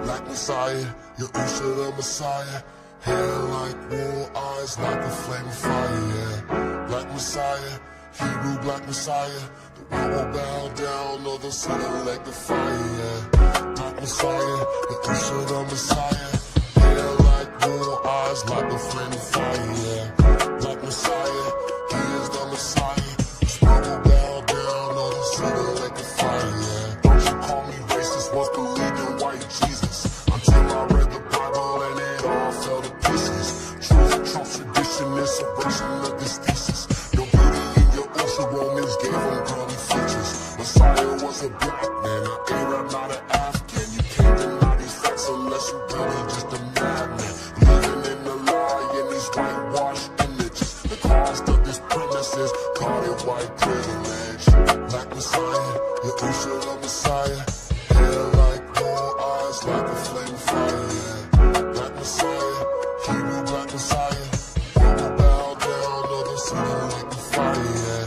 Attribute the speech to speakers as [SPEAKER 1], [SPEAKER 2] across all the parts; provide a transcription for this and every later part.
[SPEAKER 1] Black Messiah, 𤤔𤋅𤅌 the Messiah. Hair like wool, eyes like a flame of fire, yeah. Black Messiah, Hebrew Black Messiah. The world will bow down, or they'll see the lake of fire, yeah. Black Messiah, 𝤔𝑋𝑅 the Messiah. Hair like wool, eyes like a flame of fire, yeah. Black Messiah, he is the Messiah. This world will bow down, or they'll see the lake of fire, yeah. Don't you call me racist, was believing white Jesus, until I read the Bible and it all fell to pieces. Truth trumps tradition, inspiration of this thesis. Your beauty and your ocean Romans gave him girly features. Messiah was a black man, an Arab, not an Afghan. You can't deny these facts unless you really just a madman. Living in the lie in these whitewashed images. The cost of this premise is called it white privilege. Black Messiah, 𝤔𝑋𝑅 the Messiah. Hair like wool, eyes like a flame of fire, yeah. Black Messiah, Hebrew Black Messiah. World will bow down, or they'll see the lake of fire, yeah.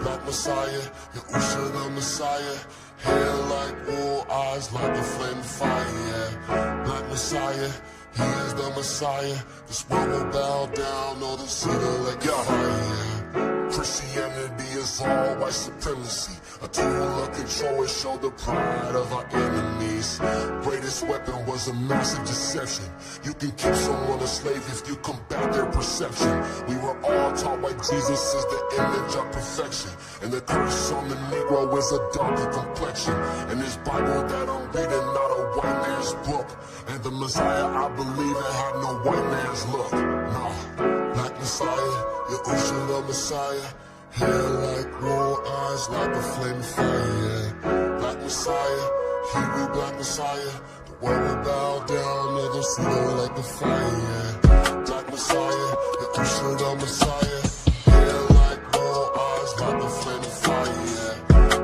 [SPEAKER 1] Black Messiah, 𝤔𝑋𝑅 the Messiah. Hair like wool, eyes like a flame of fire, yeah. Black Messiah, he is the Messiah. This world will bow down, or they'll see the lake of fire, yeah. Christianity is all white supremacy, a tool of control. It showed the pride of our enemies. Greatest weapon was a massive deception. You can keep someone a slave if you combat their perception. We were all taught by Jesus is the image of perfection, and the curse on the Negro is a darker complexion. And this Bible that I'm reading, not a white man's book. And the Messiah I believe in had no white man's look. Nah, Black Messiah, 𝤔𝑋𝑅 the Messiah. Hair like wool, eyes like a flame of fire, yeah. Black Messiah, Hebrew Black Messiah. The world will bow down, or they'll see the lake of fire, yeah. Black Messiah, 𝤔𝑋𝑅 the Messiah. Hair like wool, eyes like a flame of fire, yeah.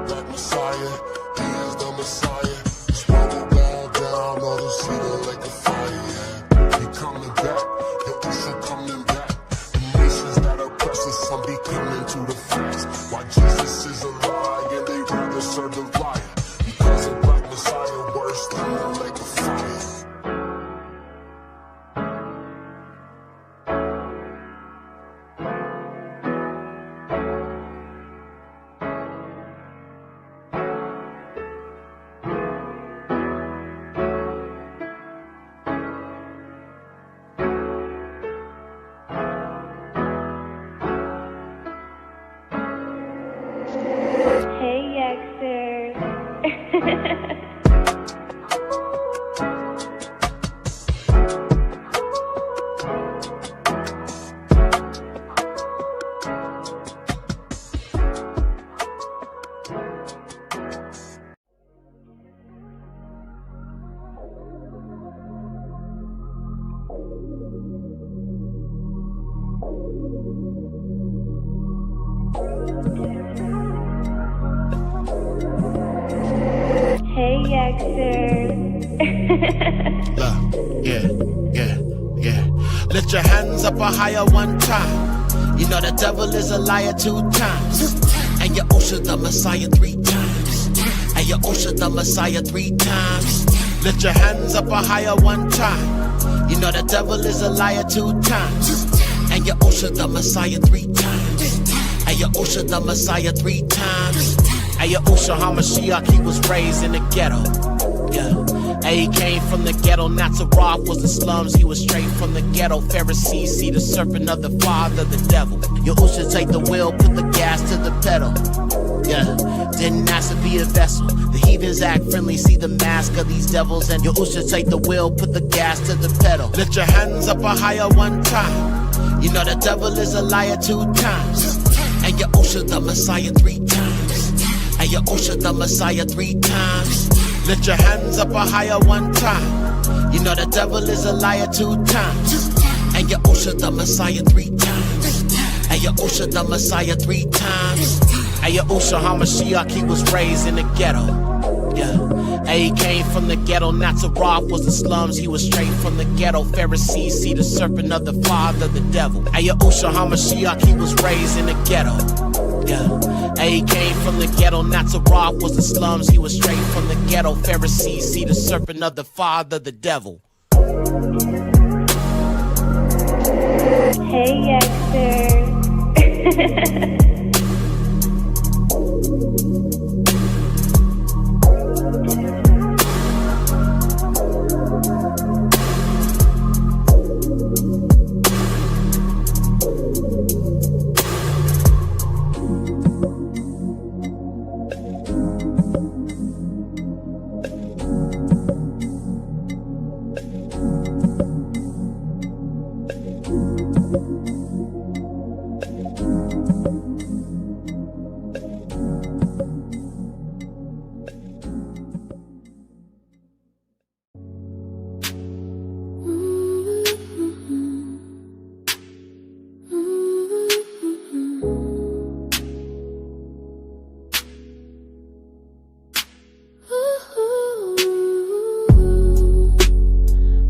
[SPEAKER 1] Black Messiah, he is the Messiah. This world will bow down, or they'll see the lake of fire, yeah. He coming back, 𝤔𝑋𝑅 coming back. The nations that oppress us, some be coming to the facts. Why Jesus is a lie, and they rather serve the liar. Because a Black Messiah worse than the lake of fire.
[SPEAKER 2] Yeah. Lift your hands up higher one time. You know the devil is a liar 2 times. And 𝤔𝑋𝑅 the Messiah 3 times. And 𝤔𝑋𝑅 the Messiah 3 times. Lift your hands up higher one time. You know the devil is a liar 2 times. And 𝤔𝑋𝑅 the Messiah 3 times. And 𝤔𝑋𝑅 the Messiah 3 times. And 𝤔𝑋𝑅 HaMashiach, he was raised in the ghetto. Yeah. He came from the ghetto, Nazareth was the slums. He was straight from the ghetto. Pharisees see the serpent of the father, the devil. 𝤔𝑋𝑅 take the wheel, put the gas to the pedal. Yeah, didn't ask to be a vessel. The heathens act friendly, see the mask of these devils. And 𝤔𝑋𝑅 take the wheel, put the gas to the pedal. Lift your hands up higher one time. You know the devil is a liar 2 times. And 𝤔𝑋𝑅 the Messiah 3 times. And 𝤔𝑋𝑅 the Messiah 3 times. Lift your hands up higher one time. You know the devil is a liar 2 times. And 𝤔𝑋𝑅 the Messiah 3 times. And 𝤔𝑋𝑅 the Messiah 3 times. And 𝤔𝑋𝑅 HaMashiach, he was raised in the ghetto. Yeah, he came from the ghetto. Nazareth was the slums. He was straight from the ghetto. Pharisees see the serpent of the father, the devil. And 𝤔𝑋𝑅 HaMashiach, he was raised in the ghetto. Yeah. Hey, he came from the ghetto, not to rob, was the slums. He was straight from the ghetto. Pharisees see the serpent of the father, the devil.
[SPEAKER 3] Hey, youngster.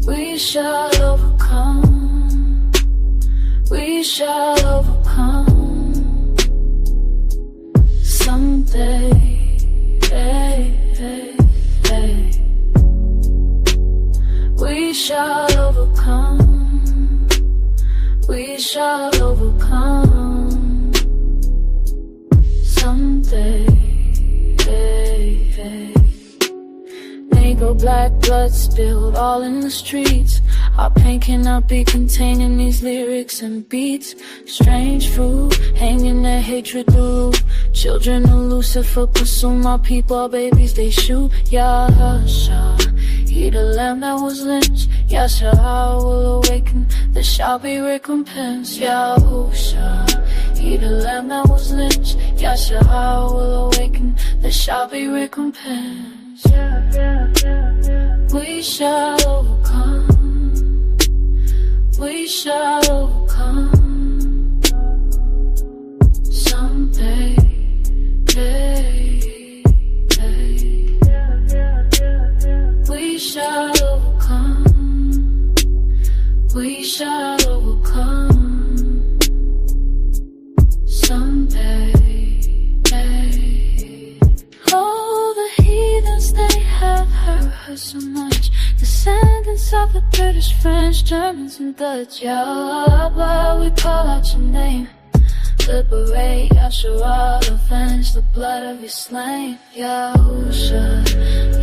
[SPEAKER 3] We shall overcome. We shall overcome someday. Hey, hey, hey. We shall overcome. We shall overcome someday. Hey, hey. Negro black blood spilled all in the streets. Our pain cannot be contained in these lyrics and beats. Strange fruit hanging their hatred the roof. Children of Lucifer pursue my people. Our babies they shoot. Yahusha, he the lamb that was lynched. Yahusha will awaken, there shall be recompense. Yahusha, he the lamb that was lynched. Yahusha will awaken, there shall be recompense. We shall overcome. We shall overcome someday. Day, day. We shall overcome. We shall overcome someday. Oh, the heathens, they have hurt so much. Descendants of the British, French, Germans, and Dutch. Yahweh, we call out your name. Liberate Yahshua, avenge the blood of your slain. Yahusha,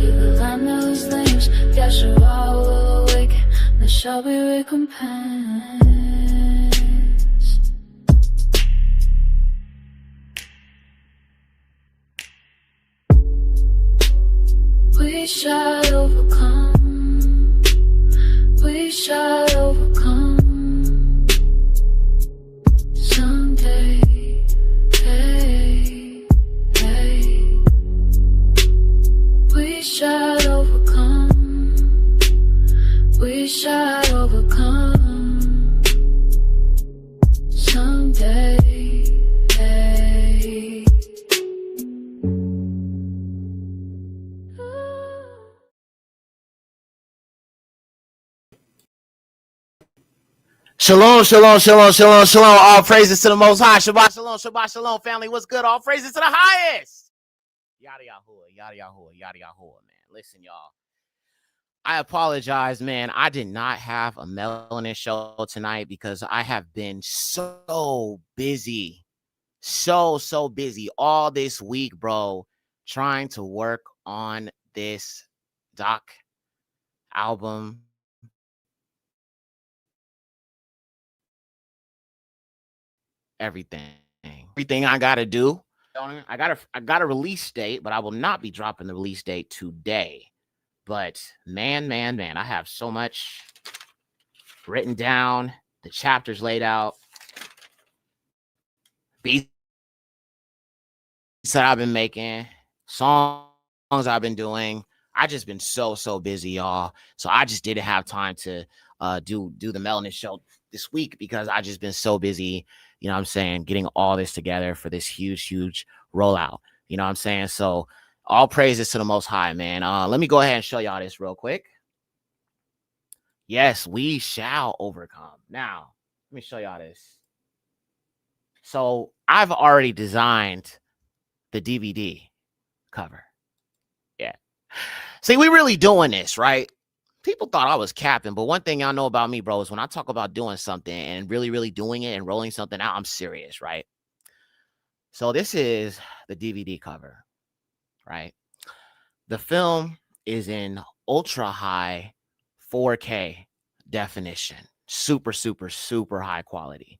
[SPEAKER 3] you the lamb that was lynched. Yahshua will awaken, there shall be recompense. We shall overcome. We shall overcome someday. Hey, hey. We shall overcome. We shall overcome someday. Hey.
[SPEAKER 2] Shalom, shalom, shalom, shalom, shalom. All praises to the Most High. Shabath Shalum, Shabath Shalum, family. What's good? All praises to the highest. Yada Yahuwah, yada Yahuwah, yada Yahuwah, man. Listen, y'all. I apologize, man. I did not have a melanin show tonight because I have been so busy. So busy all this week, bro. Trying to work on this doc album. Everything I gotta do. I got a release date, but I will not be dropping the release date today. But man, I have so much written down, the chapters laid out, beats that I've been making, songs I've been doing. I just been so busy, y'all. So I just didn't have time to do the Melanin show this week because I just been so busy, you know what I'm saying, getting all this together for this huge rollout. You know what I'm saying? So all praises to the Most High, man. Let me go ahead and show y'all this real quick. Yes, we shall overcome. Now, let me show y'all this. So I've already designed the DVD cover. Yeah. See, we really doing this, right? People thought I was capping, but one thing y'all know about me, bro, is when I talk about doing something and really, really doing it and rolling something out, I'm serious, right? So this is the DVD cover, right? The film is in ultra high 4K definition, super, super, super high quality.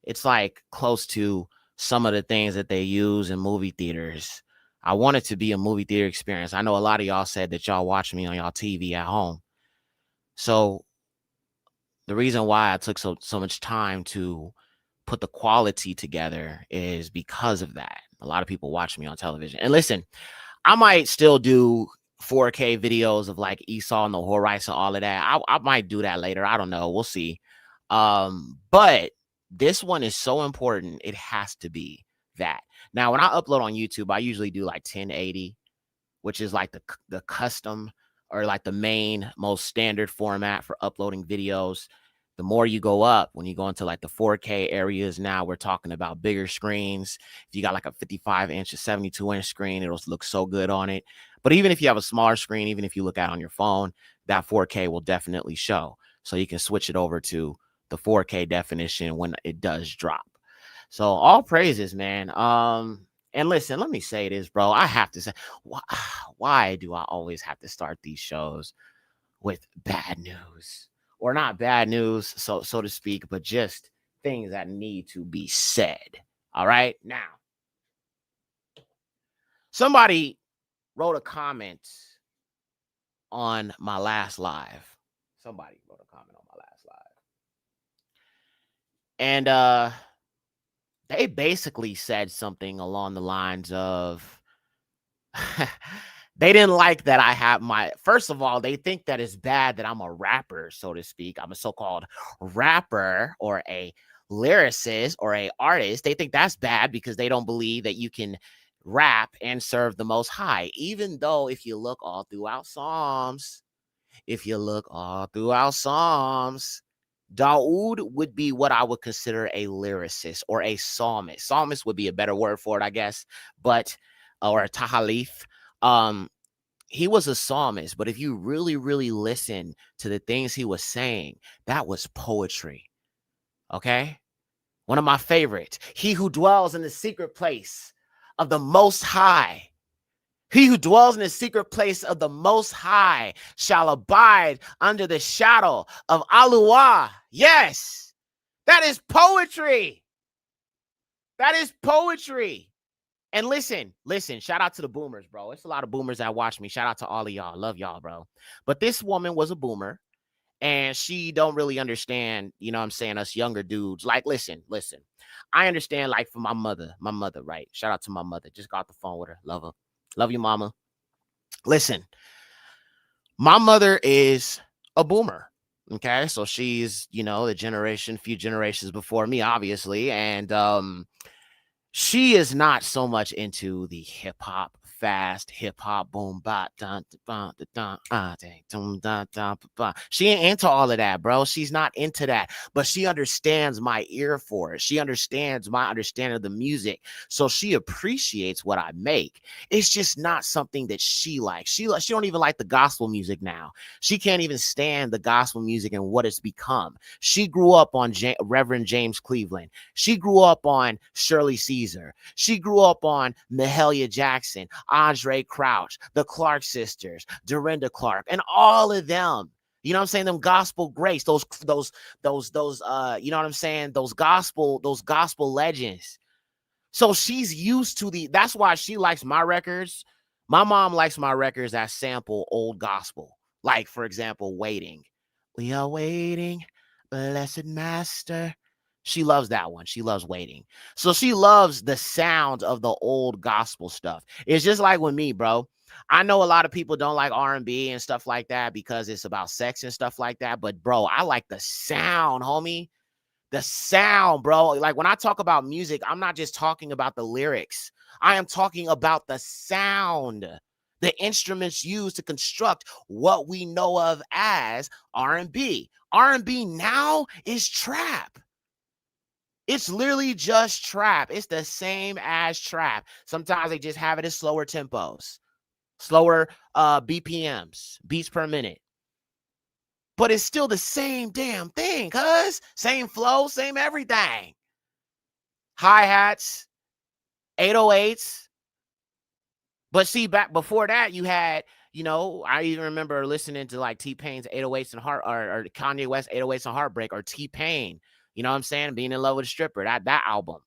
[SPEAKER 2] It's like close to some of the things that they use in movie theaters. I want it to be a movie theater experience. I know a lot of y'all said that y'all watch me on y'all TV at home. So the reason why I took so much time to put the quality together is because of that. A lot of people watch me on television. And listen, I might still do 4K videos of like Esau and the Horites and all of that. I might do that later. I don't know. We'll see. But this one is so important. It has to be that. Now, when I upload on YouTube, I usually do like 1080, which is like the custom or like the main most standard format for uploading videos. The more you go up, when you go into like the 4K areas, now we're talking about bigger screens. If you got like a 55-inch or 72-inch screen, it'll look so good on it. But even if you have a smaller screen, even if you look at it on your phone, that 4K will definitely show. So you can switch it over to the 4K definition when it does drop. So all praises, man. And listen, let me say this, bro. I have to say, why do I always have to start these shows with bad news? Or not bad news, so to speak, but just things that need to be said. All right. Now, somebody wrote a comment on my last live. Somebody wrote a comment on my last live. And they basically said something along the lines of they didn't like that I have first of all, they think that it's bad that I'm a rapper, so to speak. I'm a so-called rapper or a lyricist or a artist. They think that's bad because they don't believe that you can rap and serve the Most High. Even though if you look all throughout Psalms, Dawood would be what I would consider a lyricist or a psalmist. Psalmist would be a better word for it, I guess, but or a tahalith. He was a psalmist, but if you really, really listen to the things he was saying, that was poetry. Okay? One of my favorites. He who dwells in the secret place of the Most High. He who dwells in the secret place of the Most High shall abide under the shadow of 𝐤𝐿. Yes, that is poetry. That is poetry. And listen, shout out to the boomers, bro. It's a lot of boomers that watch me. Shout out to all of y'all. Love y'all, bro. But this woman was a boomer and she don't really understand, you know what I'm saying, us younger dudes. Like, listen. I understand, like, for my mother, right? Shout out to my mother. Just got the phone with her. Love her. Love you, mama. Listen, my mother is a boomer. Okay. So she's, you know, few generations before me, obviously. And she is not so much into the hip hop, fast hip hop, boom, ba, dun, dun, dun, dun, dun, dun. She ain't into all of that, bro. She's not into that, but she understands my ear for it. She understands my understanding of the music, so she appreciates what I make. It's just not something that she likes. She don't even like the gospel music now. She can't even stand the gospel music and what it's become. She grew up on Reverend James Cleveland. She grew up on Shirley Caesar. She grew up on Mahalia Jackson, Andre Crouch, the Clark sisters, Dorinda Clark, and all of them. You know what I'm saying? Them gospel greats, those you know what I'm saying? Those gospel legends. So she's used to that's why she likes my records. My mom likes my records that sample old gospel. Like, for example, Waiting. We are waiting, blessed master. She loves that one. She loves Waiting. So she loves the sound of the old gospel stuff. It's just like with me, bro. I know a lot of people don't like R&B and stuff like that because it's about sex and stuff like that. But, bro, I like the sound, homie. The sound, bro. Like, when I talk about music, I'm not just talking about the lyrics. I am talking about the sound, the instruments used to construct what we know of as R&B. R&B now is trap. It's literally just trap. It's the same as trap. Sometimes they just have it as slower tempos, slower BPMs, beats per minute. But it's still the same damn thing, cuz same flow, same everything. Hi-hats, 808s. But see, back before that, you had, I even remember listening to like T-Pain's 808s and Heart or Kanye West 808s and Heartbreak or T-Pain, you know what I'm saying? Being in love with a stripper, that album,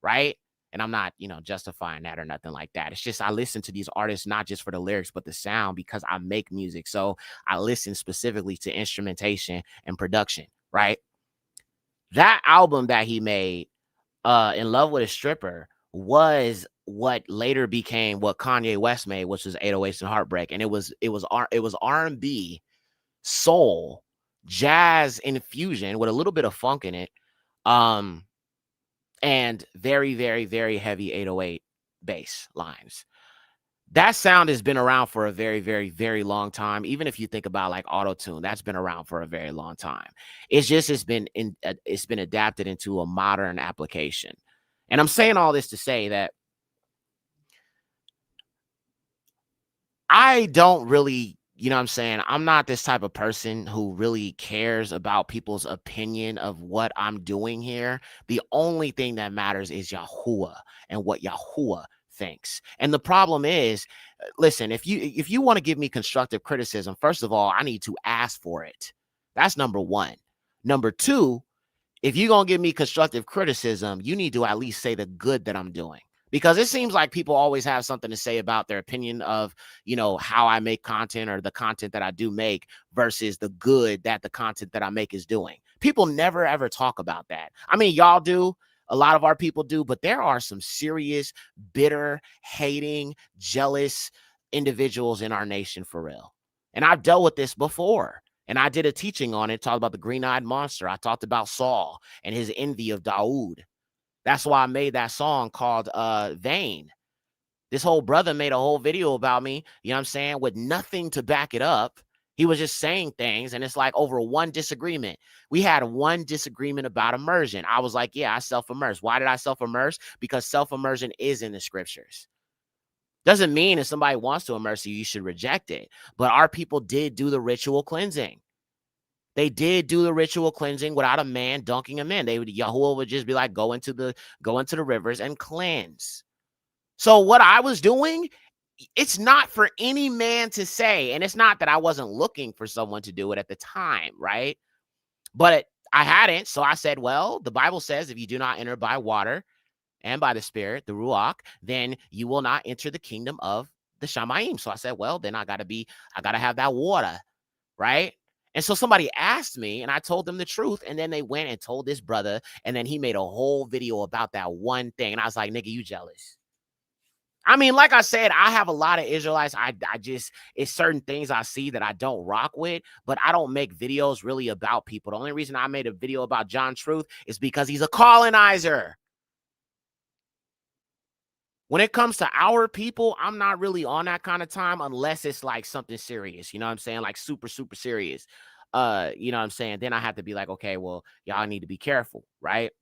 [SPEAKER 2] right? And I'm not, justifying that or nothing like that. It's just I listen to these artists not just for the lyrics, but the sound because I make music. So I listen specifically to instrumentation and production, right? That album that he made, In Love with a Stripper, was what later became what Kanye West made, which was 808s and Heartbreak. And it was R&B, soul, jazz infusion with a little bit of funk in it. And very, very, very heavy 808 bass lines. That sound has been around for a very, very, very long time. Even if you think about like auto-tune, that's been around for a very long time. It's been adapted into a modern application. And I'm saying all this to say that I don't really, you know what I'm saying? I'm not this type of person who really cares about people's opinion of what I'm doing here. The only thing that matters is Yahuwah and what Yahuwah thinks. And the problem is, listen, if you want to give me constructive criticism, first of all, I need to ask for it. That's number one. Number two, if you're going to give me constructive criticism, you need to at least say the good that I'm doing. Because it seems like people always have something to say about their opinion of, how I make content or the content that I do make versus the good that the content that I make is doing. People never, ever talk about that. I mean, y'all do. A lot of our people do. But there are some serious, bitter, hating, jealous individuals in our nation for real. And I've dealt with this before. And I did a teaching on it, talked about the green-eyed monster. I talked about Saul and his envy of Dawood. That's why I made that song called Vain. This whole brother made a whole video about me, you know what I'm saying, with nothing to back it up. He was just saying things, and it's like over one disagreement. We had one disagreement about immersion. I was like, yeah, I self-immerse. Why did I self-immerse? Because self-immersion is in the scriptures. Doesn't mean if somebody wants to immerse you, you should reject it. But our people did do the ritual cleansing. They did do the ritual cleansing without a man dunking him in. Yahuwah would just be like, go into the rivers and cleanse. So what I was doing, it's not for any man to say. And it's not that I wasn't looking for someone to do it at the time, right? But I hadn't. So I said, well, the Bible says if you do not enter by water and by the Spirit, the Ruach, then you will not enter the kingdom of the Shamayim. So I said, well, then I got to have that water, right? And so somebody asked me and I told them the truth. And then they went and told this brother. And then he made a whole video about that one thing. And I was like, nigga, you jealous. I mean, like I said, I have a lot of Israelites. I just, it's certain things I see that I don't rock with, but I don't make videos really about people. The only reason I made a video about John Truth is because he's a colonizer. When it comes to our people, I'm not really on that kind of time unless it's like something serious. You know what I'm saying? Like super, super serious. You know what I'm saying? Then I have to be like, okay, well, y'all need to be careful, right?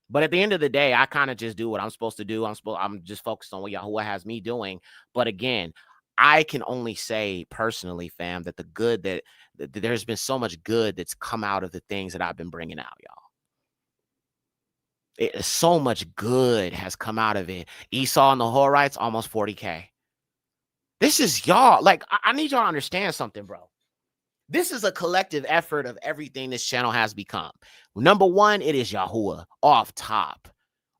[SPEAKER 2] But at the end of the day, I kind of just do what I'm supposed to do. I'm just focused on what Yahuwah has me doing. But again, I can only say personally, fam, that that there's been so much good that's come out of the things that I've been bringing out, y'all. So much good has come out of it. Esau and the Horites, almost 40K. This is y'all. Like, I need y'all to understand something, bro. This is a collective effort of everything this channel has become. Number one, it is Yahuwah off top.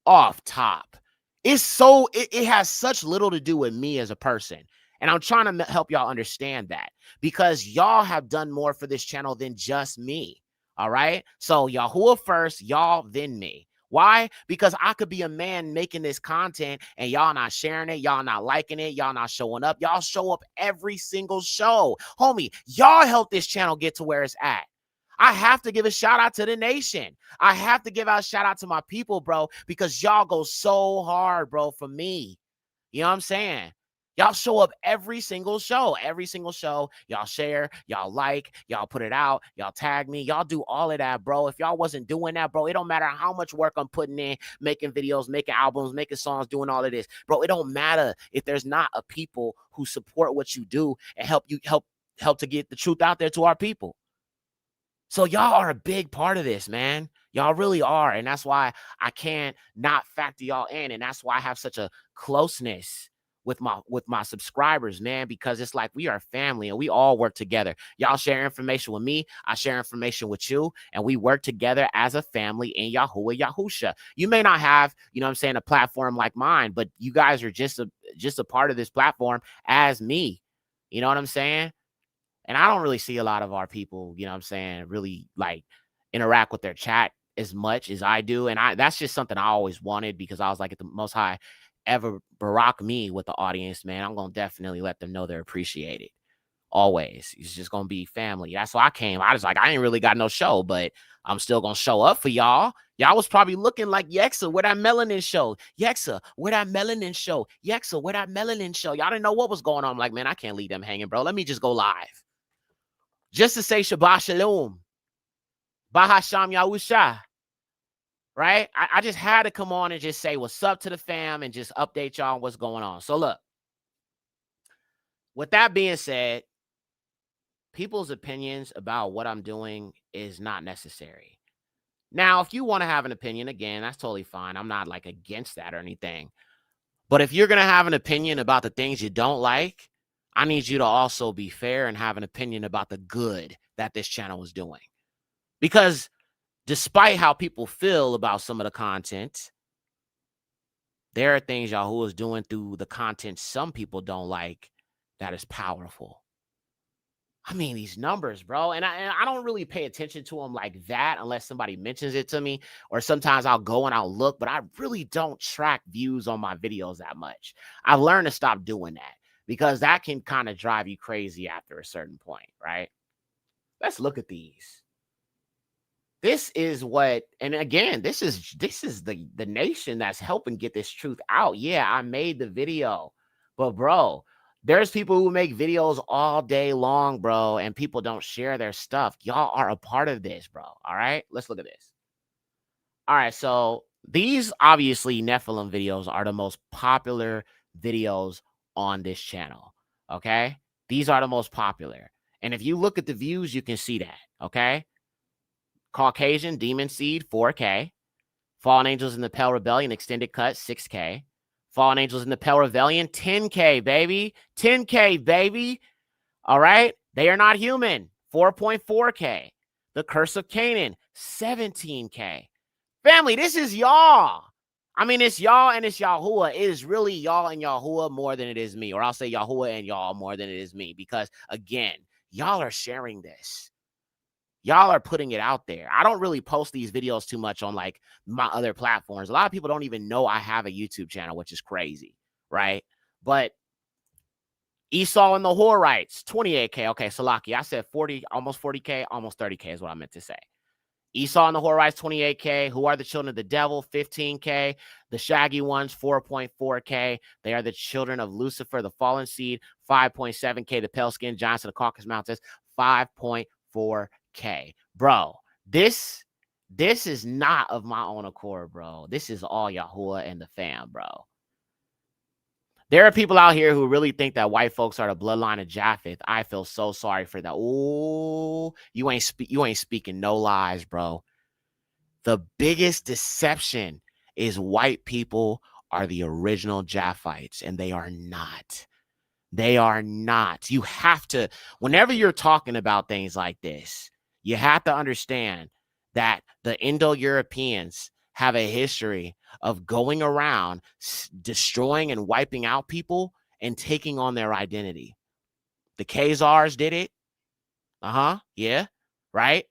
[SPEAKER 2] Off top. It has such little to do with me as a person. And I'm trying to help y'all understand that because y'all have done more for this channel than just me. All right. So Yahuwah first, y'all, then me. Why? Because I could be a man making this content and y'all not sharing it. Y'all not liking it. Y'all not showing up. Y'all show up every single show. Homie, y'all help this channel get to where it's at. I have to give a shout out to the nation. I have to give out a shout out to my people, bro, because y'all go so hard, bro, for me. You know what I'm saying? Y'all show up every single show. Y'all share, y'all like, y'all put it out, y'all tag me, y'all do all of that, bro. If y'all wasn't doing that, bro, it don't matter how much work I'm putting in, making videos, making albums, making songs, doing all of this, bro. It don't matter if there's not a people who support what you do and help to get the truth out there to our people. So y'all are a big part of this, man. Y'all really are. And that's why I can't not factor y'all in. And that's why I have such a closeness with my subscribers, man, because it's like we are family and we all work together. Y'all share information with me. I share information with you, and we work together as a family in Yahuwah Yahusha. You may not have, you know what I'm saying, a platform like mine, but you guys are just a part of this platform as me. You know what I'm saying? And I don't really see a lot of our people, you know what I'm saying, really like interact with their chat as much as I do. And that's just something I always wanted, because I was like, if the Most High ever barack me with the audience, man, I'm going to definitely let them know they're appreciated. Always. It's just going to be family. That's why I came. I was like, I ain't really got no show, but I'm still going to show up for y'all. Y'all was probably looking like, 𤤔𤋅𤅌, where that melanin show? 𤤔𤋅𝅌, where that melanin show? 𤤔���𝅅𝅌, where that melanin show? Y'all didn't know what was going on. I'm like, man, I can't leave them hanging, bro. Let me just go live. Just to say Shabath Shalum, Bahasham Yahusha, right? I just had to come on and just say what's up to the fam and just update y'all on what's going on. So look, with that being said, people's opinions about what I'm doing is not necessary. Now, if you want to have an opinion, again, that's totally fine. I'm not like against that or anything. But if you're going to have an opinion about the things you don't like, I need you to also be fair and have an opinion about the good that this channel is doing. Because despite how people feel about some of the content, there are things Yahuwah is doing through the content some people don't like that is powerful. I mean, these numbers, bro, and I don't really pay attention to them like that unless somebody mentions it to me, or sometimes I'll go and I'll look, but I really don't track views on my videos that much. I've learned to stop doing that, because that can kind of drive you crazy after a certain point, right? Let's look at these. This is what, and again, this is the nation that's helping get this truth out. Yeah, I made the video, but bro, there's people who make videos all day long, bro, and people don't share their stuff. Y'all are a part of this, bro. All right, let's look at this. All right, so these obviously Nephilim videos are the most popular videos on this channel. Okay, these are the most popular, and if you look at the views, you can see that. Okay. Caucasian Demon Seed, 4K. Fallen Angels in the Pale Rebellion, Extended Cut, 6K. Fallen Angels in the Pale Rebellion, 10K, baby. 10K, baby. All right? They Are Not Human, 4.4K. The Curse of Canaan, 17K. Family, this is y'all. I mean, it's y'all and it's Yahuwah. It is really y'all and Yahuwah more than it is me. Or I'll say Yahuwah and y'all more than it is me. Because, again, y'all are sharing this. Y'all are putting it out there. I don't really post these videos too much on like my other platforms. A lot of people don't even know I have a YouTube channel, which is crazy, right? But Esau and the Horites, 28K. Okay, Salaki, I said 40, almost 40K, almost 30K is what I meant to say. Esau and the Horites, 28K. Who Are the Children of the Devil, 15K. The Shaggy Ones, 4.4K. They Are the Children of Lucifer, the Fallen Seed, 5.7K. The Pale Skin Giants of the Caucasus Mountains, 5.4K. Bro, this is not of my own accord, bro. This is all Yahuwah and the fam, bro. There are people out here who really think that white folks are the bloodline of Japheth. I feel so sorry for that. Oh, you ain't speaking no lies, bro. The biggest deception is white people are the original Japhites, and they are not. They are not. You have to, whenever you're talking about things like this, you have to understand that the Indo-Europeans have a history of going around destroying and wiping out people and taking on their identity. The Khazars did it. Yeah, right?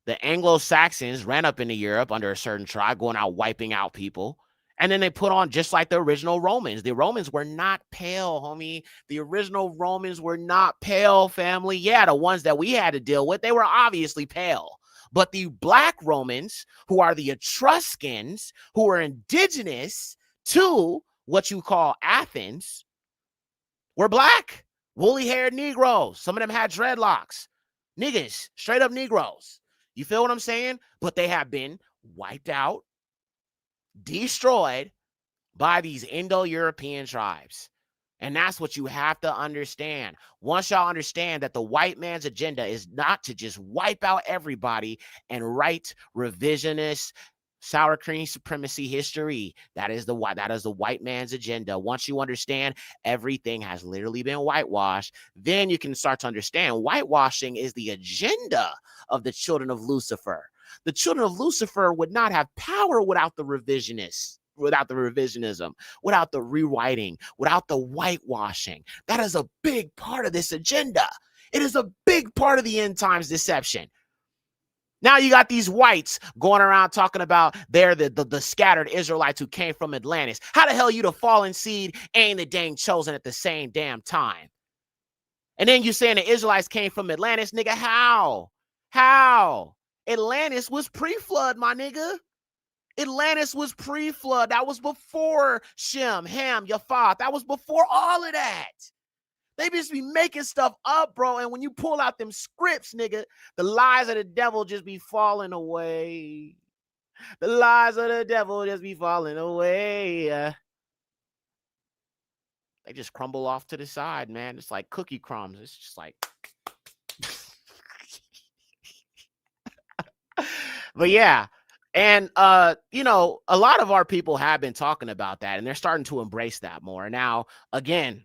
[SPEAKER 2] The Anglo-Saxons ran up into Europe under a certain tribe, going out wiping out people. And then they put on just like the original Romans. The Romans were not pale, homie. The original Romans were not pale, family. Yeah, the ones that we had to deal with, they were obviously pale. But the black Romans, who are the Etruscans, who are indigenous to what you call Athens were black, woolly-haired Negroes. Some of them had dreadlocks. Niggas, straight up Negroes. You feel what I'm saying? But they have been wiped out, destroyed by these Indo-European tribes. And that's what you have to understand. Once y'all understand that the white man's agenda is not to just wipe out everybody and write revisionist, sour cream supremacy history. That is the white man's agenda. Once you understand everything has literally been whitewashed, then you can start to understand whitewashing is the agenda of the children of Lucifer. The children of Lucifer would not have power without the revisionists, without the revisionism, without the rewriting, without the whitewashing. That is a big part of this agenda. It is a big part of the end times deception. Now you got these whites going around talking about they're the scattered Israelites who came from Atlantis. How the hell you the fallen seed ain't the dang chosen at the same damn time? And then you saying the Israelites came from Atlantis, nigga, how? How? Atlantis was pre-flood, my nigga. Atlantis was pre-flood. That was before Shem, Ham, Japheth. That was before all of that. They just be making stuff up, bro. And when you pull out them scripts, nigga, the lies of the devil just be falling away. The lies of the devil just be falling away. They just crumble off to the side, man. It's like cookie crumbs. It's just like... But yeah. And, you know, a lot of our people have been talking about that, and they're starting to embrace that more. Now, again,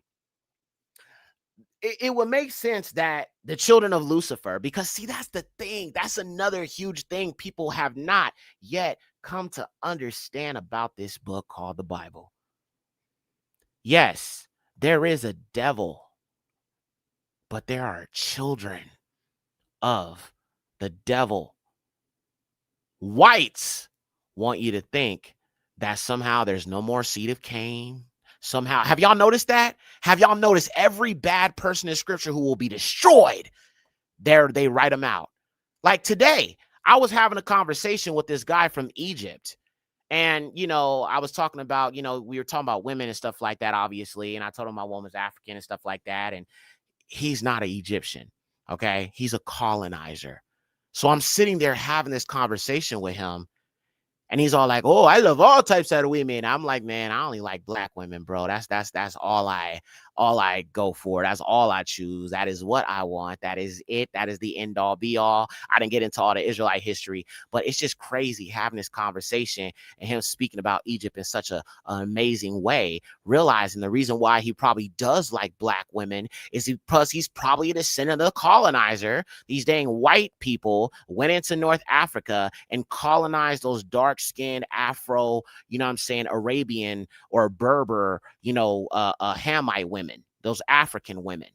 [SPEAKER 2] it would make sense that the children of Lucifer, because see, that's the thing. That's another huge thing people have not yet come to understand about this book called the Bible. Yes, there is a devil, but there are children of the devil. Whites want you to think that somehow there's no more seed of Cain. Somehow, have y'all noticed that? Have y'all noticed every bad person in scripture who will be destroyed? They write them out. Like today, I was having a conversation with this guy from Egypt. And, you know, I was talking about, you know, we were talking about women and stuff like that, obviously. And I told him my woman's African and stuff like that. And he's not an Egyptian. Okay. He's a colonizer. So I'm sitting there having this conversation with him. And he's all like, "Oh, I love all types of women." I'm like, "Man, I only like black women, bro. That's all I go for. That's all I choose. That is what I want. That is it. That is the end all be all." I didn't get into all the Israelite history, but it's just crazy having this conversation and him speaking about Egypt in such an amazing way, realizing the reason why he probably does like black women is because he's probably a descendant of the colonizer. These dang white people went into North Africa and colonized those dark-skinned Afro, you know what I'm saying, Arabian or Berber, you know, Hamite women, those African women.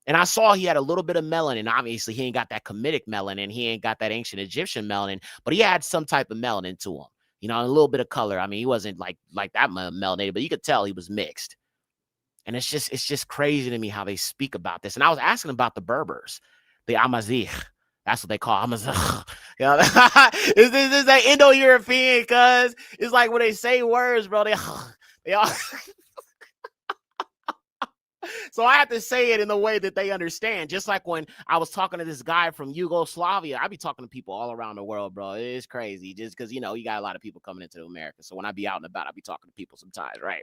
[SPEAKER 2] And I saw he had a little bit of melanin. Obviously, he ain't got that Kemetic melanin. He ain't got that ancient Egyptian melanin, but he had some type of melanin to him, you know, a little bit of color. I mean, he wasn't like that melanated, but you could tell he was mixed. And it's just crazy to me how they speak about this. And I was asking about the Berbers, the Amazigh. That's what they call Amazigh. You know, is this that Indo-European? Cause it's like when they say words, bro, they all. So I have to say it in the way that they understand. Just like when I was talking to this guy from Yugoslavia, I be talking to people all around the world, bro. It's crazy. Just because, you know, you got a lot of people coming into America. So when I be out and about, I be talking to people sometimes, right?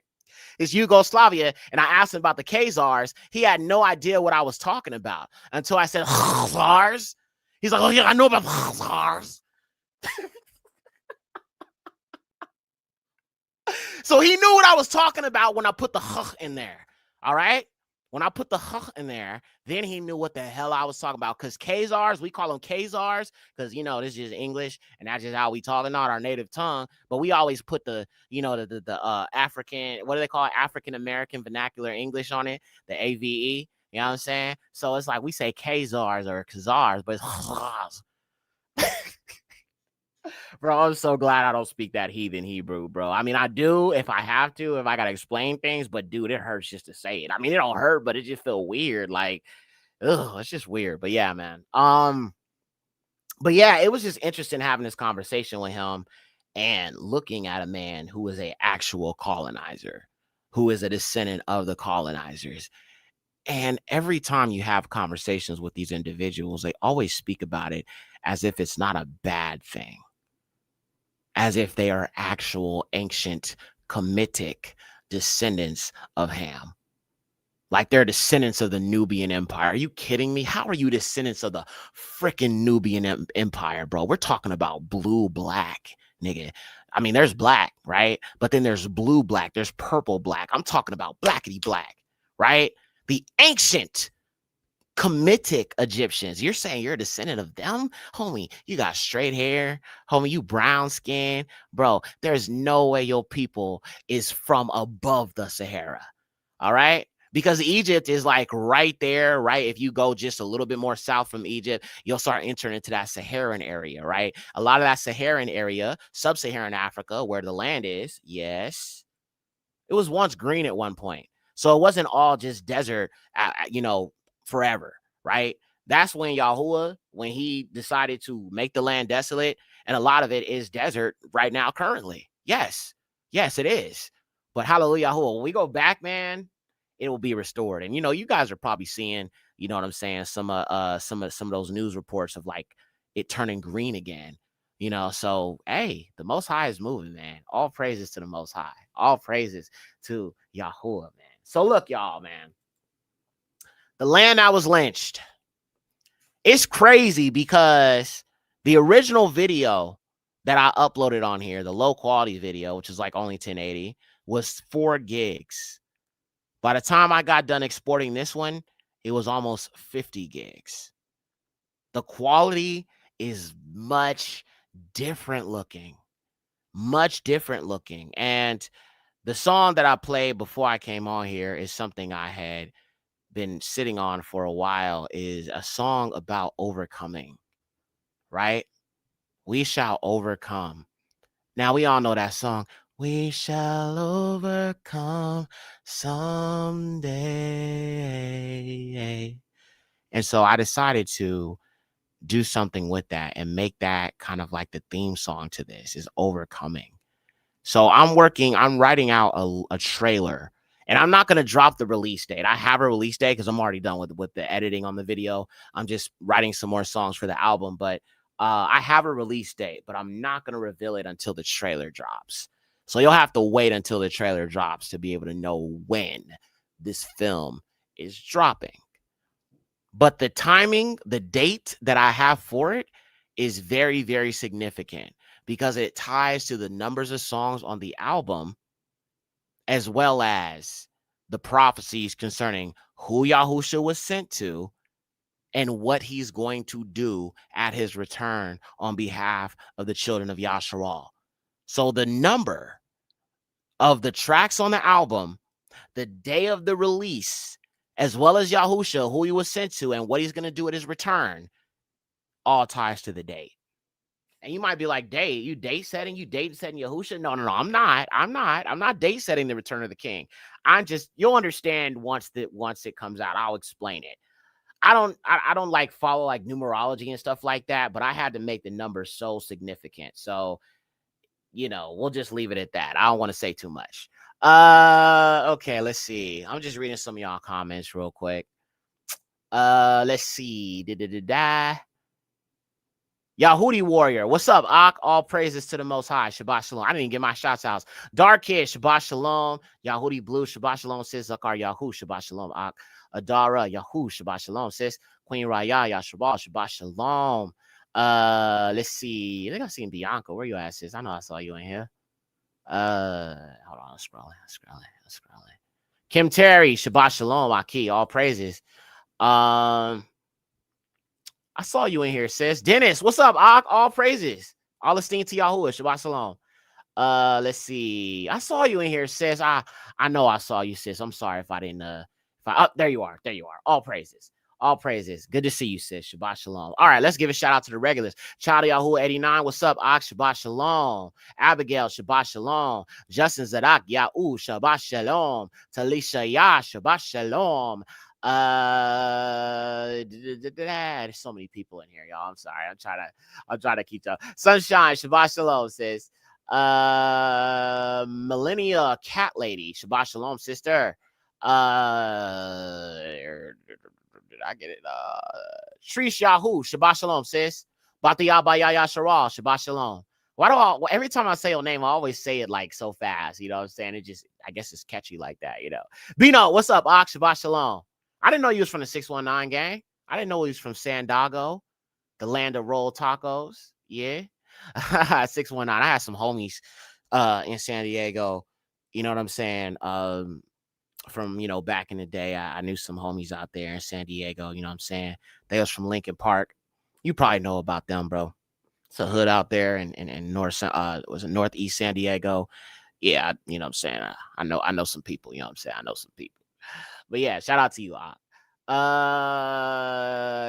[SPEAKER 2] It's Yugoslavia, and I asked him about the 𝐤𝐋𐅅s. He had no idea what I was talking about until I said 𝐤𝐋����s. He's like, "Oh yeah, I know about 𝐤𝐋����s." So he knew what I was talking about when I put the 𝐻 in there. All right. When I put the 𝐻 in there, then he knew what the hell I was talking about. Because 𝐤𝐋����s, we call them 𝐤𝐋����s because, you know, this is just English and that's just how we talk, not our native tongue. But we always put the, you know, the African, what do they call it? African American vernacular English on it, the AVE. You know what I'm saying? So it's like we say 𝐤𝐋����s or 𝐤𝐋����s, but it's 𝐻𝐅s. Bro, I'm so glad I don't speak that heathen Hebrew, bro. I mean, I do if I have to, if I gotta explain things, but dude, it hurts just to say it. I mean, it don't hurt, but it just feel weird. Like, ugh, it's just weird. But yeah, man. But yeah, it was just interesting having this conversation with him and looking at a man who is an actual colonizer,
[SPEAKER 4] who is a descendant of the colonizers. And every time you have conversations with these individuals, they always speak about it as if it's not a bad thing, as if they are actual ancient Kemetic descendants of Ham. Like they're descendants of the Nubian Empire. Are you kidding me? How are you descendants of the freaking Nubian Empire, bro? We're talking about blue black, nigga. I mean, there's black, right? But then there's blue black, there's purple black. I'm talking about blackity black, right? The ancient Kemetic Egyptians. You're saying you're a descendant of them? Homie, you got straight hair. Homie, you brown skin. Bro, there's no way your people is from above the Sahara. All right? Because Egypt is like right there, right? If you go just a little bit more south from Egypt, you'll start entering into that Saharan area, right? A lot of that Saharan area, sub-Saharan Africa, where the land is, yes, it was once green at one point. So it wasn't all just desert, forever, right? That's when Yahuwah, when he decided to make the land desolate, and a lot of it is desert right now currently. Yes, it is. But hallelujah, Yahuwah, when we go back, man, it will be restored. And you guys are probably seeing, you know what I'm saying, some of those news reports of like it turning green again. So hey, the Most High is moving, man. All praises to the Most High. All praises to Yahuwah, man. So look, y'all, man. The land that was lynched. It's crazy because the original video that I uploaded on here, the low quality video, which is like only 1080, was 4 gigs. By the time I got done exporting this one, it was almost 50 gigs. The quality is much different looking. And the song that I played before I came on here is something I had been sitting on for a while, is a song about overcoming, right? We shall overcome. Now, we all know that song. We shall overcome someday. And so I decided to do something with that and make that kind of like the theme song to this, is overcoming. So I'm writing out a trailer, and I'm not going to drop the release date. I have a release date because I'm already done with the editing on the video. I'm just writing some more songs for the album, but I have a release date, but I'm not going to reveal it until the trailer drops. So you'll have to wait until the trailer drops to be able to know when this film is dropping. But the timing, the date that I have for it is very, very significant because it ties to the numbers of songs on the album, as well as the prophecies concerning who Yahusha was sent to and what he's going to do at his return on behalf of the children of Yasharal. So the number of the tracks on the album, the day of the release, as well as Yahusha, who he was sent to, and what he's going to do at his return, all ties to the date. And you might be like, date? You date setting Yahusha? No, I'm not date setting the return of the king. You'll understand once it comes out. I'll explain it. I don't like follow like numerology and stuff like that, but I had to make the numbers so significant. So, we'll just leave it at that. I don't want to say too much. Okay, let's see. I'm just reading some of y'all comments real quick. Let's see. Yahudi Warrior, what's up, Ak? All praises to the Most High. Shabath Shalum. I didn't even get my shots out. Dark Kid, Shabath Shalom. Yahudi Blue, Shabath Shalom, sis. Zakar Yahu, Shabath Shalom, Ak. Adara, Yahu, Shabath Shalom, sis. Queen Raya, Yashabal, Shabath Shalom. Let's see. I think I've seen Bianca. Where you at, sis? I know I saw you in here. Hold on, I'm scrolling. Kim Terry, Shabath Shalom, Aki, all praises. I saw you in here, sis. Dennis, what's up, Ak? All praises. All esteem to Yahuwah. Shabbat Shalom. Let's see. I saw you in here, sis. I know I saw you, sis. I'm sorry if I didn't. There you are. All praises. Good to see you, sis. Shabbat Shalom. All right, let's give a shout out to the regulars. Child of Yahuwah 89. What's up, Ak? Shabbat Shalom. Abigail, Shabbat Shalom. Justin Zadak, Yahu, Shabbat Shalom. Talisha Yah, Shabbat Shalom. There's so many people in here, y'all. I'm sorry. I'm trying to keep up. Sunshine, Shabbat Shalom, sis. Millennia Cat Lady, Shabath Shalum, sister. Did I get it? Shrish Yahoo, Shabath Shalom, sis. Batiyah Bayaya Sharal, Shabath Shalom. Why do every time I say your name, I always say it like so fast, you know what I'm saying? It just, I guess it's catchy like that, you know. Bino, what's up, Ak? Shabath Shalom. I didn't know you was from the 619 gang. I didn't know he was from San Diego, the land of roll tacos. Yeah. 619. I had some homies in San Diego, you know what I'm saying? From, you know, back in the day, I knew some homies out there in San Diego, you know what I'm saying? They was from Lincoln Park. You probably know about them, bro. It's a hood out there in North was it Northeast San Diego. Yeah, you know what I'm saying? I know some people, you know what I'm saying? I know some people. But yeah, shout out to you.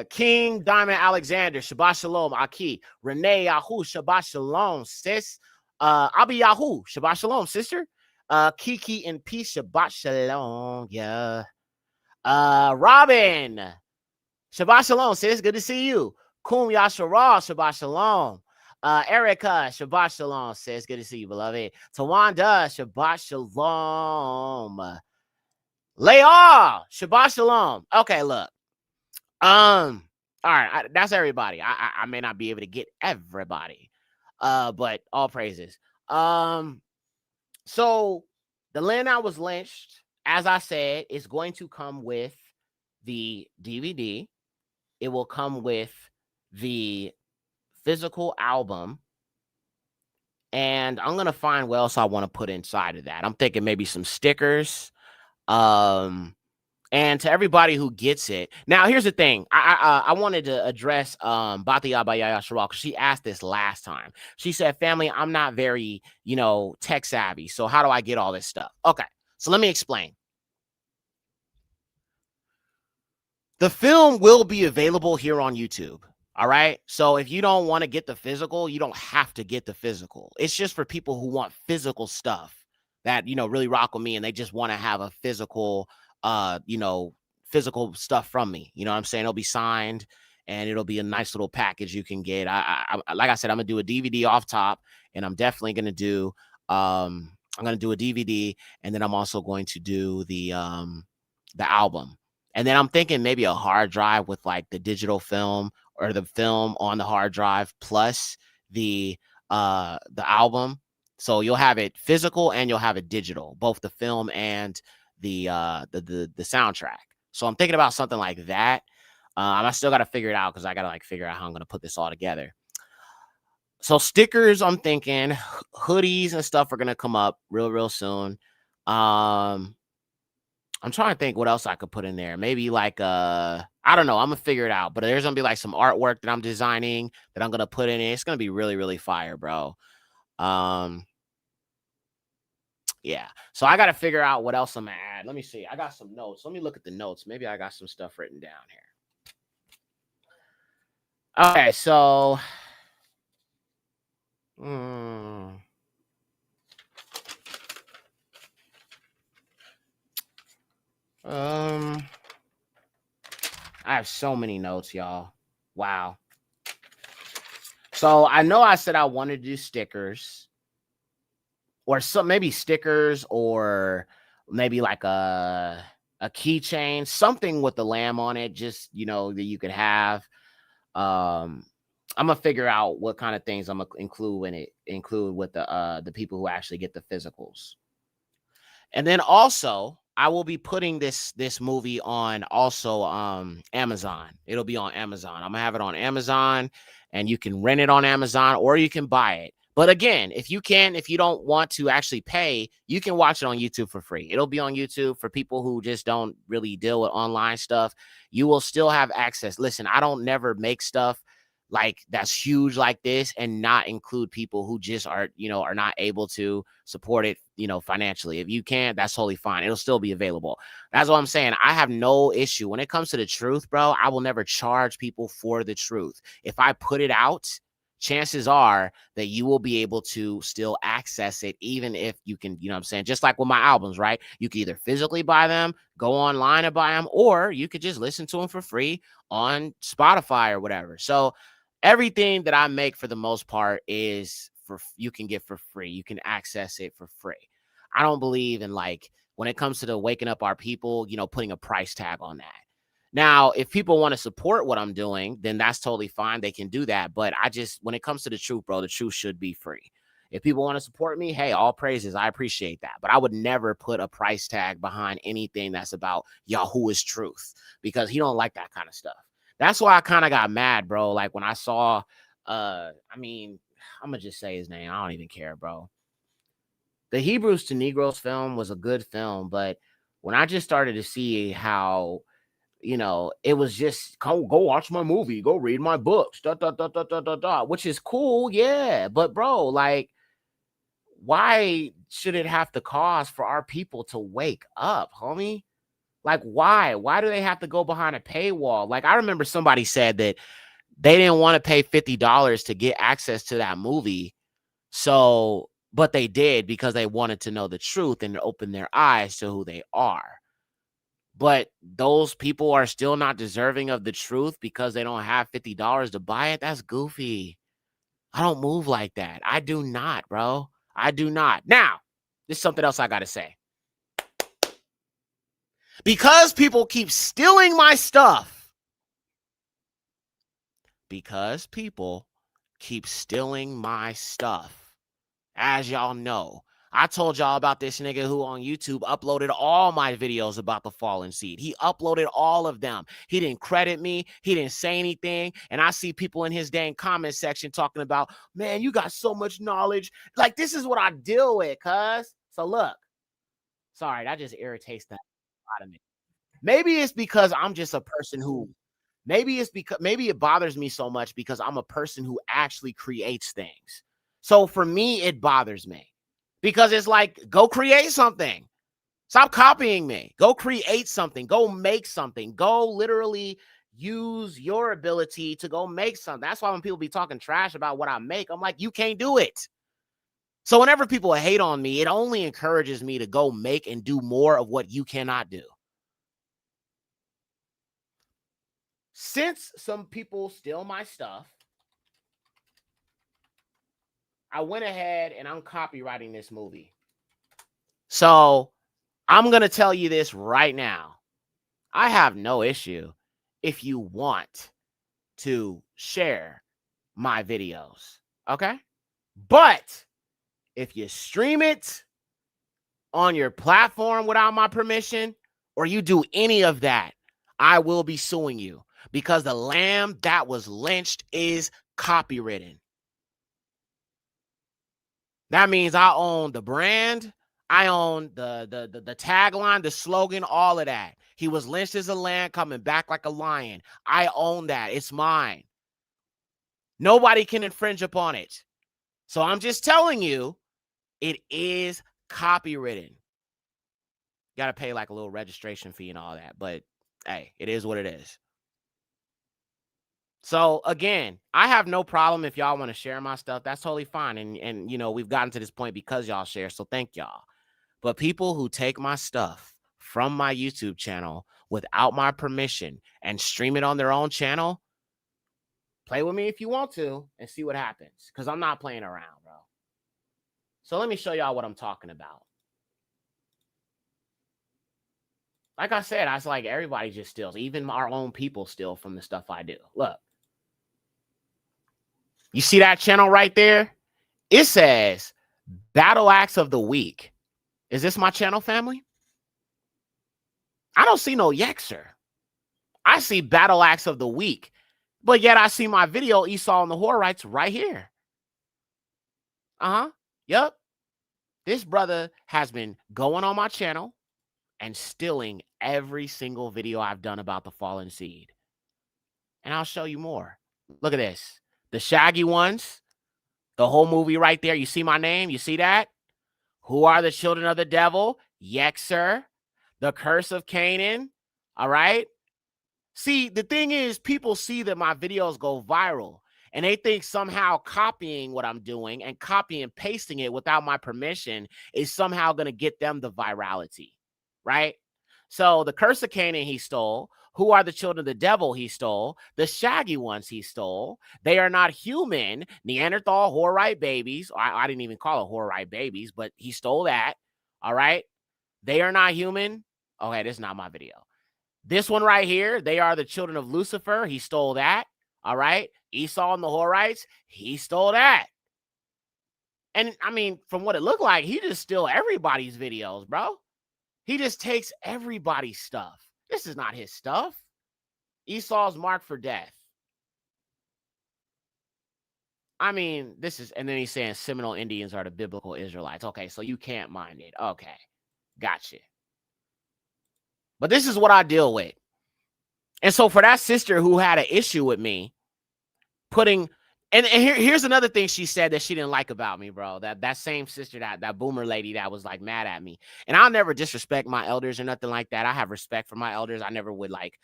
[SPEAKER 4] King Diamond Alexander, Shabath Shalom, Aki, Renee Yahoo, Shabath Shalom, sis. Abi Yahoo, Shabath Shalom, sister. Kiki in peace, Shabath Shalom, yeah. Robin, Shabath Shalom, sis. Good to see you. Kum Yashara, Shabath Shalom. Erica, Shabath Shalom, sis. Good to see you, beloved. Tawanda, Shabath Shalom. Leah, Shabath Shalom. Okay, look. All right, that's everybody. I may not be able to get everybody, but all praises. So the Land I Was Lynched, as I said, is going to come with the DVD. It will come with the physical album, and I'm gonna find what else I want to put inside of that. I'm thinking maybe some stickers. And to everybody who gets it. Now, here's the thing. I wanted to address Batiyah Bayaya Sharal because she asked this last time. She said, family, I'm not very, you know, tech savvy. So how do I get all this stuff? Okay, so let me explain. The film will be available here on YouTube. All right. So if you don't want to get the physical, you don't have to get the physical. It's just for people who want physical stuff that, you know, really rock with me and they just want to have a physical, you know, physical stuff from me. You know what I'm saying? It'll be signed and it'll be a nice little package you can get. Like I said, I'm gonna do a DVD off top, and I'm definitely gonna do I'm gonna do a DVD, and then I'm also going to do the album. And then I'm thinking maybe a hard drive with like the digital film or the film on the hard drive plus the album. So you'll have it physical and you'll have it digital, both the film and the soundtrack. So I'm thinking about something like that. I still got to figure it out because I got to like figure out how I'm going to put this all together. So stickers, I'm thinking hoodies and stuff are going to come up real soon. I'm trying to think what else I could put in there. Maybe like I don't know. I'm gonna figure it out. But there's gonna be like some artwork that I'm designing that I'm gonna put in it. It's gonna be really fire, bro. Yeah. So I gotta figure out what else I'm gonna add. Let me see. I got some notes. Let me look at the notes. Maybe I got some stuff written down here. Okay, so I have so many notes, y'all. Wow. So I know I said I wanted to do stickers or maybe stickers or maybe like a keychain, something with the lamb on it, just, you know, that you could have. I'm gonna figure out what kind of things I'm gonna include with the people who actually get the physicals. And then also I will be putting this movie on also Amazon. It'll be on Amazon. I'm gonna have it on Amazon, and you can rent it on Amazon or you can buy it. But again, if you don't want to actually pay, you can watch it on YouTube for free. It'll be on YouTube for people who just don't really deal with online stuff. You will still have access. Listen, I don't never make stuff like that's huge like this and not include people who just are not able to support it, financially. If you can't, that's totally fine. It'll still be available. That's what I'm saying. I have no issue when it comes to the truth, bro. I will never charge people for the truth. If I put it out, chances are that you will be able to still access it, even if you can, just like with my albums, right? You can either physically buy them, go online and buy them, or you could just listen to them for free on Spotify or whatever. So everything that I make for the most part is for free. You can access it for free. I don't believe in, like, when it comes to the waking up our people, putting a price tag on that. Now, if people want to support what I'm doing, then that's totally fine. They can do that. But when it comes to the truth, bro, the truth should be free. If people want to support me, hey, all praises. I appreciate that. But I would never put a price tag behind anything that's about Yahuwah's truth, because he don't like that kind of stuff. That's why I kind of got mad, bro. Like when I saw, I'm going to just say his name. I don't even care, bro. The Hebrews to Negroes film was a good film. But when I just started to see how, it was just go watch my movie, go read my books, which is cool, yeah. But bro, like, why should it have to cost for our people to wake up, homie? Like, why? Why do they have to go behind a paywall? Like, I remember somebody said that they didn't want to pay $50 to get access to that movie. So, but they did because they wanted to know the truth and open their eyes to who they are. But those people are still not deserving of the truth because they don't have $50 to buy it. That's goofy. I don't move like that. I do not, bro. I do not. Now, there's something else I got to say. Because people keep stealing my stuff. As y'all know, I told y'all about this nigga who on YouTube uploaded all my videos about the fallen seed. He uploaded all of them. He didn't credit me. He didn't say anything. And I see people in his dang comment section talking about, man, you got so much knowledge. Like, this is what I deal with, cuz. So look, sorry, that just irritates that out of me. Maybe it's because I'm just a person who, maybe it bothers me so much because I'm a person who actually creates things. So for me, it bothers me. Because it's like, go create something. Stop copying me. Go create something. Go make something. Go literally use your ability to go make something. That's why when people be talking trash about what I make, I'm like, you can't do it. So whenever people hate on me, it only encourages me to go make and do more of what you cannot do. Since some people steal my stuff, I went ahead and I'm copywriting this movie. So I'm going to tell you this right now. I have no issue if you want to share my videos, okay? But if you stream it on your platform without my permission, or you do any of that, I will be suing you because the lamb that was lynched is copywritten. That means I own the brand. I own the tagline, the slogan, all of that. He was lynched as a lamb, coming back like a lion. I own that. It's mine. Nobody can infringe upon it. So I'm just telling you, it is copywritten. Got to pay like a little registration fee and all that. But hey, it is what it is. So again, I have no problem if y'all want to share my stuff. That's totally fine. And we've gotten to this point because y'all share. So thank y'all. But people who take my stuff from my YouTube channel without my permission and stream it on their own channel, play with me if you want to and see what happens. Because I'm not playing around, bro. So let me show y'all what I'm talking about. Like I said, I was like, everybody just steals. Even our own people steal from the stuff I do. Look. You see that channel right there? It says Battle Axe of the Week. Is this my channel, family? I don't see no 𤤔𤋅. I see Battle Axe of the Week. But yet I see my video, Esau and the Horites, right here. Yep. This brother has been going on my channel and stealing every single video I've done about the fallen seed. And I'll show you more. Look at this. The shaggy ones. The whole movie right there. You see my name? You see that? Who are the children of the devil? 𤤔𤋅. The curse of Canaan. All right. See, the thing is, people see that my videos go viral and they think somehow copying what I'm doing and copy and pasting it without my permission is somehow going to get them the virality. Right. So the 𐤔𐿋𐅅 he stole. Who are the children of the devil he stole? The shaggy ones he stole. They are not human. Neanderthal Horite babies. I didn't even call it Horite babies, but he stole that. All right. They are not human. Okay, this is not my video. This one right here, they are the children of Lucifer. He stole that. All right. Esau and the Horites, he stole that. And I mean, from what it looked like, he just steal everybody's videos, bro. He just takes everybody's stuff. This is not his stuff. Esau's marked for death. I mean, this is, and then he's saying Seminole Indians are the biblical Israelites. Okay, so you can't mind it. Okay, gotcha. But this is what I deal with. And so for that sister who had an issue with me putting, and here's another thing she said that she didn't like about me, bro. That same sister, that boomer lady that was like mad at me. And I'll never disrespect my elders or nothing like that. I have respect for my elders. I never would like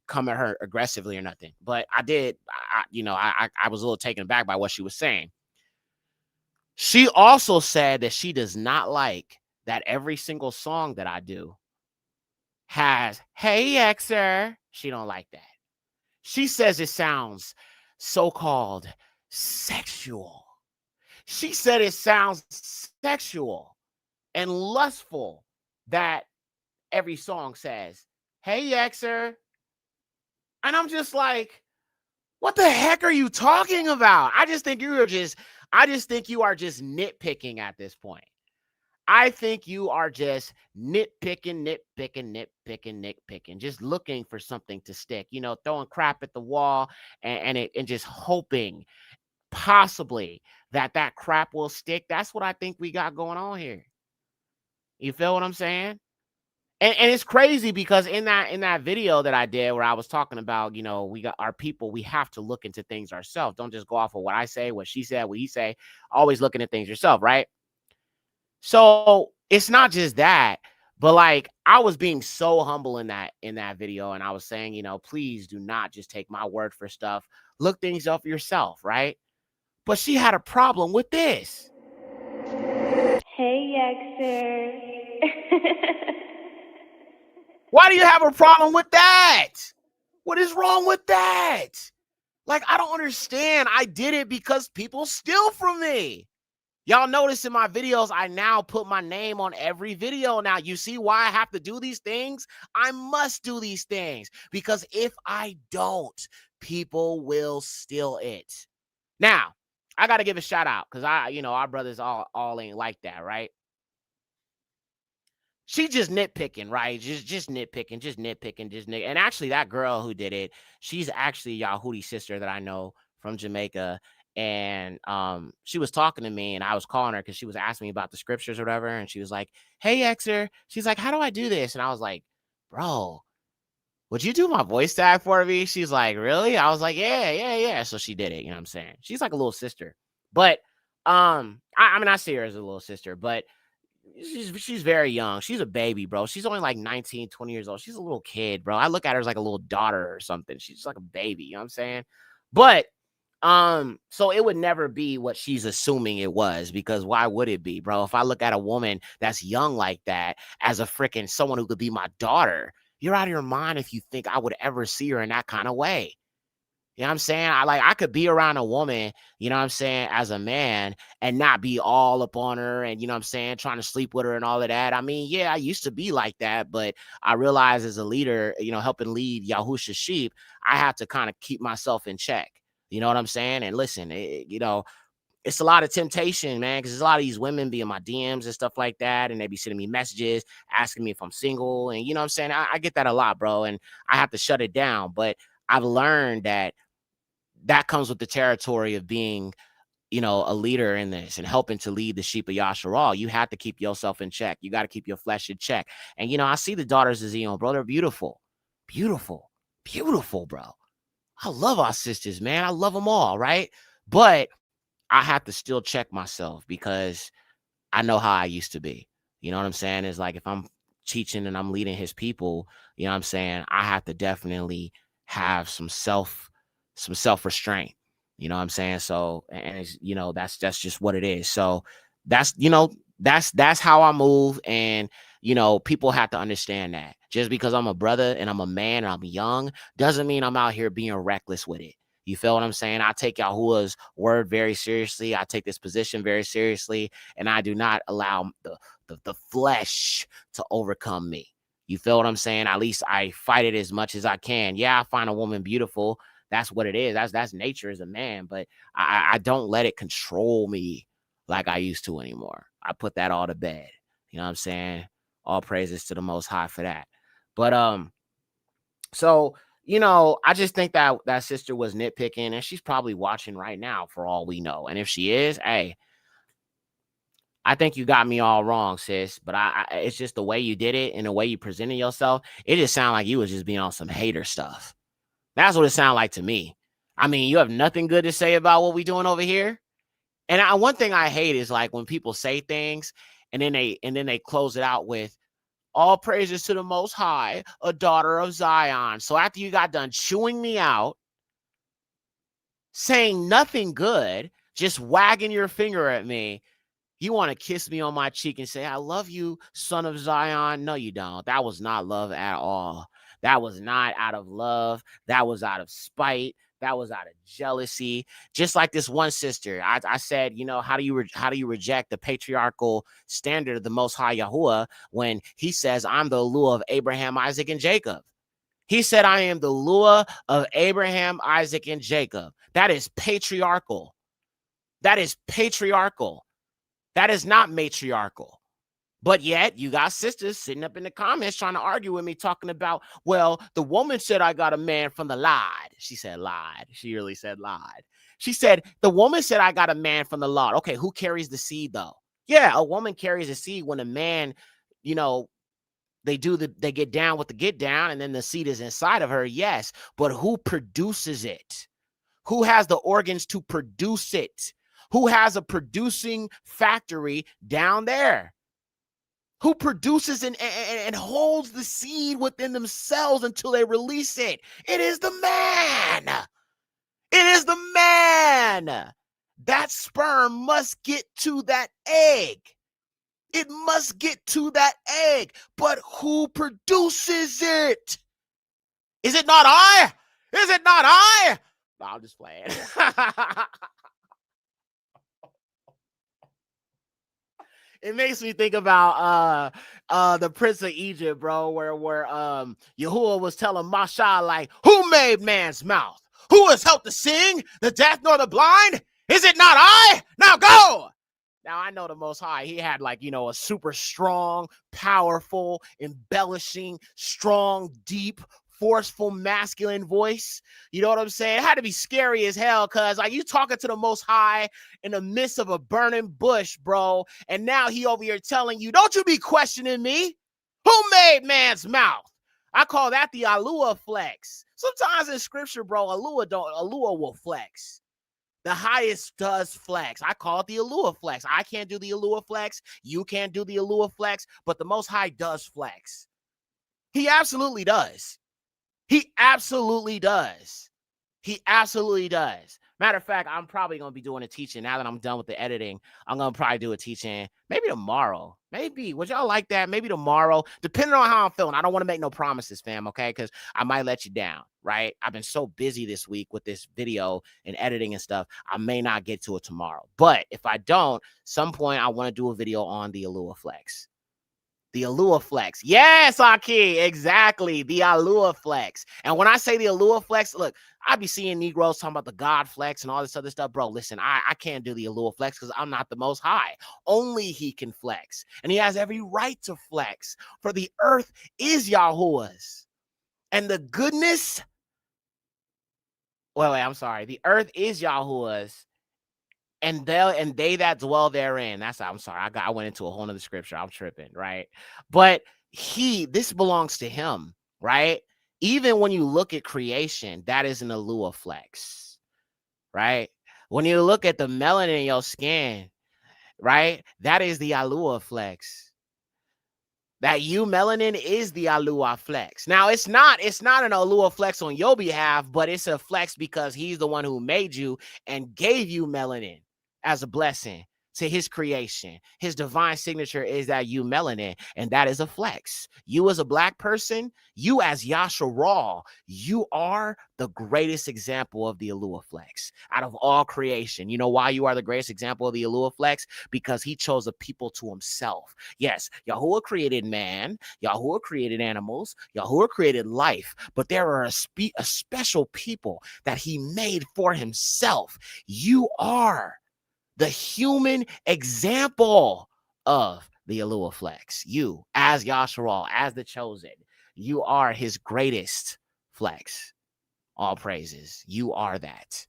[SPEAKER 4] come at her aggressively or nothing. But I did, I was a little taken aback by what she was saying. She also said that she does not like that every single song that I do has, hey, Xer. She don't like that. She says it sounds so-called sexual. She said it sounds sexual and lustful that every song says, hey, Xer. And I'm just like, what the heck are you talking about? I just think you are just nitpicking at this point. I think you are just nitpicking, just looking for something to stick, throwing crap at the wall and just hoping possibly that crap will stick. That's what I think we got going on here. You feel what I'm saying? And it's crazy because in that video that I did where I was talking about, we got our people, we have to look into things ourselves. Don't just go off of what I say, what she said, what he say, always looking at things yourself, right? So it's not just that, but like I was being so humble in that video. And I was saying, please do not just take my word for stuff. Look things up yourself, right? But she had a problem with this.
[SPEAKER 5] Hey, Xer.
[SPEAKER 4] Why do you have a problem with that? What is wrong with that? Like, I don't understand. I did it because people steal from me. Y'all notice in my videos, I now put my name on every video. Now, you see why I have to do these things? I must do these things because if I don't, people will steal it. Now, I got to give a shout out because our brothers all ain't like that, right? She just nitpicking, right? Just nitpicking. And actually, that girl who did it, she's actually Yahudi's sister that I know from Jamaica. And she was talking to me and I was calling her because she was asking me about the scriptures or whatever. And she was like, hey, Xer. She's like, how do I do this? And I was like, bro, would you do my voice tag for me? She's like, really? I was like, yeah. So she did it. You know what I'm saying? She's like a little sister. But I mean, I see her as a little sister, but she's very young. She's a baby, bro. She's only like 19, 20 years old. She's a little kid, bro. I look at her as like a little daughter or something. She's just like a baby, you know what I'm saying? But so it would never be what she's assuming it was, because why would it be, bro? If I look at a woman that's young like that as a freaking someone who could be my daughter, you're out of your mind if you think I would ever see her in that kind of way. You know what I'm saying? I could be around a woman, you know what I'm saying, as a man and not be all up on her and, you know what I'm saying, trying to sleep with her and all of that. I mean, yeah, I used to be like that, but I realized as a leader, helping lead Yahusha's sheep, I have to kind of keep myself in check. You know what I'm saying? And listen, it's a lot of temptation, man, because there's a lot of these women be in my DMs and stuff like that, and they be sending me messages asking me if I'm single, and you know what I'm saying? I get that a lot, bro, and I have to shut it down. But I've learned that comes with the territory of being, a leader in this and helping to lead the sheep of Yasharal. You have to keep yourself in check. You got to keep your flesh in check. And, I see the daughters of Zion, bro. They're beautiful, beautiful, beautiful, bro. I love our sisters, man. I love them all, right? But I have to still check myself because I know how I used to be. You know what I'm saying? It's like if I'm teaching and I'm leading his people, you know what I'm saying? I have to definitely have some self-restraint. You know what I'm saying? So, and it's, that's just what it is. So that's how I move. And, people have to understand that just because I'm a brother and I'm a man and I'm young doesn't mean I'm out here being reckless with it. You feel what I'm saying? I take Yahuwah's word very seriously. I take this position very seriously, and I do not allow the flesh to overcome me. You feel what I'm saying? At least I fight it as much as I can. Yeah, I find a woman beautiful. That's what it is. That's nature as a man, but I don't let it control me like I used to anymore. I put that all to bed. You know what I'm saying? All praises to the Most High for that. But so I just think that that sister was nitpicking, and she's probably watching right now for all we know. And if she is, hey, I think you got me all wrong, sis. But it's just the way you did it and the way you presented yourself. It just sounded like you was just being on some hater stuff. That's what it sounded like to me. I mean, you have nothing good to say about what we doing over here. And one thing I hate is like when people say things and then they close it out with all praises to the Most High, a daughter of Zion. So after you got done chewing me out, saying nothing good, just wagging your finger at me, you want to kiss me on my cheek and say, I love you, son of Zion. No, you don't. That was not love at all. That was not out of love. That was out of spite. That was out of jealousy. Just like this one sister, I said, how do you reject the patriarchal standard of the Most High Yahuwah when he says, I'm the Lua of Abraham, Isaac, and Jacob? He said, I am the Lua of Abraham, Isaac, and Jacob. That is patriarchal. That is patriarchal. That is not matriarchal. But yet you got sisters sitting up in the comments trying to argue with me, talking about, well, the woman said I got a man from the Lord. She said lied. She really said lied. She said, the woman said I got a man from the Lord. Okay, who carries the seed though? Yeah, a woman carries the seed when a man, they get down with the get down and then the seed is inside of her. Yes, but who produces it? Who has the organs to produce it? Who has a producing factory down there? Who produces and holds the seed within themselves until they release it? It is the man. It is the man. That sperm must get to that egg. It must get to that egg. But who produces it? Is it not I? Is it not I? No, I'm just playing. It makes me think about the Prince of Egypt, bro, where Yahuwah was telling Masha, like, who made man's mouth? Who has helped to sing, the deaf nor the blind? Is it not I? Now go! Now, I know the Most High, he had like, a super strong, powerful, embellishing, strong, deep, forceful, masculine voice. You know what I'm saying? It had to be scary as hell because like you talking to the Most High in the midst of a burning bush, bro. And now he over here telling you, don't you be questioning me. Who made man's mouth? I call that the Alua flex. Sometimes in scripture, bro, Alua will flex. The highest does flex. I call it the Alua flex. I can't do the Alua flex. You can't do the Alua flex, but the Most High does flex. He absolutely does. He absolutely does. He absolutely does. Matter of fact, I'm probably going to be doing a teaching now that I'm done with the editing. I'm going to probably do a teaching maybe tomorrow. Maybe. Would y'all like that? Maybe tomorrow, depending on how I'm feeling. I don't want to make no promises, fam, okay? Because I might let you down, right? I've been so busy this week with this video and editing and stuff. I may not get to it tomorrow. But if I don't, some point I want to do a video on the Alua Flex. The Alua Flex. Yes, Aki, exactly. The Alua Flex. And when I say the Alua Flex, look, I be seeing Negroes talking about the God Flex and all this other stuff. Bro, listen, I can't do the Alua Flex because I'm not the Most High. Only he can flex. And he has every right to flex. For the earth is Yahuwah's. And the goodness... I'm sorry. The earth is Yahuwah's. And they that dwell therein. I'm sorry. I went into a whole nother scripture. I'm tripping, right? But this belongs to him, right? Even when you look at creation, that is an Alua flex, right? When you look at the melanin in your skin, right? That is the Alua flex. That melanin is the Alua flex. Now, it's not an Alua flex on your behalf, but it's a flex because he's the one who made you and gave you melanin as a blessing to his creation. His divine signature is that 𝐤𐿋𐤅, and that is a flex. You as a black person, you as Yasharal, you are the greatest example of the 𝐿uah flex out of all creation. You know why you are the greatest example of the 𝐿uah flex? Because he chose a people to himself. Yes, Yahuwah created man, Yahuwah created animals, Yahuwah created life, but there are a special people that he made for himself. You are the human example of the 𝐿uah flex. You, as Yasharal, as the chosen, you are his greatest flex. All praises. You are that.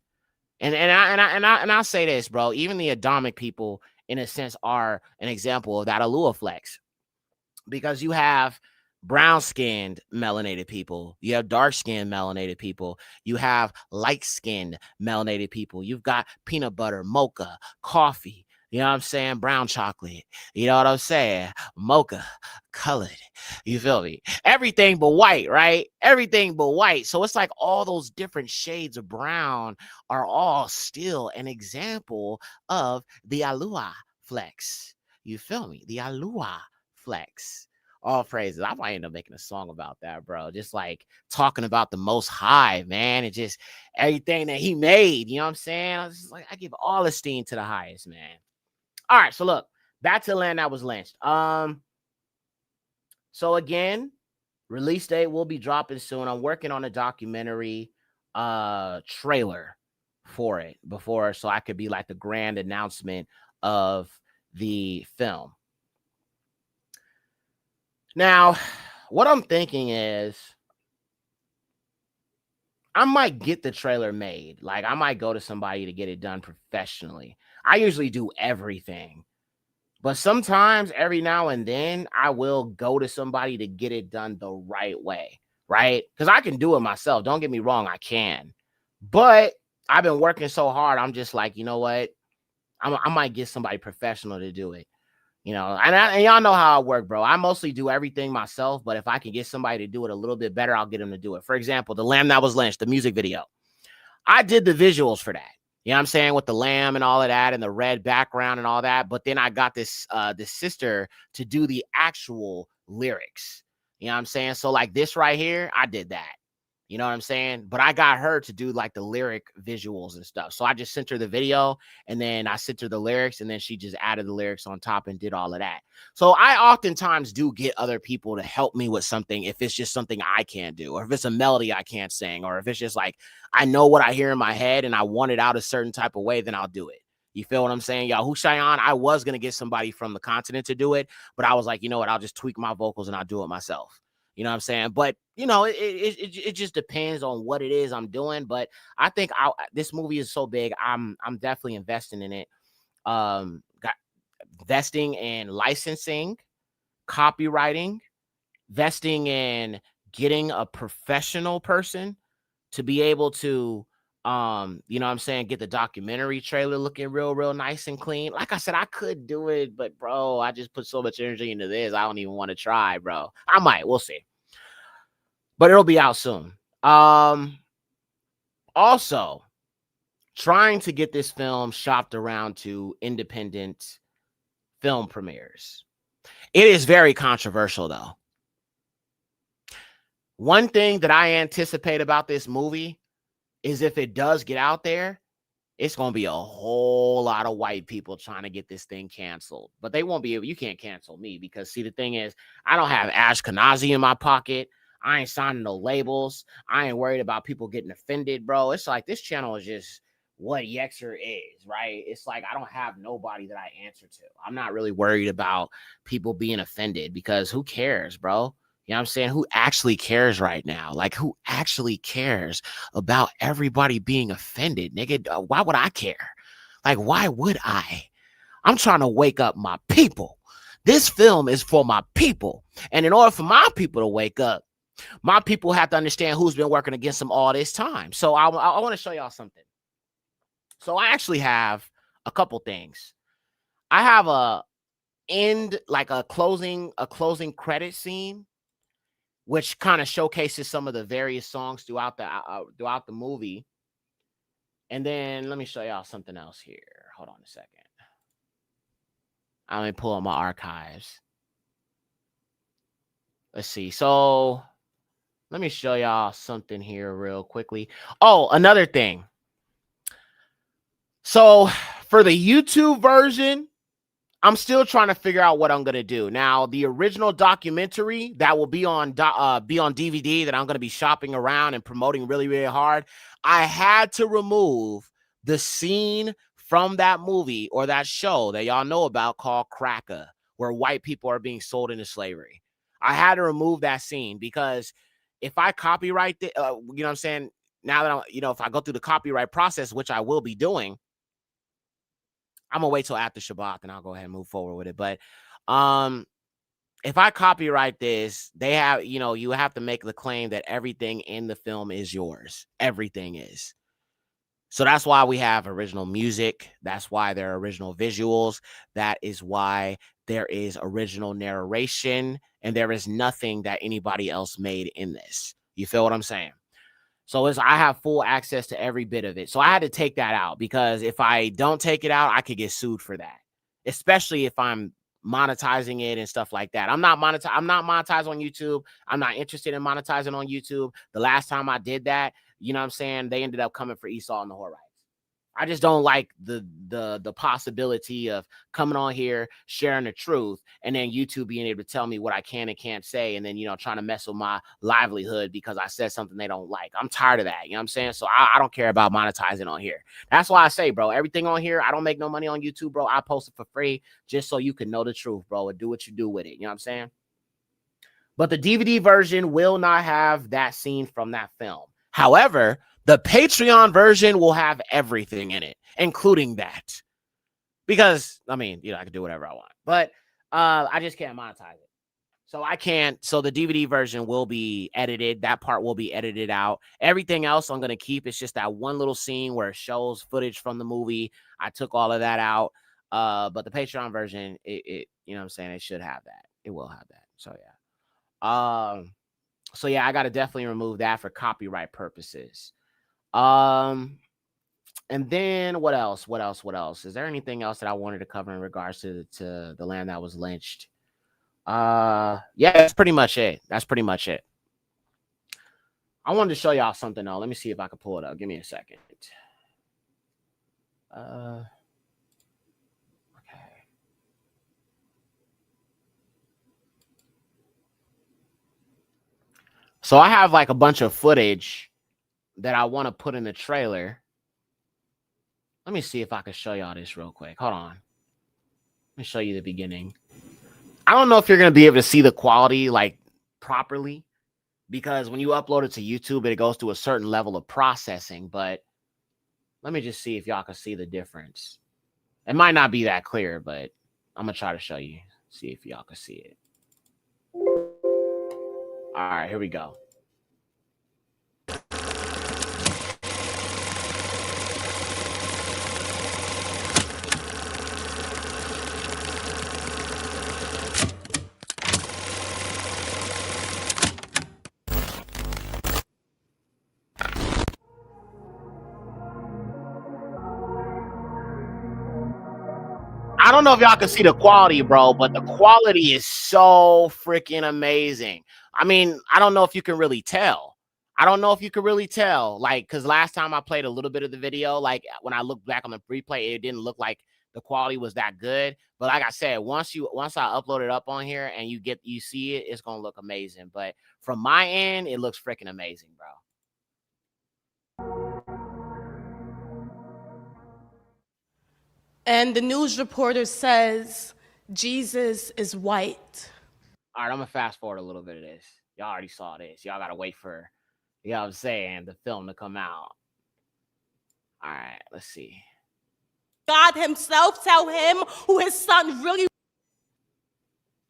[SPEAKER 4] And I'll say this, bro. Even the Adamic people, in a sense, are an example of that 𝐿uah flex, because you have brown-skinned melanated people, you have dark-skinned melanated people, you have light-skinned melanated people, you've got peanut butter, mocha, coffee, you know what I'm saying, brown chocolate, you know what I'm saying, mocha, colored, you feel me, everything but white, right? Everything but white. So it's like all those different shades of brown are all still an example of the 𝐿uah flex. You feel me? The 𝐿uah flex. All praises. I might end up making a song about that, bro. Just like talking about the Most High, man, and just everything that he made. You know what I'm saying? I was just like, I give all esteem to the highest, man. All right, so look, back to the land that was lynched. So again, release date will be dropping soon. I'm working on a documentary trailer for it before, so I could be like the grand announcement of the film. Now, what I'm thinking is I might get the trailer made. Like, I might go to somebody to get it done professionally. I usually do everything, but sometimes every now and then I will go to somebody to get it done the right way, right? Because I can do it myself. Don't get me wrong, I can. But I've been working so hard, I'm just like, you know what? I might get somebody professional to do it. You know, and y'all know how I work, bro. I mostly do everything myself, but if I can get somebody to do it a little bit better, I'll get them to do it. For example, the lamb that was lynched, the music video. I did the visuals for that. You know what I'm saying? With the lamb and all of that and the red background and all that. But then I got this sister to do the actual lyrics. You know what I'm saying? So like this right here, I did that. You know what I'm saying? But I got her to do like the lyric visuals and stuff. So I just sent her the video and then I sent her the lyrics and then she just added the lyrics on top and did all of that. So I oftentimes do get other people to help me with something if it's just something I can't do, or if it's a melody I can't sing, or if it's just like I know what I hear in my head and I want it out a certain type of way, then I'll do it. You feel what I'm saying? 𝐤𝐿𝐋𐅅, I was going to get somebody from the continent to do it, but I was like, you know what? I'll just tweak my vocals and I'll do it myself. You know what I'm saying? But, you know, it just depends on what it is I'm doing. But I think this movie is so big. I'm definitely investing in it. Got investing in licensing, copywriting, investing in getting a professional person to be able to, you know what I'm saying, get the documentary trailer looking real nice and clean. Like I said, I could do it, but bro, I just put so much energy into this. I don't even want to try, bro. I might, we'll see. But it'll be out soon. Also, trying to get this film shopped around to independent film premieres. It is very controversial, though. One thing that I anticipate about this movie is if it does get out there, it's going to be a whole lot of white people trying to get this thing canceled. But they won't be able, you can't cancel me because, see, the thing is, I don't have 𝐤𝐿𝐋𝐅 in my pocket. I ain't signing no labels. I ain't worried about people getting offended, bro. It's like this channel is just what 𝐤𝐿𝐋𝐅 is, right? It's like I don't have nobody that I answer to. I'm not really worried about people being offended because who cares, bro? You know what I'm saying? Who actually cares right now? Like, who actually cares about everybody being offended, nigga? Why would I care? Like, why would I? I'm trying to wake up my people. This film is for my people. And in order for my people to wake up, my people have to understand who's been working against them all this time. So I want to show y'all something. So I actually have a couple things. I have a closing credit scene, which kind of showcases some of the various songs throughout the movie. And then let me show y'all something else here. Hold on a second. I'm gonna pull up my archives. Let's see. So let me show y'all something here real quickly. Oh, another thing. So for the YouTube version, I'm still trying to figure out what I'm gonna do. Now, the original documentary that will be on DVD that I'm gonna be shopping around and promoting really, really hard. I had to remove the scene from that movie or that show that y'all know about called 𝐤𝐋𐤅, where white people are being sold into slavery. I had to remove that scene because if I copyright it, you know what I'm saying? Now that I'm, if I go through the copyright process, which I will be doing, I'm gonna wait till after Shabath and I'll go ahead and move forward with it. But if I copyright this, they have, you have to make the claim that everything in the film is yours. Everything is. So that's why we have original music. That's why there are original visuals. That is why there is original narration. And there is nothing that anybody else made in this. You feel what I'm saying? So I have full access to every bit of it. So I had to take that out because if I don't take it out, I could get sued for that, especially if I'm monetizing it and stuff like that. I'm not monetized on YouTube. I'm not interested in monetizing on YouTube. The last time I did that, you know what I'm saying, they ended up coming for Esau and the whore rights. I just don't like the possibility of coming on here, sharing the truth, and then YouTube being able to tell me what I can and can't say, and then, trying to mess with my livelihood because I said something they don't like. I'm tired of that. You know what I'm saying? So I don't care about monetizing on here. That's why I say, bro, everything on here, I don't make no money on YouTube, bro. I post it for free just so you can know the truth, bro, and do what you do with it. You know what I'm saying? But the DVD version will not have that scene from that film. However, the Patreon version will have everything in it, including that. Because, I can do whatever I want. But I just can't monetize it. So I can't. So the DVD version will be edited. That part will be edited out. Everything else I'm going to keep. It's just that one little scene where it shows footage from the movie. I took all of that out. But the Patreon version, it you know what I'm saying? It should have that. It will have that. So, yeah. So, yeah, I got to definitely remove that for copyright purposes. And then what else? Is there anything else that I wanted to cover in regards to the land that was lynched? Yeah, that's pretty much it. I wanted to show y'all something though. Let me see if I can pull it up. Give me a second. Okay. So I have like a bunch of footage that I want to put in the trailer. Let me see if I can show y'all this real quick. Hold on. Let me show you the beginning. I don't know if you're going to be able to see the quality like properly because when you upload it to YouTube, it goes through a certain level of processing. But let me just see if y'all can see the difference. It might not be that clear, but I'm going to try to show you. See if y'all can see it. All right, here we go. I don't know if y'all can see the quality, bro, but the quality is so freaking amazing. I don't know if you can really tell. Like, because last time I played a little bit of the video, like when I look back on the replay, it didn't look like the quality was that good. But like I said, once I upload it up on here and you see it, it's gonna look amazing. But from my end, it looks freaking amazing, bro.
[SPEAKER 6] And the news reporter says Jesus is white.
[SPEAKER 4] All right, I'm going to fast forward a little bit of this. Y'all already saw this. Y'all got to wait for, you know what I'm saying, the film to come out. All right, let's see.
[SPEAKER 6] God himself tell him who his son really.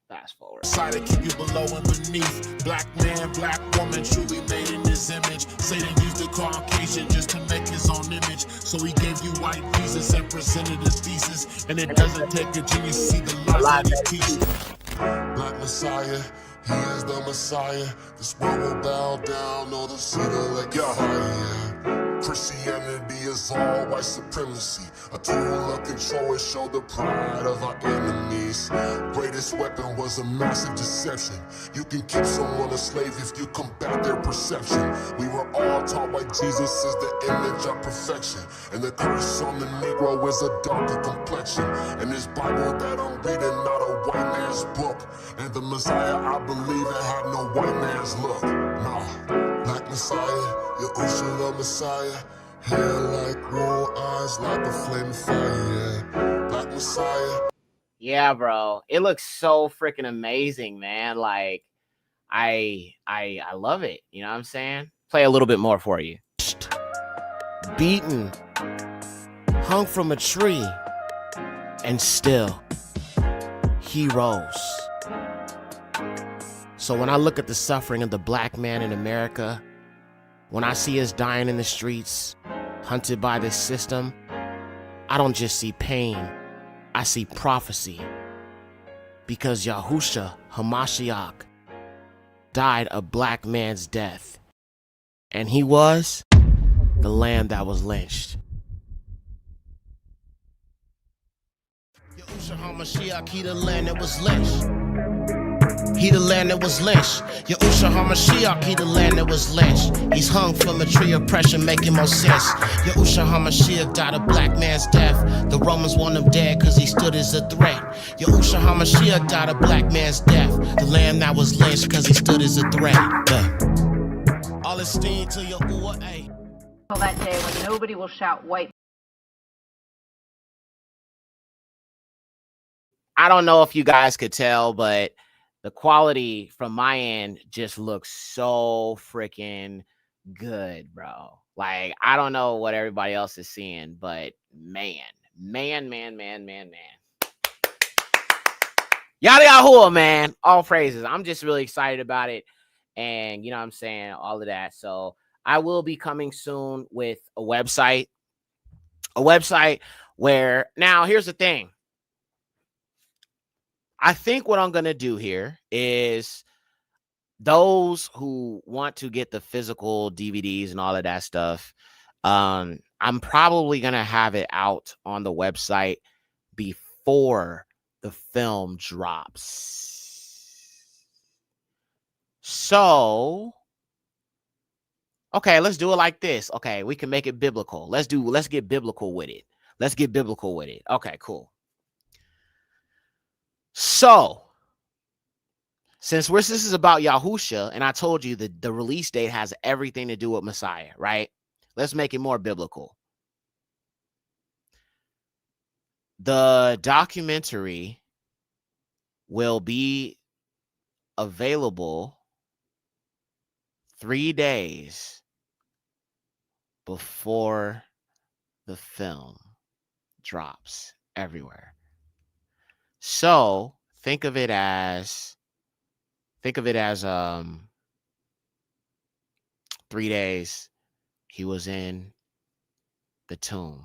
[SPEAKER 4] Fast forward.
[SPEAKER 1] Decided to keep you below and beneath. Black man, black woman, truly made in his image. Satan used the Caucasian just to make his own image. So he gave you white Jesus and presented his thesis. And it doesn't take a genius to see the lies that he teaches. Black Messiah, he is the Messiah. This world will bow down, all the city like fire. Christianity is all white supremacy, a tool of control and show the pride of our enemies. Greatest weapon was a massive deception. You can keep someone a slave if you combat their perception. We were all taught by Jesus is the image of perfection, and the curse on the Negro is a darker complexion. And this Bible that I'm reading, not a white man's book. And the Messiah I believe in had no white man's look. Nah, Black Messiah, Yahushua the Messiah. Hair like wool, eyes like a flame of fire, yeah. Black Messiah.
[SPEAKER 4] Yeah, bro. It looks so freaking amazing, man. Like, I love it. You know what I'm saying? Play a little bit more for you. Beaten, hung from a tree, and still he rose. So when I look at the suffering of the black man in America, when I see us dying in the streets, hunted by this system, I don't just see pain, I see prophecy. Because Yahushua HaMashiach died a black man's death, and he was the lamb that was lynched. Yahushua HaMashiach, he the lamb that was lynched. He the lamb that was lynched. Yahushua HaMashiach, he the lamb that was lynched. He's hung from a tree of pressure, making more sense. Yahushua HaMashiach died a black man's death. The Romans want him dead cause he stood as a threat. Yahushua HaMashiach died a black man's death. The lamb that was lynched cause he stood as a threat. All esteem to Yahuwah.
[SPEAKER 7] Till that day when nobody will shout white.
[SPEAKER 4] I don't know if you guys could tell, but the quality from my end just looks so freaking good, bro. Like, I don't know what everybody else is seeing, but man. Yada Yahuwah, man. All praises. I'm just really excited about it. And you know what I'm saying? All of that. So I will be coming soon with a website where, now here's the thing. I think what I'm going to do here is those who want to get the physical DVDs and all of that stuff, I'm probably going to have it out on the website before the film drops. So, okay, let's do it like this. Okay, we can make it biblical. Let's get biblical with it. Okay, cool. So, since this is about Yahushua, and I told you that the release date has everything to do with Messiah, right? Let's make it more biblical. The documentary will be available 3 days before the film drops everywhere. So think of it as 3 days he was in the tomb,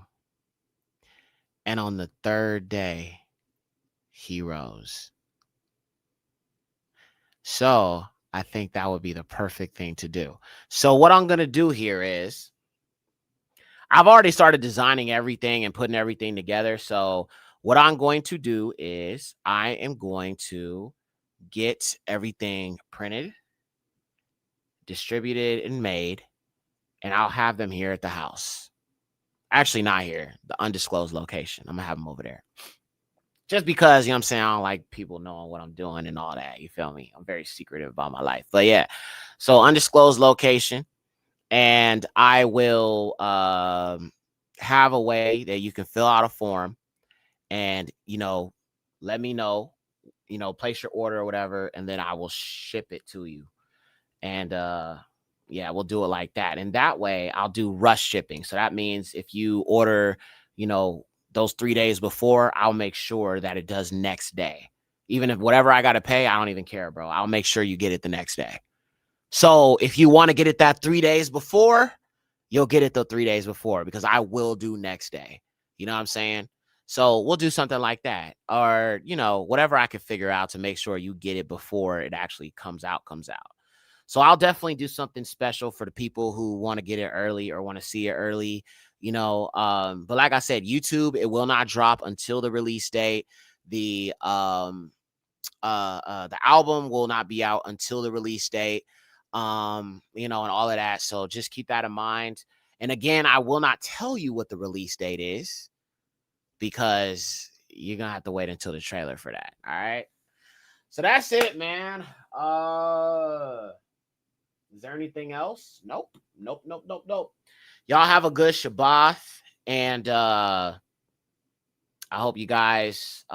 [SPEAKER 4] and on the third day he rose. So I think that would be the perfect thing to do. So what I'm going to do here is I've already started designing everything and putting everything together. So what I'm going to do is I am going to get everything printed, distributed, and made, and I'll have them here at the house. Actually, not here, the undisclosed location. I'm going to have them over there. Just because, you know what I'm saying, I don't like people knowing what I'm doing and all that. You feel me? I'm very secretive about my life. But yeah, so undisclosed location. And I will have a way that you can fill out a form and, let me know, place your order or whatever, and then I will ship it to you. And yeah, we'll do it like that. And that way I'll do rush shipping. So that means if you order, those 3 days before, I'll make sure that it does next day. Even if whatever I got to pay, I don't even care, bro. I'll make sure you get it the next day. So if you want to get it that 3 days before, you'll get it the 3 days before, because I will do next day. You know what I'm saying? So we'll do something like that, or, whatever I can figure out to make sure you get it before it actually comes out. So I'll definitely do something special for the people who want to get it early or want to see it early, but like I said, YouTube, it will not drop until the release date. The the album will not be out until the release date, and all of that. So just keep that in mind. And again, I will not tell you what the release date is because you're gonna have to wait until the trailer for that. All right. So that's it, man. Is there anything else? Nope. Y'all have a good Shabbat, and I hope you guys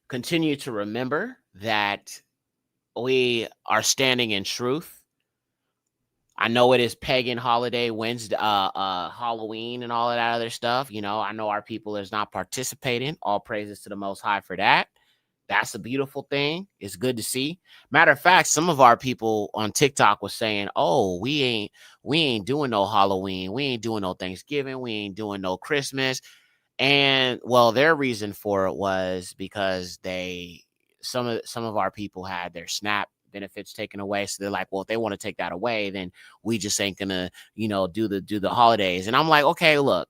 [SPEAKER 4] continue to remember that we are standing in truth. I know it is pagan holiday Wednesday, Halloween, and all of that other stuff. I know our people is not participating. All praises to the Most High for that. That's a beautiful thing. It's good to see. Matter of fact, some of our people on TikTok was saying, "Oh, we ain't doing no Halloween. We ain't doing no Thanksgiving. We ain't doing no Christmas." And well, their reason for it was because some of our people had their SNAP benefits taken away. So they're like, well, if they want to take that away, then we just ain't gonna, do the holidays. And I'm like, okay, look,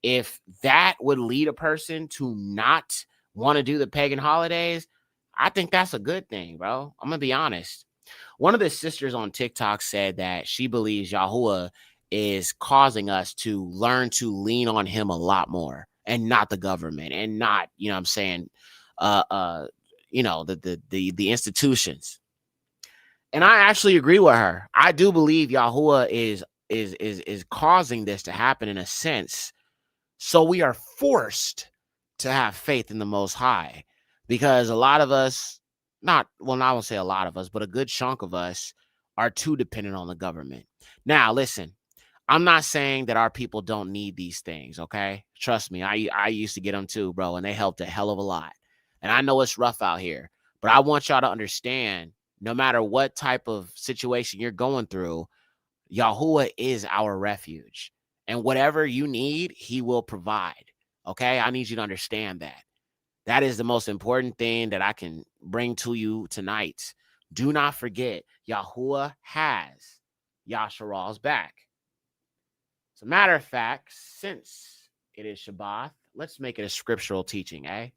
[SPEAKER 4] if that would lead a person to not want to do the pagan holidays, I think that's a good thing, bro. I'm gonna be honest. One of the sisters on TikTok said that she believes Yahuwah is causing us to learn to lean on him a lot more and not the government and not, the institutions. And I actually agree with her. I do believe Yahuwah is causing this to happen in a sense. So we are forced to have faith in the Most High, because a lot of us, I won't say a lot of us, but a good chunk of us are too dependent on the government. Now, listen, I'm not saying that our people don't need these things, okay? Trust me, I used to get them too, bro, and they helped a hell of a lot. And I know it's rough out here, but I want y'all to understand, no matter what type of situation you're going through, Yahuwah is our refuge. And whatever you need, he will provide. Okay? I need you to understand that. That is the most important thing that I can bring to you tonight. Do not forget, Yahuwah has Yasharal's back. As a matter of fact, since it is Shabbat, let's make it a scriptural teaching, eh?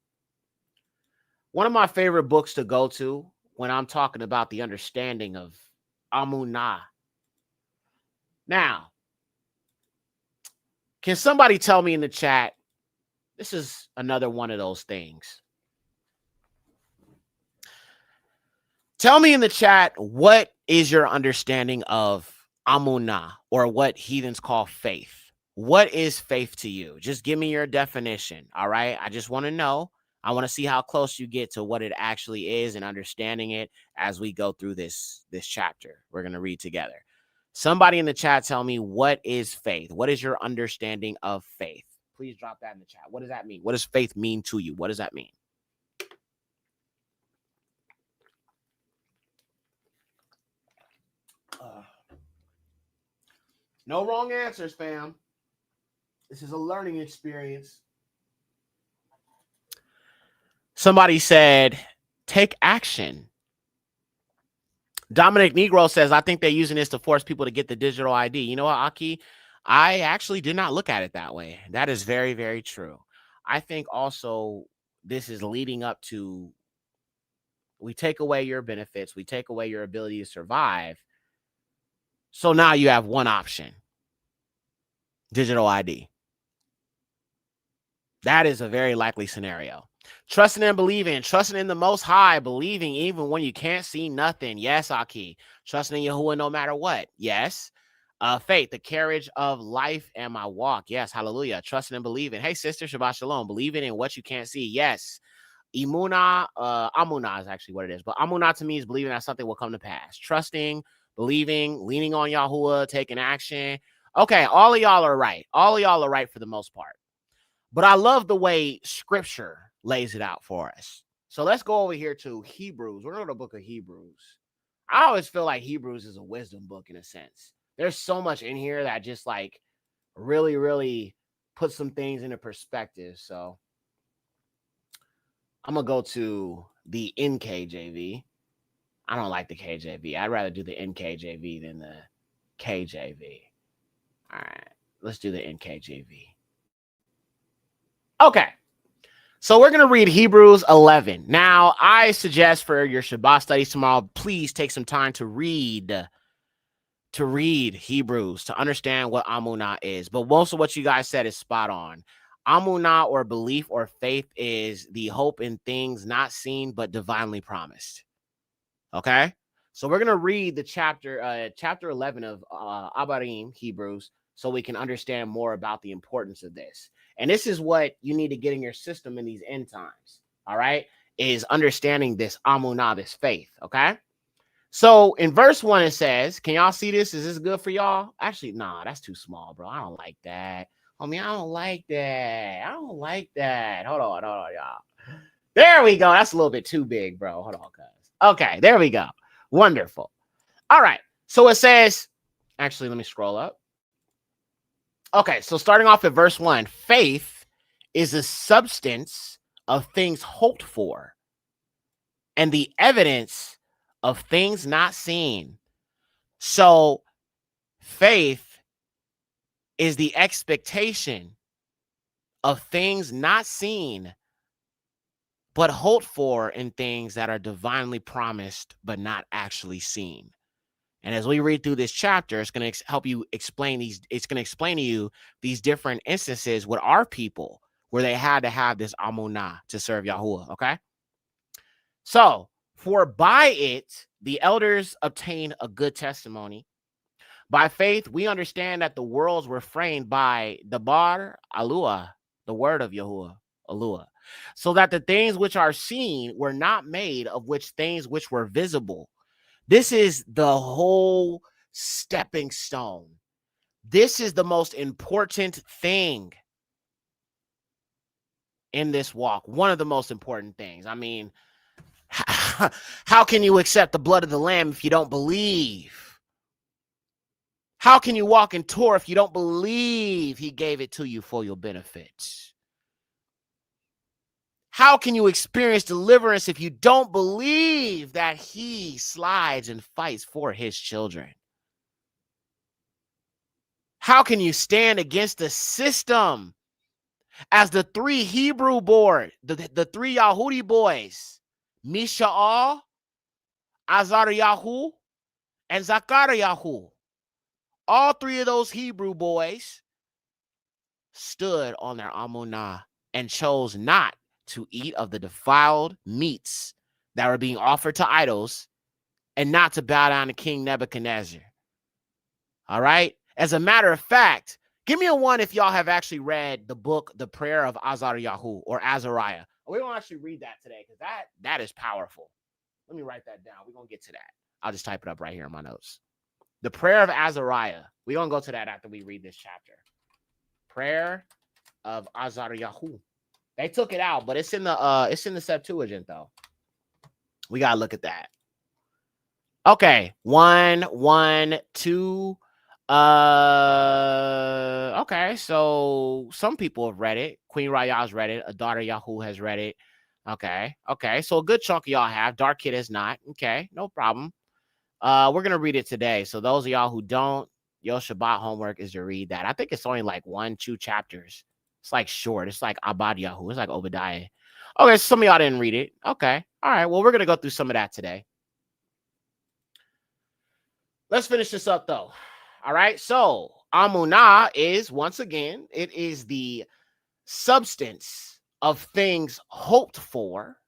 [SPEAKER 4] One of my favorite books to go to when I'm talking about the understanding of Amunah. Now, can somebody tell me in the chat? This is another one of those things. Tell me in the chat, what is your understanding of Amunah, or what heathens call faith? What is faith to you? Just give me your definition, all right? I just want to know. I want to see how close you get to what it actually is and understanding it as we go through this chapter we're going to read together. Somebody in the chat tell me, what is faith? What is your understanding of faith? Please drop that in the chat. What does that mean? What does faith mean to you? What does that mean? No wrong answers, fam. This is a learning experience. Somebody said, take action. Dominic Negro says, I think they're using this to force people to get the digital ID. You know what, Aki? I actually did not look at it that way. That is very, very true. I think also this is leading up to, we take away your benefits, we take away your ability to survive. So now you have one option: digital ID. That is a very likely scenario. Trusting and believing, trusting in the Most High, believing even when you can't see nothing. Yes, Aki. Trusting in Yahuwah no matter what. Yes. Faith, the carriage of life and my walk. Yes, hallelujah. Trusting and believing. Hey, sister, Shabath Shalum. Believing in what you can't see. Yes. Imunah, Amunah is actually what it is. But Amunah to me is believing that something will come to pass. Trusting, believing, leaning on Yahuwah, taking action. Okay, all of y'all are right. All of y'all are right for the most part. But I love the way Scripture lays it out for us. So let's go over here to Hebrews. We're in the book of Hebrews. I always feel like Hebrews is a wisdom book in a sense. There's so much in here that just like really, really puts some things into perspective. So I'm going to go to the NKJV. I don't like the KJV. I'd rather do the NKJV than the KJV. All right, let's do the NKJV. Okay, so we're going to read Hebrews 11. Now, I suggest for your Shabbat studies tomorrow, please take some time to read Hebrews, to understand what Amunah is. But most of what you guys said is spot on. Amunah, or belief or faith, is the hope in things not seen but divinely promised. Okay? So we're going to read the chapter 11 of Abarim, Hebrews, so we can understand more about the importance of this. And this is what you need to get in your system in these end times, all right, is understanding this Amunah, this faith, okay? So in verse 1, it says, can y'all see this? Is this good for y'all? Actually, nah, that's too small, bro. I don't like that. Homie, I don't like that. I don't like that. Hold on, y'all. There we go. That's a little bit too big, bro. Hold on, cuz. Okay, there we go. Wonderful. All right. So it says, actually, let me scroll up. Okay, so starting off at verse 1, faith is the substance of things hoped for and the evidence of things not seen. So faith is the expectation of things not seen, but hoped for in things that are divinely promised, but not actually seen. And as we read through this chapter, it's going to help you explain these. It's going to explain to you these different instances with our people where they had to have this Amunah to serve Yahuwah. Okay. So, for by it, the elders obtained a good testimony. By faith, we understand that the worlds were framed by the Bar Alua, the word of Yahuwah, Alua, so that the things which are seen were not made of which things which were visible. This is the whole stepping stone. This is the most important thing in this walk. One of the most important things. I mean, how can you accept the blood of the Lamb if you don't believe? How can you walk in Torah if you don't believe he gave it to you for your benefits? How can you experience deliverance if you don't believe that he slides and fights for his children? How can you stand against the system as the three Hebrew board, the three Yahudi boys, Misha'al, Azariyahu, and Zakariyahu? All three of those Hebrew boys stood on their Amunah and chose not to eat of the defiled meats that were being offered to idols and not to bow down to King Nebuchadnezzar. All right. As a matter of fact, give me a 1 if y'all have actually read the book, The Prayer of Azariyahu or Azariah. We're going to actually read that today because that is powerful. Let me write that down. We're going to get to that. I'll just type it up right here in my notes. The Prayer of Azariah. We're going to go to that after we read this chapter. Prayer of Azariyahu. They took it out, but it's in the Septuagint though. We gotta look at that. Okay, 1, 1, 2. Okay, so some people have read it. Queen Raya's read it. A daughter Yahoo has read it. Okay, so a good chunk of y'all have. Dark Kid has not. Okay, no problem. We're gonna read it today. So those of y'all who don't, your Shabbat homework is to read that. I think it's only like 1, 2 chapters. It's like short. It's like Abad Yahu. It's like Obadiah. Okay, so some of y'all didn't read it. Okay. All right. Well, we're going to go through some of that today. Let's finish this up, though. All right. So Amunah is, once again, it is the substance of things hoped for,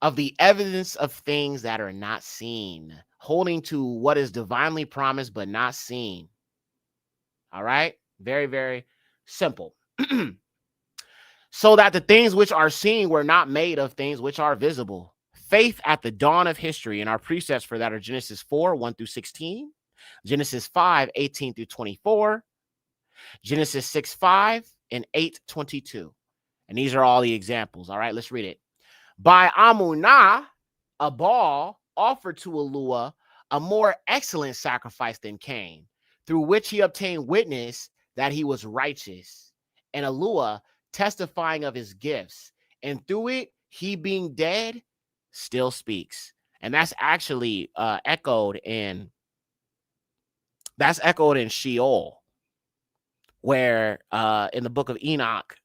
[SPEAKER 4] of the evidence of things that are not seen, holding to what is divinely promised but not seen. All right. Very, very simple. So that the things which are seen were not made of things which are visible. Faith at the dawn of history, and our precepts for that are Genesis 4, 1 through 16, Genesis 5, 18 through 24, Genesis 6, 5, and 8, 22. And these are all the examples. All right, let's read it. By Amunah, a ball offered to Alua a more excellent sacrifice than Cain, through which he obtained witness that he was righteous, and Alua testifying of his gifts, and through it he being dead still speaks. And that's actually echoed in Sheol, where in the book of Enoch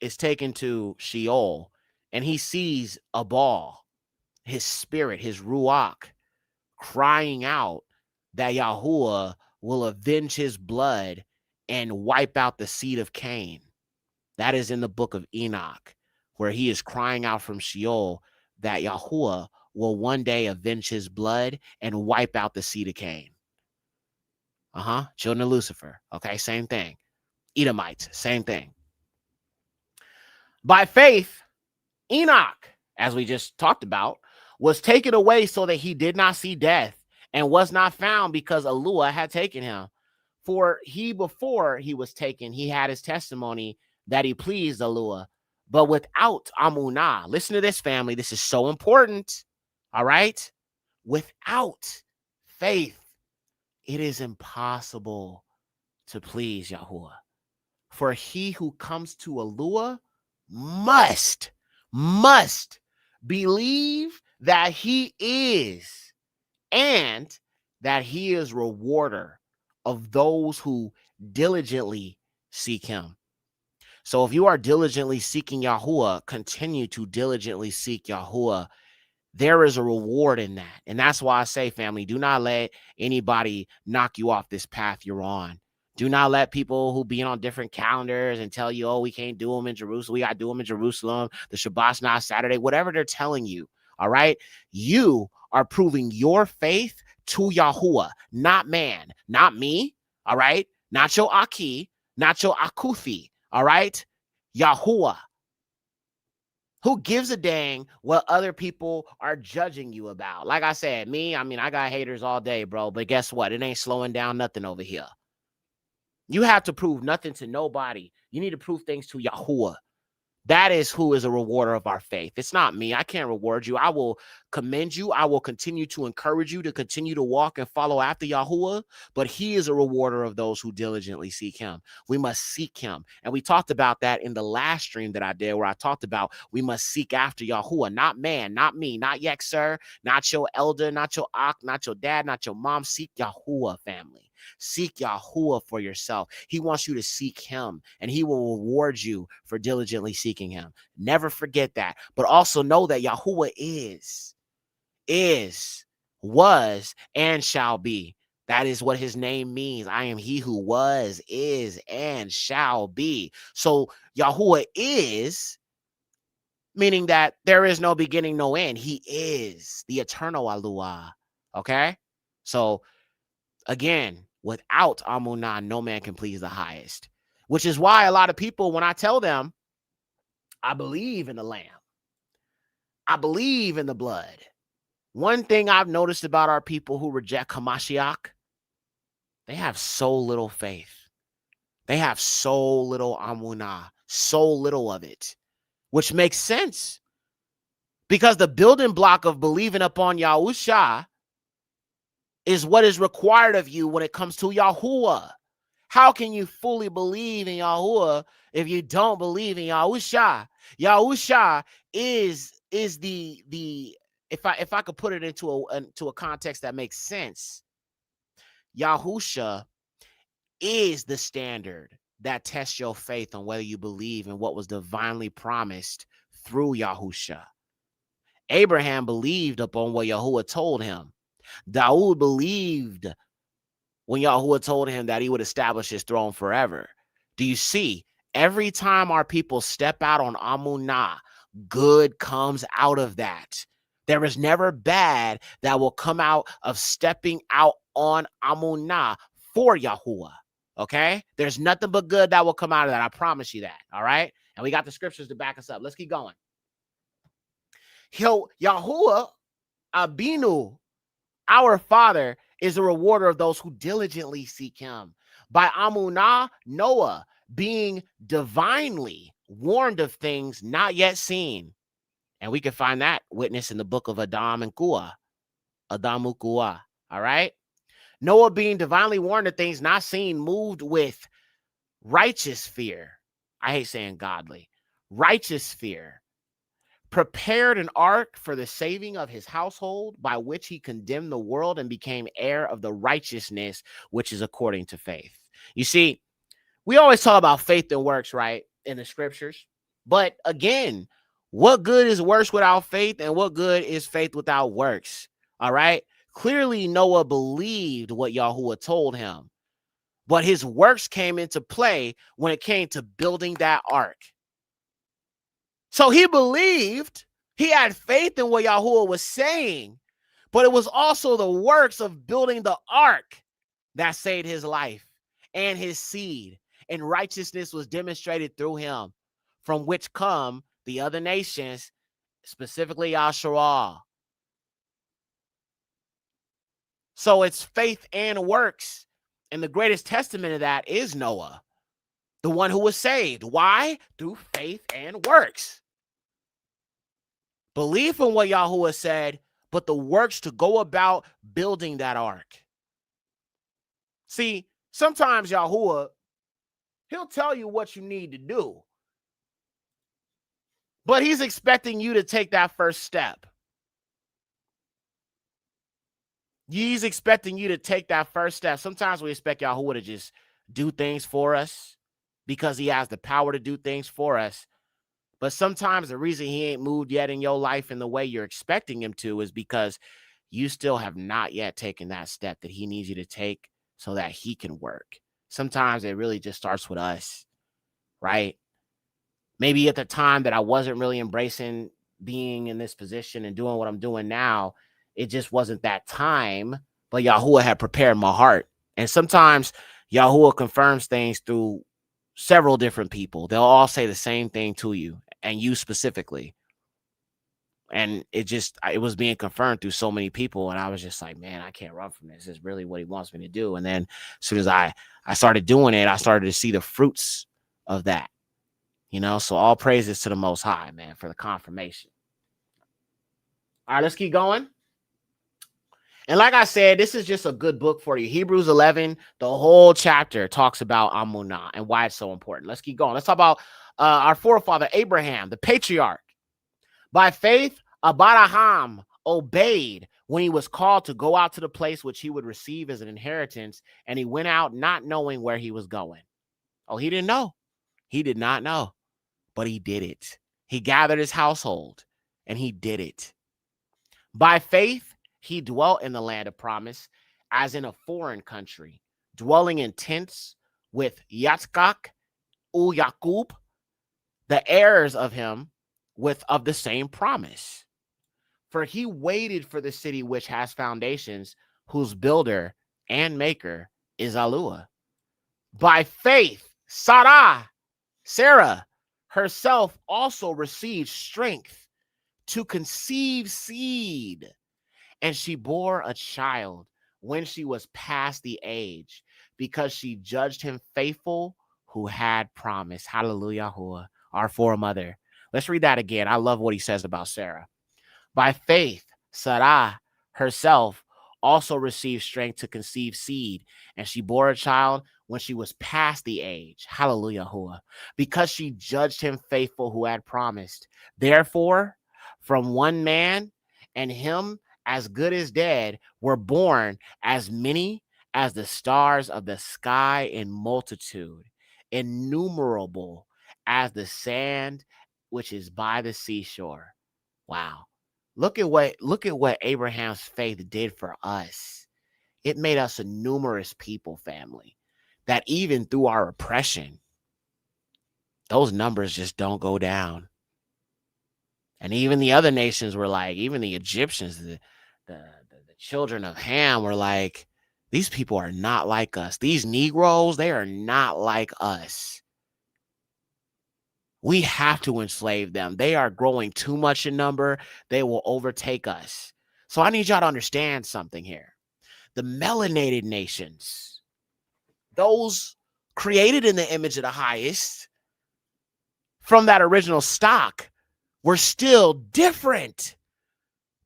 [SPEAKER 4] is taken to Sheol, and he sees a ball, his spirit, his ruach, crying out that Yahuwah will avenge his blood and wipe out the seed of Cain. That is in the book of Enoch, where he is crying out from Sheol that Yahuwah will one day avenge his blood and wipe out the seed of Cain. Children of Lucifer. Okay, same thing. Edomites, same thing. By faith, Enoch, as we just talked about, was taken away so that he did not see death, and was not found because Elua had taken him. For before he was taken, he had his testimony that he pleased Elua. But without Amunah, listen to this, family. This is so important. All right? Without faith, it is impossible to please Yahuwah. For he who comes to Elua must believe that he is, and that he is rewarder of those who diligently seek him. So if you are diligently seeking Yahuwah, continue to diligently seek Yahuwah. There is a reward in that. And that's why I say, family, do not let anybody knock you off this path you're on. Do not let people who be on different calendars and tell you, oh, we can't do them in Jerusalem. We got to do them in Jerusalem. The Shabbat's not Saturday, whatever they're telling you. All right. You are proving your faith to Yahuwah, not man, not me. All right. Not your Aki, not your Akuthi. All right. Yahuwah. Who gives a dang what other people are judging you about? Like I said, I got haters all day, bro. But guess what? It ain't slowing down nothing over here. You have to prove nothing to nobody. You need to prove things to Yahuwah. That is who is a rewarder of our faith. It's not me. I can't reward you. I will commend you. I will continue to encourage you to continue to walk and follow after Yahuwah, but he is a rewarder of those who diligently seek him. We must seek him. And we talked about that in the last stream that I did, where I talked about we must seek after Yahuwah, not man, not me, not 𤤔𤋅, not your elder, not your Ak, not your dad, not your mom. Seek Yahuwah, family. Seek Yahuwah for yourself. He wants you to seek him, and he will reward you for diligently seeking him. Never forget that. But also know that Yahuwah is, was, and shall be. That is what his name means. I am he who was, is, and shall be. So Yahuwah is, meaning that there is no beginning, no end. He is the eternal Aluah. Okay? So again, without Amunah, no man can please the highest. Which is why a lot of people, when I tell them, I believe in the Lamb, I believe in the blood. One thing I've noticed about our people who reject Hamashiach, they have so little faith. They have so little Amunah, so little of it, which makes sense. Because the building block of believing upon Yahusha is what is required of you when it comes to Yahuwah. How can you fully believe in Yahuwah if you don't believe in Yahusha? Yahusha is the if I could put it into a context that makes sense, Yahusha is the standard that tests your faith on whether you believe in what was divinely promised through Yahusha. Abraham believed upon what Yahuwah told him. Daud believed when Yahuwah told him that he would establish his throne forever. Do you see? Every time our people step out on Amunah, good comes out of that. There is never bad that will come out of stepping out on Amunah for Yahuwah. Okay? There's nothing but good that will come out of that. I promise you that. All right? And we got the scriptures to back us up. Let's keep going. Yahuwah Abinu, our Father, is a rewarder of those who diligently seek him. By Amunah, Noah, being divinely warned of things not yet seen. And we can find that witness in the book of Adam and 𤤔𤋅. All right? Noah, being divinely warned of things not seen, moved with righteous fear. I hate saying godly. Righteous fear. prepared an ark for the saving of his household, by which he condemned the world and became heir of the righteousness which is according to faith. You see, we always talk about faith and works, right, in the scriptures. But again, what good is works without faith, and what good is faith without works? All right. Clearly, Noah believed what Yahuwah told him, but his works came into play when it came to building that ark. So he believed, he had faith in what Yahuwah was saying, but it was also the works of building the ark that saved his life and his seed, and righteousness was demonstrated through him, from which come the other nations, specifically Yasharal. So it's faith and works. And the greatest testament of that is Noah, the one who was saved. Why? Through faith and works. Belief in what Yahuwah said, but the works to go about building that ark. See, sometimes Yahuwah, he'll tell you what you need to do, but he's expecting you to take that first step. He's expecting you to take that first step. Sometimes we expect Yahuwah to just do things for us because he has the power to do things for us. But sometimes the reason he ain't moved yet in your life in the way you're expecting him to is because you still have not yet taken that step that he needs you to take so that he can work. Sometimes it really just starts with us, right? Maybe at the time that I wasn't really embracing being in this position and doing what I'm doing now, it just wasn't that time, but Yahuwah had prepared my heart. And sometimes Yahuwah confirms things through several different people. They'll all say the same thing to you, and you specifically. And it was being confirmed through so many people. And I was just like, man, I can't run from this. This is really what he wants me to do. And then as soon as I started doing it, I started to see the fruits of that. So all praises to the Most High, man, for the confirmation. All right, let's keep going. And like I said, this is just a good book for you. Hebrews 11, the whole chapter talks about Amunah and why it's so important. Let's keep going. Let's talk about our forefather, Abraham, the patriarch. By faith, Abraham obeyed when he was called to go out to the place which he would receive as an inheritance, and he went out not knowing where he was going. Oh, he didn't know. He did not know, but he did it. He gathered his household, and he did it. By faith, he dwelt in the land of promise as in a foreign country, dwelling in tents with 𝐤𝐔𐤅𐤌, the heirs of him of the same promise. For he waited for the city which has foundations, whose builder and maker is Yahuwah. By faith, Sarah herself also received strength to conceive seed, and she bore a child when she was past the age, because she judged him faithful who had promised. Hallelujah, our foremother. Let's read that again. I love what he says about Sarah. By faith, Sarah herself also received strength to conceive seed, and she bore a child when she was past the age. Hallelujah, because she judged him faithful who had promised. Therefore, from one man, and him as good as dead, were born as many as the stars of the sky in multitude, innumerable as the sand which is by the seashore. Wow. Look at what Abraham's faith did for us. It made us a numerous people, family, that even through our oppression, those numbers just don't go down. And even the other nations were like, even the Egyptians, the children of Ham were like, these people are not like us. These Negroes, they are not like us. We have to enslave them. They are growing too much in number. They will overtake us. So I need y'all to understand something here. The melanated nations, those created in the image of the highest from that original stock, were still different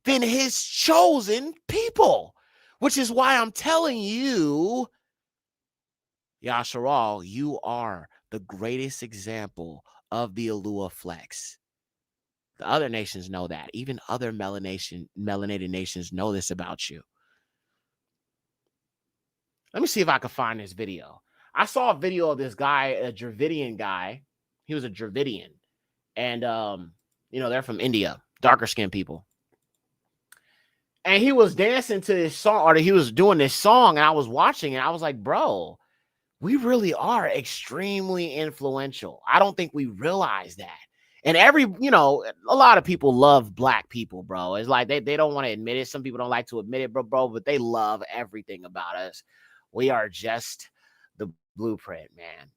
[SPEAKER 4] than his chosen people, which is why I'm telling you, Yasharal, you are the greatest example of the 𝐤𝐿 flex. The other nations know that. Even other melanated nations know this about you. Let me see if I can find this video. I saw a video of this guy, a Dravidian guy. He was a Dravidian. And, they're from India, darker skinned people. And he was dancing to this song, or he was doing this song, and I was watching, and I was like, bro, we really are extremely influential. I don't think we realize that. And a lot of people love black people, bro. It's like they don't want to admit it. Some people don't like to admit it, bro, but they love everything about us. We are just the blueprint, man.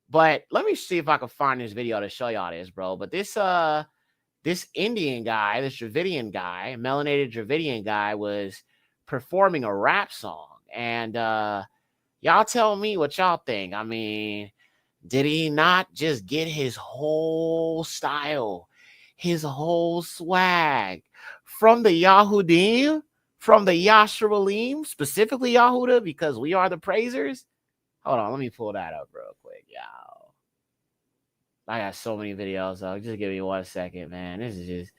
[SPEAKER 4] But let me see if I can find this video to show y'all this, bro. But this Indian guy, this Dravidian guy, melanated Dravidian guy, was performing a rap song. And y'all tell me what y'all think. I mean, did he not just get his whole style, his whole swag from the Yahudim, from the Yasharim, specifically Yahuda, because we are the praisers? Hold on, let me pull that up real quick, y'all. I got so many videos, though. Just give me 1 second, man. This is just,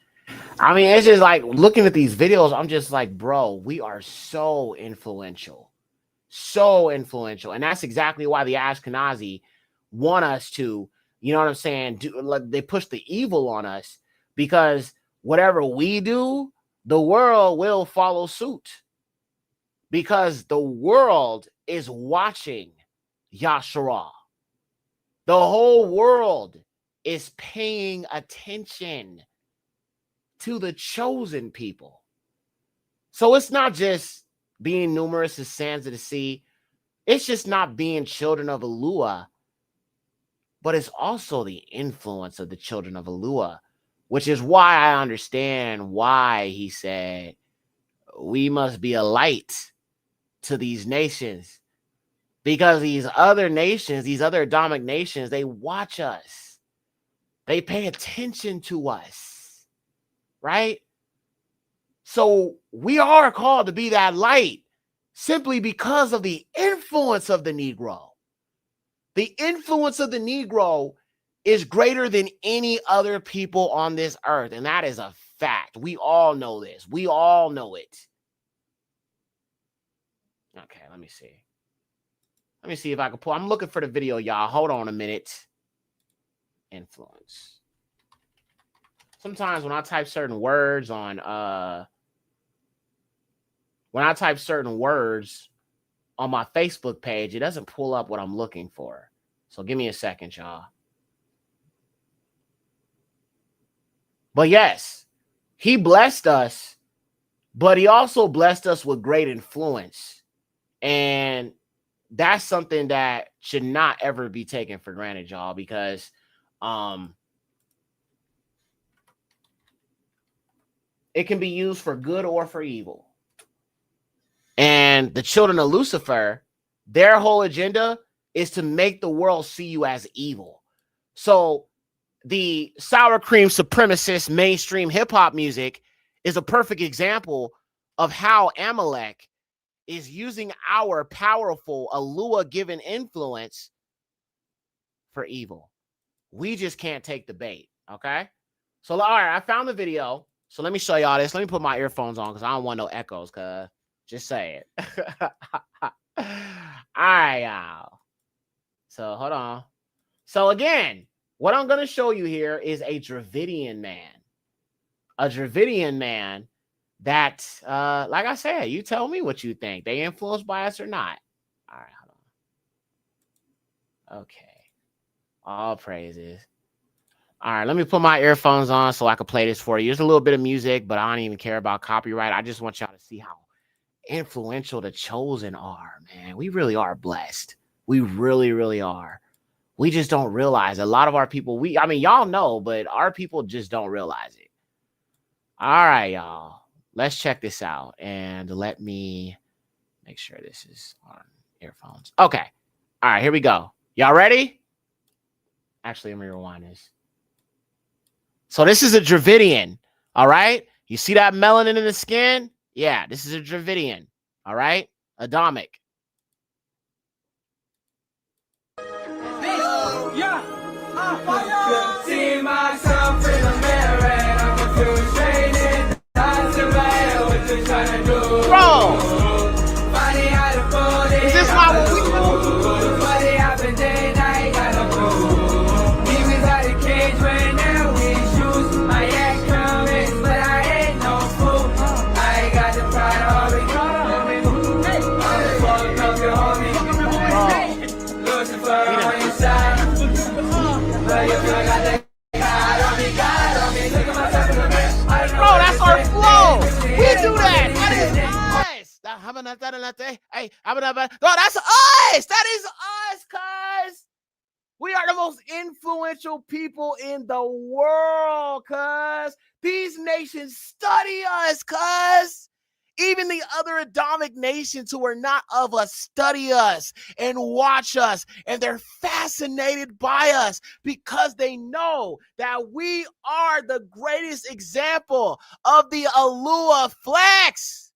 [SPEAKER 4] it's just like looking at these videos, I'm just like, bro, we are so influential. So influential. And that's exactly why the Ashkenazi want us to, you know what I'm saying? They push the evil on us, because whatever we do, the world will follow suit, because the world is watching Yasharah. The whole world is paying attention to the chosen people. So it's not just being numerous as sands of the sea. It's just not being children of 𝐤𝐿, but it's also the influence of the children of 𝐤𝐿, which is why I understand why he said we must be a light to these nations. Because these other nations, these other Adamic nations, they watch us. They pay attention to us, right? So we are called to be that light simply because of the influence of the Negro. The influence of the Negro is greater than any other people on this earth, and that is a fact. We all know this. We all know it. Okay, let me see. Let me see if I can pull. I'm looking for the video, y'all. Hold on a minute. Influence. Sometimes when I type certain words on my Facebook page, it doesn't pull up what I'm looking for. So give me a second, y'all. But yes, he blessed us, but he also blessed us with great influence. And that's something that should not ever be taken for granted, y'all, because it can be used for good or for evil. And the children of Lucifer, their whole agenda is to make the world see you as evil. So the sour cream supremacist mainstream hip hop music is a perfect example of how Amalek is using our powerful 𝐤𝐿 given influence for evil. We just can't take the bait. Okay. So, all right, I found the video. So let me show y'all this. Let me put my earphones on because I don't want no echoes. Cause just say it. All right, y'all. So hold on. So again, what I'm going to show you here is a Dravidian man. A Dravidian man that, like I said, you tell me what you think. They influenced by us or not? All right, hold on. Okay. All praises. All right, let me put my earphones on so I can play this for you. There's a little bit of music, but I don't even care about copyright. I just want y'all to see how influential the chosen are, man. We really are blessed. We really, really are. We just don't realize a lot of our people, y'all know, but our people just don't realize it. All right, y'all. Let's check this out. And let me make sure this is on earphones. Okay. All right, here we go. Y'all ready? Actually, let me rewind this. So this is a Dravidian. All right. You see that melanin in the skin? Yeah, this is a Dravidian. All right. Adamic.
[SPEAKER 8] Yeah, I see myself in the mirror.
[SPEAKER 4] Bro, is this not what we do? Bro, that's our flow. We do that. That is us. Hey, no, that's us. That is us, cuz. We are the most influential people in the world, cuz. These nations study us, cuz. Even the other Adamic nations who are not of us study us and watch us, and they're fascinated by us because they know that we are the greatest example of the 𝐤𝐿 flex.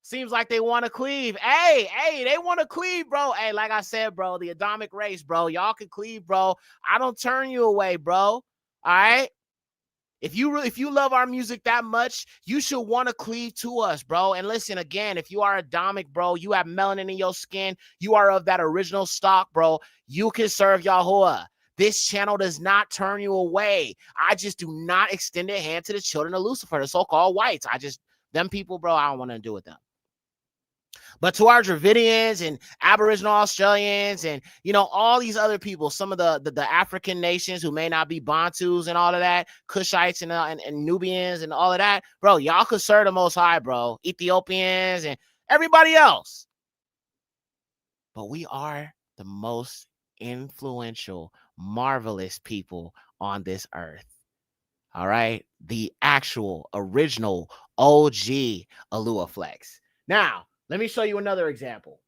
[SPEAKER 4] Seems like they want to cleave. Hey, they want to cleave, bro. Hey, like I said, bro, the Adamic race, bro. Y'all can cleave, bro. I don't turn you away, bro. All right? If you love our music that much, you should want to cleave to us, bro. And listen, again, if you are Adamic, bro, you have melanin in your skin, you are of that original stock, bro, you can serve Yahuwah. This channel does not turn you away. I just do not extend a hand to the children of Lucifer, the so-called whites. Them people, bro, I don't want to do with them. But to our Dravidians and Aboriginal Australians and, all these other people, some of the African nations who may not be Bantus and all of that, Cushites and Nubians and all of that, bro, y'all could serve the Most High, bro. Ethiopians and everybody else. But we are the most influential, marvelous people on this earth. All right? The actual, original, OG 𝐤𝐿 flex. Now, let me show you another example.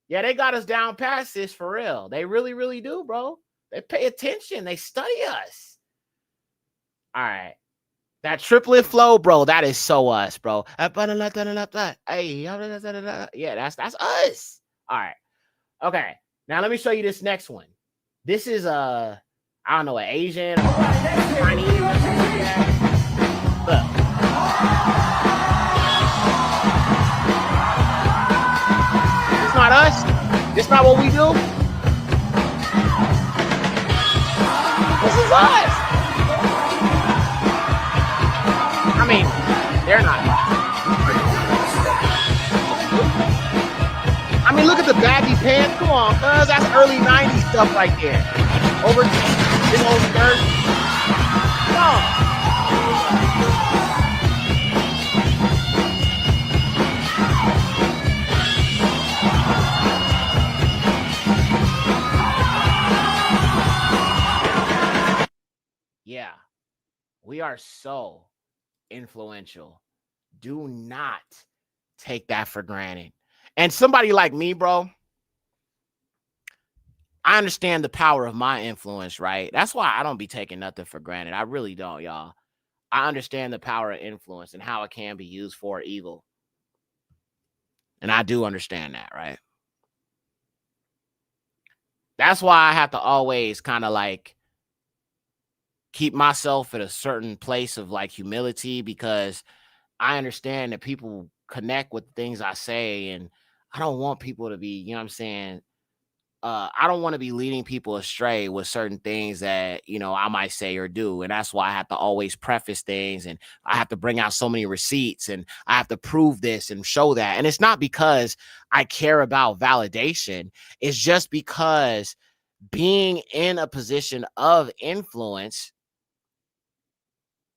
[SPEAKER 4] Yeah, they got us down past this for real. They really, really do, bro. They pay attention. They study us. All right. That triplet flow, bro, that is so us, bro. Hey, yeah, that's us. All right. Okay. Now let me show you this next one. This is I don't know, an Asian, Chinese. Look. Not us. It's not what we do. This is us. I mean, they're not. I mean, look at the baggy pants. Come on, cuz that's early 90s stuff right there. Over big old skirt. Come on. Yeah, we are so influential. Do not take that for granted. And somebody like me, bro, I understand the power of my influence, right? That's why I don't be taking nothing for granted. I really don't, y'all. I understand the power of influence and how it can be used for evil. And I do understand that, right? That's why I have to always kind of like keep myself at a certain place of like humility, because I understand that people connect with things I say, and I don't want people to be, you know what I'm saying? I don't want to be leading people astray with certain things that, I might say or do. And that's why I have to always preface things, and I have to bring out so many receipts, and I have to prove this and show that. And it's not because I care about validation. It's just because being in a position of influence,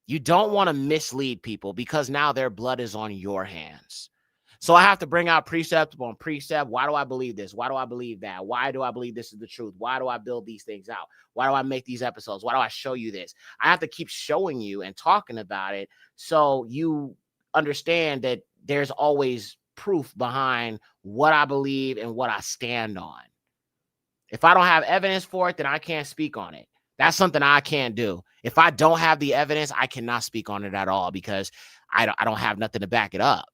[SPEAKER 4] you don't want to mislead people, because now their blood is on your hands. So I have to bring out precept upon precept. Why do I believe this? Why do I believe that? Why do I believe this is the truth? Why do I build these things out? Why do I make these episodes? Why do I show you this? I have to keep showing you and talking about it so you understand that there's always proof behind what I believe and what I stand on. If I don't have evidence for it, then I can't speak on it. That's something I can't do. If I don't have the evidence, I cannot speak on it at all, because I don't have nothing to back it up.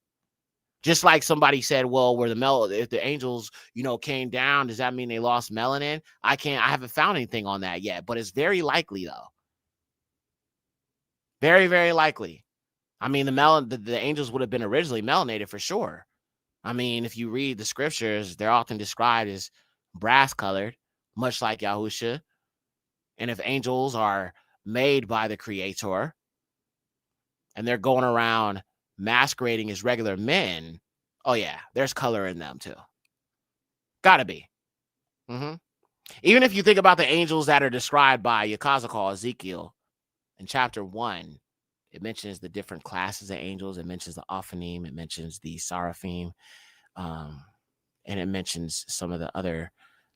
[SPEAKER 4] Just like somebody said, well, if the angels, came down, does that mean they lost melanin? I haven't found anything on that yet, but it's very likely though. Very, very likely. I mean, the angels would have been originally melanated for sure. I mean, if you read the scriptures, they're often described as brass colored, much like Yahusha. And if angels are made by the Creator and they're going around masquerading as regular men, oh yeah, there's color in them too. Gotta be. Even if you think about the angels that are described by 𝐤𝑔�𝑋𐅅 Ezekiel in chapter 1, it mentions the different classes of angels. It mentions the Ophanim. It mentions the Seraphim. And it mentions some of the other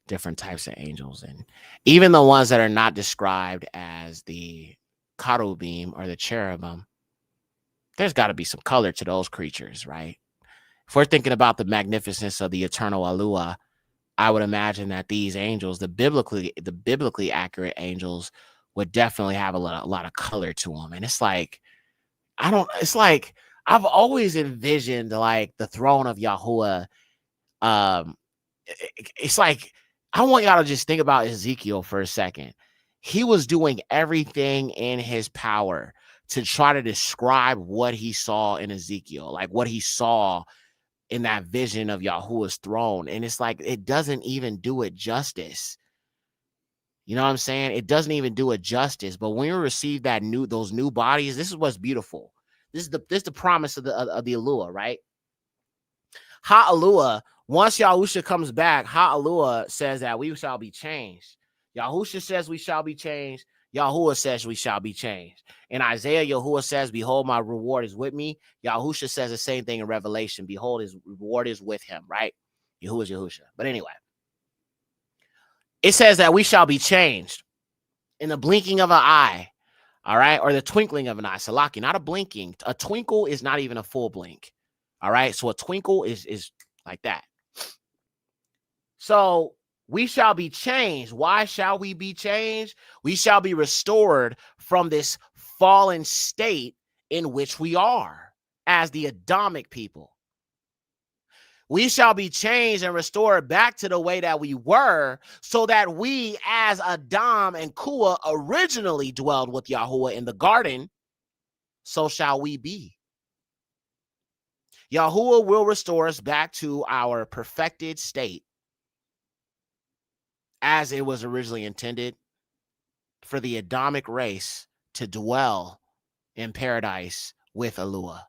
[SPEAKER 4] different types of angels. And even the ones that are not described as the cherubim or the cherubim, there's got to be some color to those creatures, right? If we're thinking about the magnificence of the eternal 𝐤𝑔�𝑋����, I would imagine that these angels, the biblically accurate angels, would definitely have a lot of color to them. And it's like I've always envisioned like the throne of Yahuwah. It's like I want y'all to just think about Ezekiel for a second. He was doing everything in his power to try to describe what he saw in Ezekiel, like what he saw in that vision of Yahuwah's throne. And it's like, it doesn't even do it justice. You know what I'm saying? It doesn't even do it justice. But when you receive those new bodies, this is what's beautiful. This is the promise of the 𝐤𝑔𿑋����, right? 𝐤𝑔𿑋����, once Yahusha comes back, 𝐤𝑔𿑋���� says that we shall be changed. Yahusha says we shall be changed. Yahuwah says we shall be changed. In Isaiah, Yahuwah says, behold, my reward is with me. Yahusha says the same thing in Revelation. Behold, his reward is with him, right? Yahuwah is Yahusha. But anyway, it says that we shall be changed in the blinking of an eye, all right? Or the twinkling of an eye. Salaki, not a blinking. A twinkle is not even a full blink, all right? So a twinkle is like that. So we shall be changed. Why shall we be changed? We shall be restored from this fallen state in which we are as the Adamic people. We shall be changed and restored back to the way that we were, so that we as Adam and Kua originally dwelled with Yahuwah in the garden, so shall we be. Yahuwah will restore us back to our perfected state as it was originally intended for the Adamic race to dwell in paradise with 𝐤𝑔𿑋����.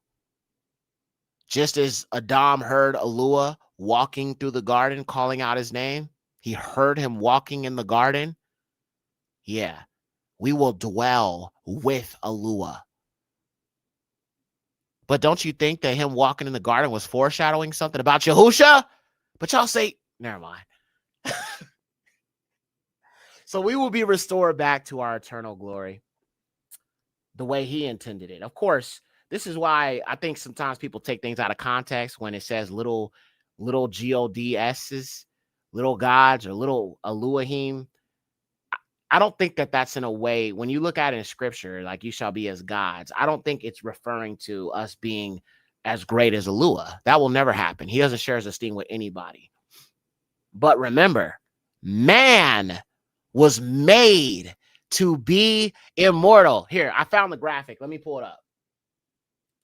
[SPEAKER 4] Just as Adam heard 𝐤𝑔𿑋���� walking through the garden, calling out his name, he heard him walking in the garden. Yeah, we will dwell with 𝐤𝑔𿑋����. But don't you think that him walking in the garden was foreshadowing something about Yahusha? But y'all say, never mind. So we will be restored back to our eternal glory the way he intended it. Of course, this is why I think sometimes people take things out of context when it says little gods, little gods, or little Elohim. I don't think that that's in a way, when you look at it in scripture, like you shall be as gods, I don't think it's referring to us being as great as 𝐤𝑔𿑋����. That will never happen. He doesn't share his esteem with anybody. But remember, man was made to be immortal. Here, I found the graphic. Let me pull it up.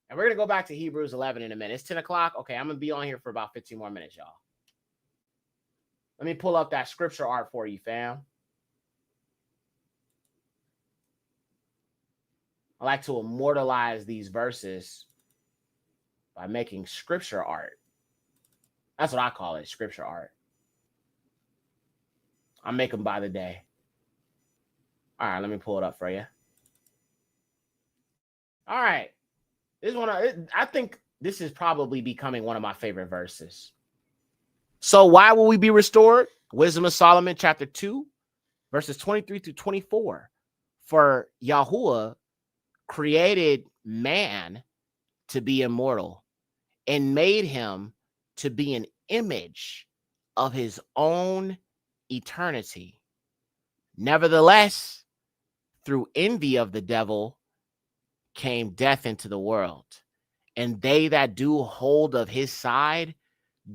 [SPEAKER 4] And we're going to go back to Hebrews 11 in a minute. It's 10 o'clock. Okay, I'm going to be on here for about 15 more minutes, y'all. Let me pull up that scripture art for you, fam. I like to immortalize these verses by making scripture art. That's what I call it, scripture art. I make them by the day. All right, let me pull it up for you. All right. This one, I think this is probably becoming one of my favorite verses. So why will we be restored? Wisdom of Solomon, chapter 2, verses 23 through 24. For Yahuwah created man to be immortal and made him to be an image of his own eternity. Nevertheless, through envy of the devil came death into the world, and they that do hold of his side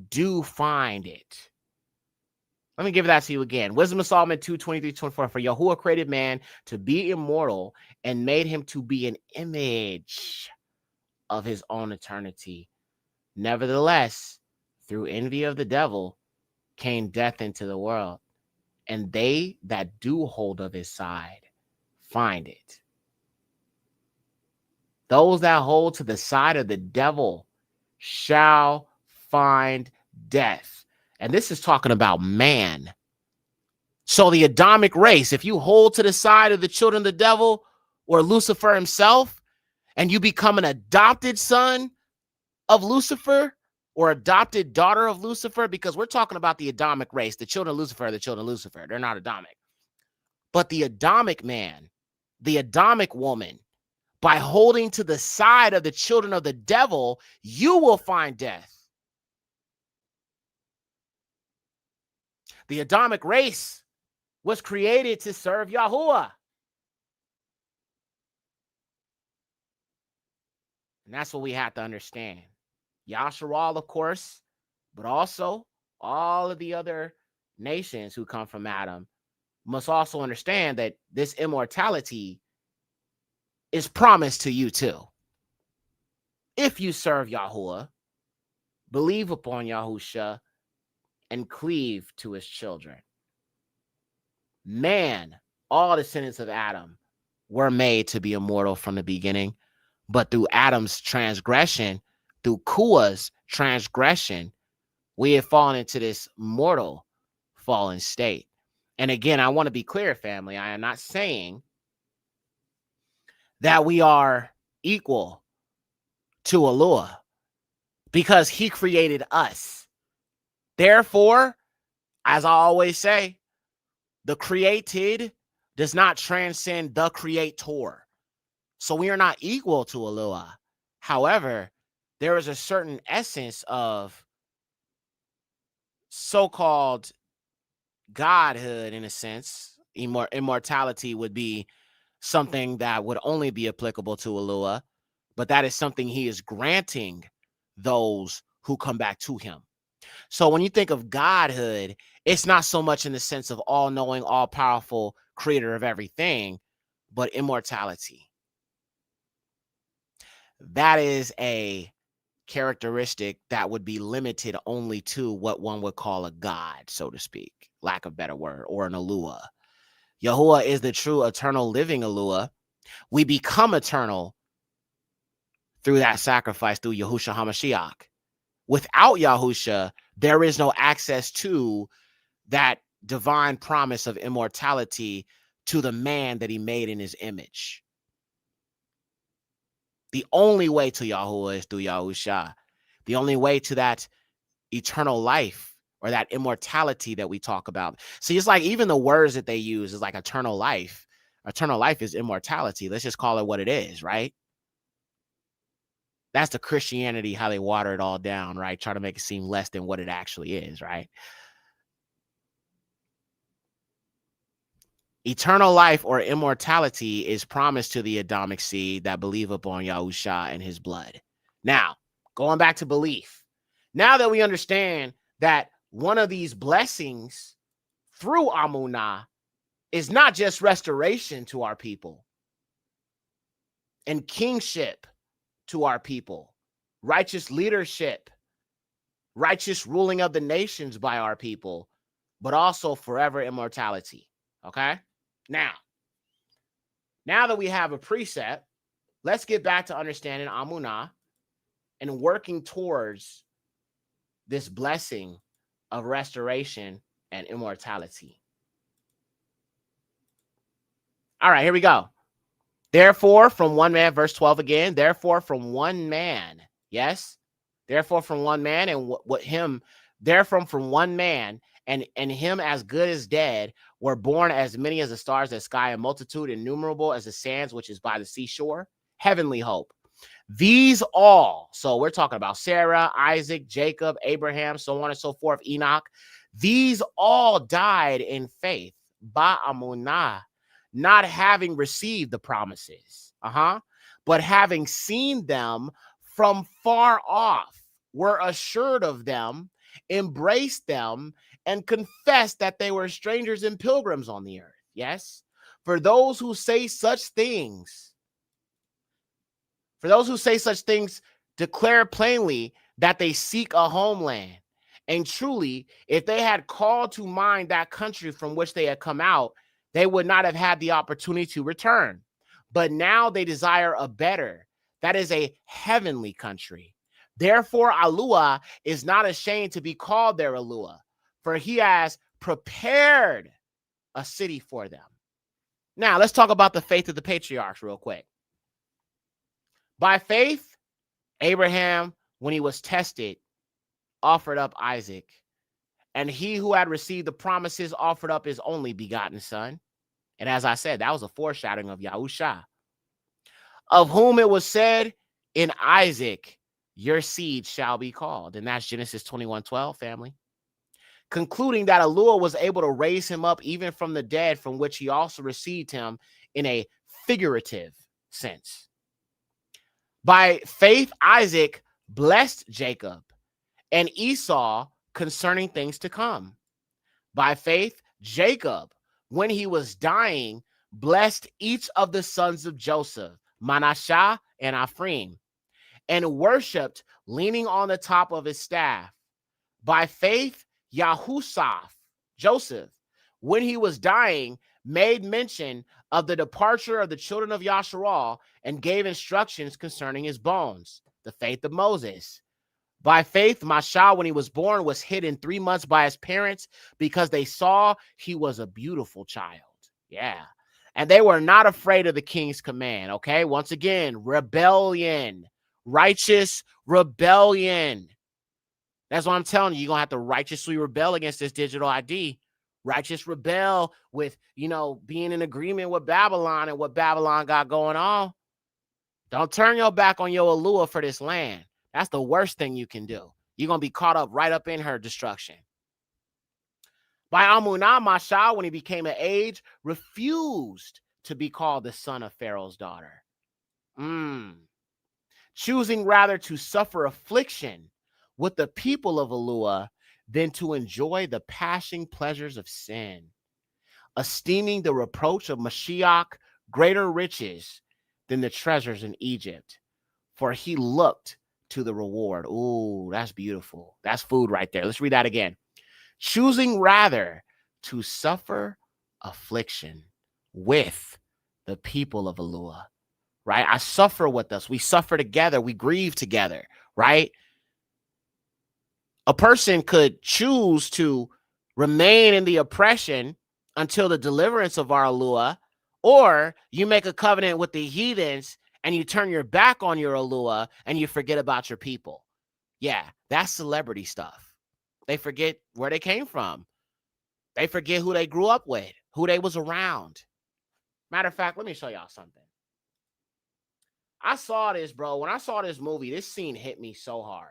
[SPEAKER 4] do find it. Let me give that to you again. Wisdom of Solomon 2, 23, 24. For Yahuwah created man to be immortal and made him to be an image of his own eternity. Nevertheless, through envy of the devil came death into the world, and they that do hold of his side find it. Those that hold to the side of the devil shall find death. And this is talking about man. So the Adamic race, if you hold to the side of the children of the devil or Lucifer himself, and you become an adopted son of Lucifer or adopted daughter of Lucifer, because we're talking about the Adamic race, the children of Lucifer are the children of Lucifer. They're not Adamic. But the Adamic man, the Adamic woman, by holding to the side of the children of the devil, you will find death. The Adamic race was created to serve Yahuwah. And that's what we have to understand. Yasharal, of course, but also all of the other nations who come from Adam must also understand that this immortality is promised to you too. If you serve Yahuwah, believe upon Yahusha, and cleave to his children. Man, all descendants of Adam were made to be immortal from the beginning, but through Adam's transgression, through 𝐤𝐋𐅅's transgression, we have fallen into this mortal fallen state. And again, I want to be clear, family. I am not saying that we are equal to Yahuwah, because he created us. Therefore, as I always say, the created does not transcend the creator. So we are not equal to Yahuwah. However, there is a certain essence of so-called godhood, in a sense. Immortality would be something that would only be applicable to Yahuwah, but that is something he is granting those who come back to him. So when you think of godhood, it's not so much in the sense of all-knowing, all-powerful creator of everything, but immortality. That is a characteristic that would be limited only to what one would call a god, so to speak, lack of a better word, or an Yahuwah. Yahuwah is the true eternal living Yahuwah. We become eternal through that sacrifice, through Yahushua HaMashiach. Without Yahusha, there is no access to that divine promise of immortality to the man that he made in his image. The only way to Yahuwah is through Yahusha. The only way to that eternal life or that immortality that we talk about. See, it's like even the words that they use is like eternal life. Eternal life is immortality. Let's just call it what it is, right? That's the Christianity, how they water it all down, right? Try to make it seem less than what it actually is, right? Eternal life or immortality is promised to the Adamic seed that believe upon Yahusha and his blood. Now, going back to belief. Now that we understand that one of these blessings through Amunah is not just restoration to our people and kingship to our people, righteous leadership, righteous ruling of the nations by our people, but also forever immortality. Okay? Now that we have a precept, let's get back to understanding Amunah and working towards this blessing of restoration and immortality. All right, here we go. Therefore, from one man, verse 12 again, therefore from one man, yes? Therefore from one man and therefrom from one man and him as good as dead were born as many as the stars of the sky, a multitude innumerable as the sands which is by the seashore, heavenly hope. These all, so we're talking about Sarah, Isaac, Jacob, Abraham, so on and so forth, Enoch. These all died in faith, ba'amunah, not having received the promises, but having seen them from far off, were assured of them, embraced them, and confessed that they were strangers and pilgrims on the earth. Yes, for those who say such things, For those who say such things, declare plainly that they seek a homeland. And truly, if they had called to mind that country from which they had come out, they would not have had the opportunity to return. But now they desire a better, that is a heavenly country. Therefore, Alua is not ashamed to be called their Alua, for he has prepared a city for them. Now, let's talk about the faith of the patriarchs real quick. By faith, Abraham, when he was tested, offered up Isaac. And he who had received the promises offered up his only begotten son. And as I said, that was a foreshadowing of Yahusha, of whom it was said, in Isaac, your seed shall be called. And that's Genesis 21:12, family. Concluding that Alua was able to raise him up even from the dead, from which he also received him in a figurative sense. By faith, Isaac blessed Jacob and Esau concerning things to come. By faith, Jacob, when he was dying, blessed each of the sons of Joseph, Manasseh and Ephraim, and worshipped leaning on the top of his staff. By faith, Yahusaph, Joseph, when he was dying, made mention of the departure of the children of Yasharal and gave instructions concerning his bones. The faith of Moses. By faith, Masha, when he was born, was hidden 3 months by his parents because they saw he was a beautiful child. Yeah. And they were not afraid of the king's command. Okay. Once again, rebellion, righteous rebellion. That's what I'm telling you. You're going to have to righteously rebel against this digital ID. Righteous rebel with, being in agreement with Babylon and what Babylon got going on. Don't turn your back on your Alua for this land. That's the worst thing you can do. You're going to be caught up right up in her destruction. By Amunah, Masha, when he became of age, refused to be called the son of Pharaoh's daughter. Choosing rather to suffer affliction with the people of Alua than to enjoy the passing pleasures of sin, esteeming the reproach of Mashiach greater riches than the treasures in Egypt, for he looked to the reward. Ooh, that's beautiful. That's food right there. Let's read that again. Choosing rather to suffer affliction with the people of Alua, right? I suffer with us. We suffer together. We grieve together, right? A person could choose to remain in the oppression until the deliverance of our Alua, or you make a covenant with the heathens and you turn your back on your Alua and you forget about your people. Yeah, that's celebrity stuff. They forget where they came from. They forget who they grew up with, who they was around. Matter of fact, let me show y'all something. I saw this, bro. When I saw this movie, this scene hit me so hard.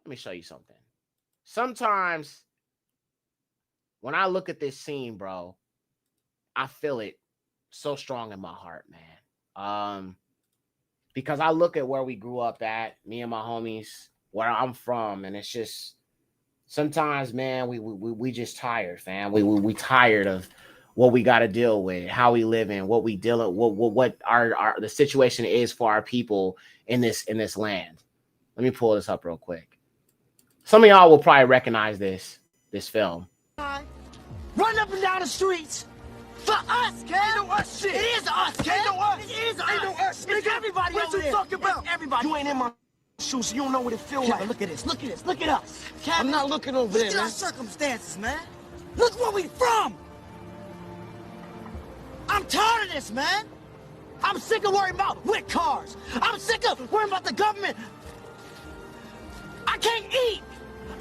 [SPEAKER 4] Let me show you something. Sometimes when I look at this scene, bro, I feel it so strong in my heart, man. Because I look at where we grew up at, me and my homies, where I'm from, and it's just sometimes, man, we just tired, fam. We tired of what we got to deal with, how we live in, what we deal with, what our the situation is for our people in this land. Let me pull this up real quick. Some of y'all will probably recognize this film.
[SPEAKER 8] Run up and down the streets for us, kid. Ain't no us shit. It is us, kid. Ain't no us. It is us. Ain't no us. It's everybody over there. What you talking about? Everybody. You ain't in my shoes, so you don't know what it feels like. Look at this. Look at this. Look at us. Kevin, I'm not looking over there, man. Look at our circumstances, man. Look where we from. I'm tired of this, man. I'm sick of worrying about with cars. I'm sick of worrying about the government. I can't eat.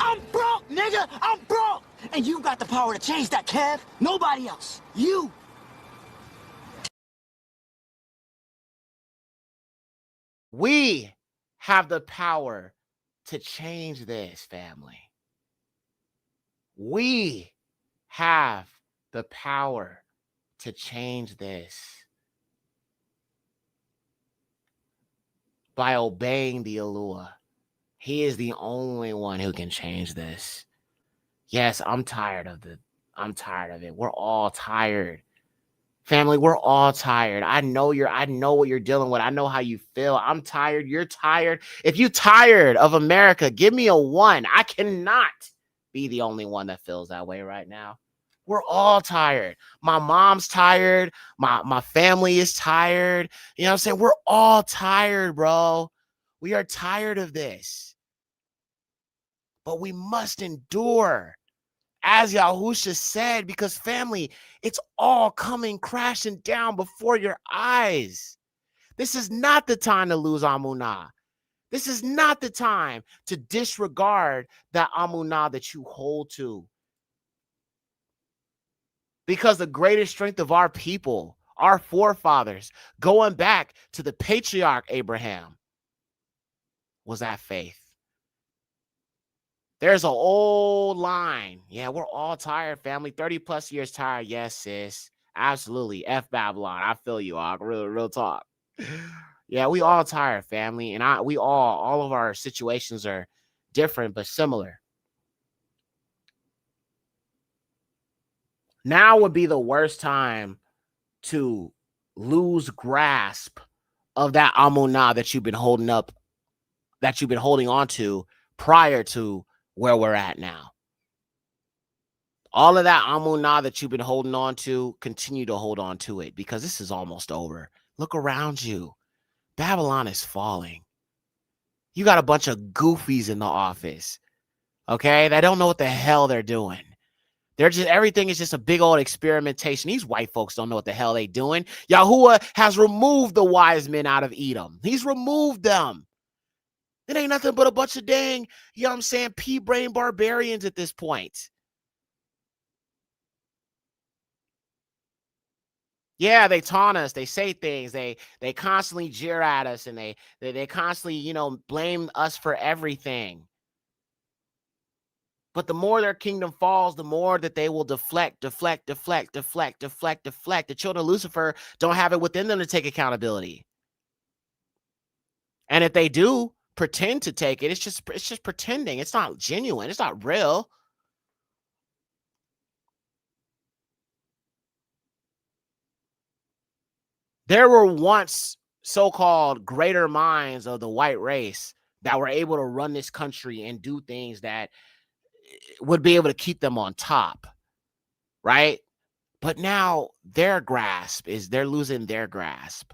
[SPEAKER 8] I'm broke, nigga. I'm broke. And you got the power to change that, Kev. Nobody else. You.
[SPEAKER 4] We have the power to change this, family. We have the power to change this by obeying the Alua. He is the only one who can change this. Yes, I'm tired of it. We're all tired. Family, we're all tired. I know what you're dealing with. I know how you feel. I'm tired. You're tired. If you're tired of America, give me a 1. I cannot be the only one that feels that way right now. We're all tired. My mom's tired. My family is tired. You know what I'm saying? We're all tired, bro. We are tired of this. But we must endure, as 𝐤𝐿𝐻 said, because family, it's all coming crashing down before your eyes. This is not the time to lose amunah. This is not the time to disregard that amunah that you hold to. Because the greatest strength of our people, our forefathers, going back to the patriarch Abraham, was that faith. There's an old line. Yeah, we're all tired, family. 30 plus years tired. Yes, sis. Absolutely. F Babylon. I feel you, Og. Real talk. Yeah, we all tired, family. And all of our situations are different but similar. Now would be the worst time to lose grasp of that amunah that you've been holding up, that you've been holding on to prior to where we're at now. All of that amunah that you've been holding on to, continue to hold on to it, because this is almost over. Look around you. Babylon is falling. You got a bunch of goofies in the office, okay, that don't know what the hell they're doing. Everything is just a big old experimentation. These white folks don't know what the hell they doing. Yahuwah has removed the wise men out of Edom. He's removed them. It ain't nothing but a bunch of dang, you know what I'm saying, pea-brain barbarians at this point. Yeah, they taunt us. They say things. They constantly jeer at us, and they constantly, blame us for everything. But the more their kingdom falls, the more that they will deflect. The children of Lucifer don't have it within them to take accountability. And if they do pretend to take it, it's just pretending. It's not genuine. It's not real. There were once so-called greater minds of the white race that were able to run this country and do things that would be able to keep them on top, right? But now they're losing their grasp.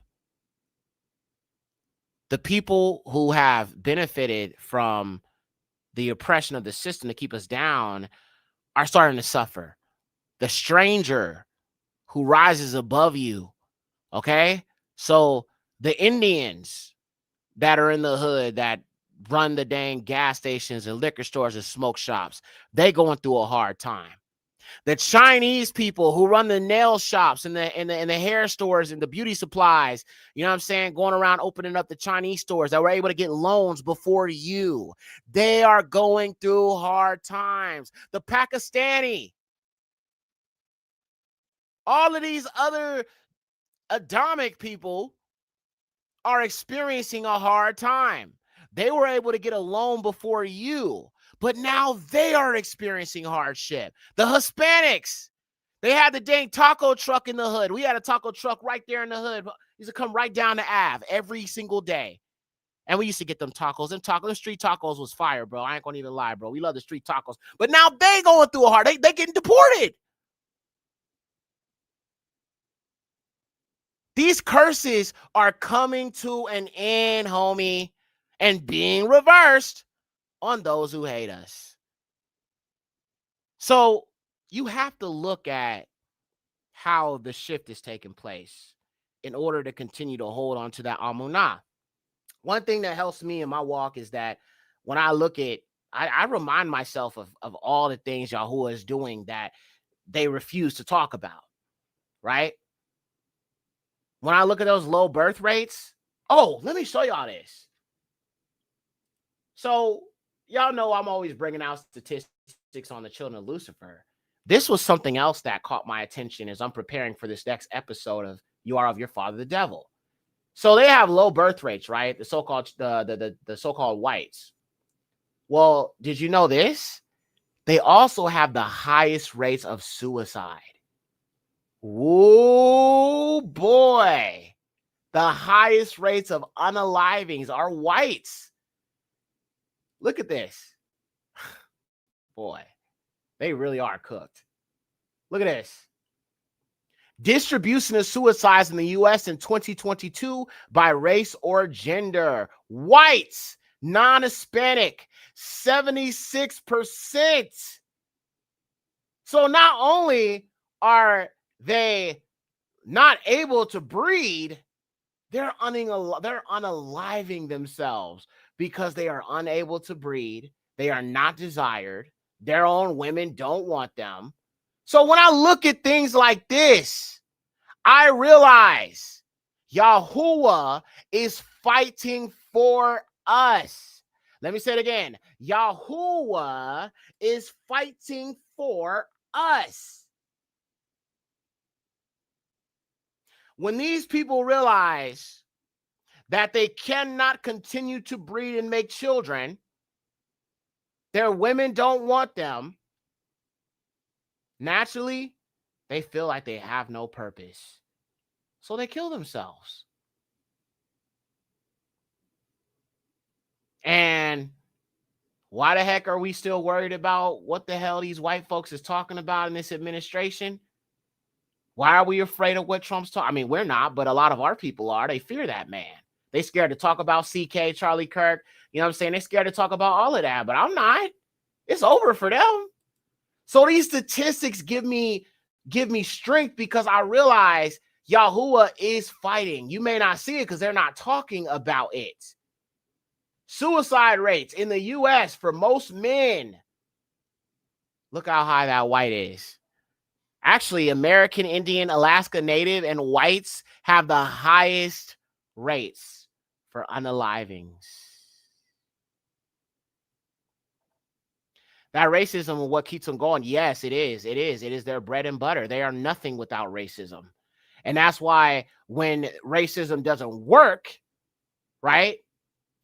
[SPEAKER 4] The people who have benefited from the oppression of the system to keep us down are starting to suffer. The stranger who rises above you, okay? So the Indians that are in the hood that run the dang gas stations and liquor stores and smoke shops, they going through a hard time. The Chinese people who run the nail shops and the hair stores and the beauty supplies, you know what I'm saying, going around opening up the Chinese stores that were able to get loans before you, they are going through hard times. The Pakistani, all of these other Adamic people are experiencing a hard time. They were able to get a loan before you, but now they are experiencing hardship. The Hispanics, they had the dang taco truck in the hood. We had a taco truck right there in the hood. Used to come right down the Ave every single day. And we used to get them tacos. Them street tacos was fire, bro. I ain't gonna even lie, bro. We love the street tacos. But now they going through a hard. They getting deported. These curses are coming to an end, homie, and being reversed on those who hate us. So you have to look at how the shift is taking place in order to continue to hold on to that amunah. One thing that helps me in my walk is that when I look at, I remind myself of all the things Yahuwah is doing that they refuse to talk about, right? When I look at those low birth rates, let me show y'all this. So y'all know I'm always bringing out statistics on the children of Lucifer. This was something else that caught my attention as I'm preparing for this next episode of You Are of Your Father the Devil. So they have low birth rates, right? The so-called the so-called whites. Well, did you know this? They also have the highest rates of suicide. Whoa, boy. The highest rates of unalivings are whites. Look at this. Boy, they really are cooked. Look at this. Distribution of suicides in the U.S. in 2022 by race or gender. Whites, non-Hispanic, 76%. So not only are they not able to breed, they're unaliving themselves because they are unable to breed. They are not desired. Their own women don't want them. So when I look at things like this, I realize Yahuwah is fighting for us. Let me say it again. Yahuwah is fighting for us. When these people realize that they cannot continue to breed and make children, their women don't want them, naturally, they feel like they have no purpose. So they kill themselves. And why the heck are we still worried about what the hell these white folks is talking about in this administration? Why are we afraid of what Trump's talking? I mean, we're not, but a lot of our people are. They fear that man. They scared to talk about CK, Charlie Kirk. You know what I'm saying? They're scared to talk about all of that, but I'm not. It's over for them. So these statistics give me strength because I realize Yahuwah is fighting. You may not see it because they're not talking about it. Suicide rates in the U.S. for most men. Look how high that white is. Actually, American Indian, Alaska Native, and whites have the highest rates for unalivings. That racism is what keeps them going. Yes, it is. It is. It is their bread and butter. They are nothing without racism. And that's why when racism doesn't work, right,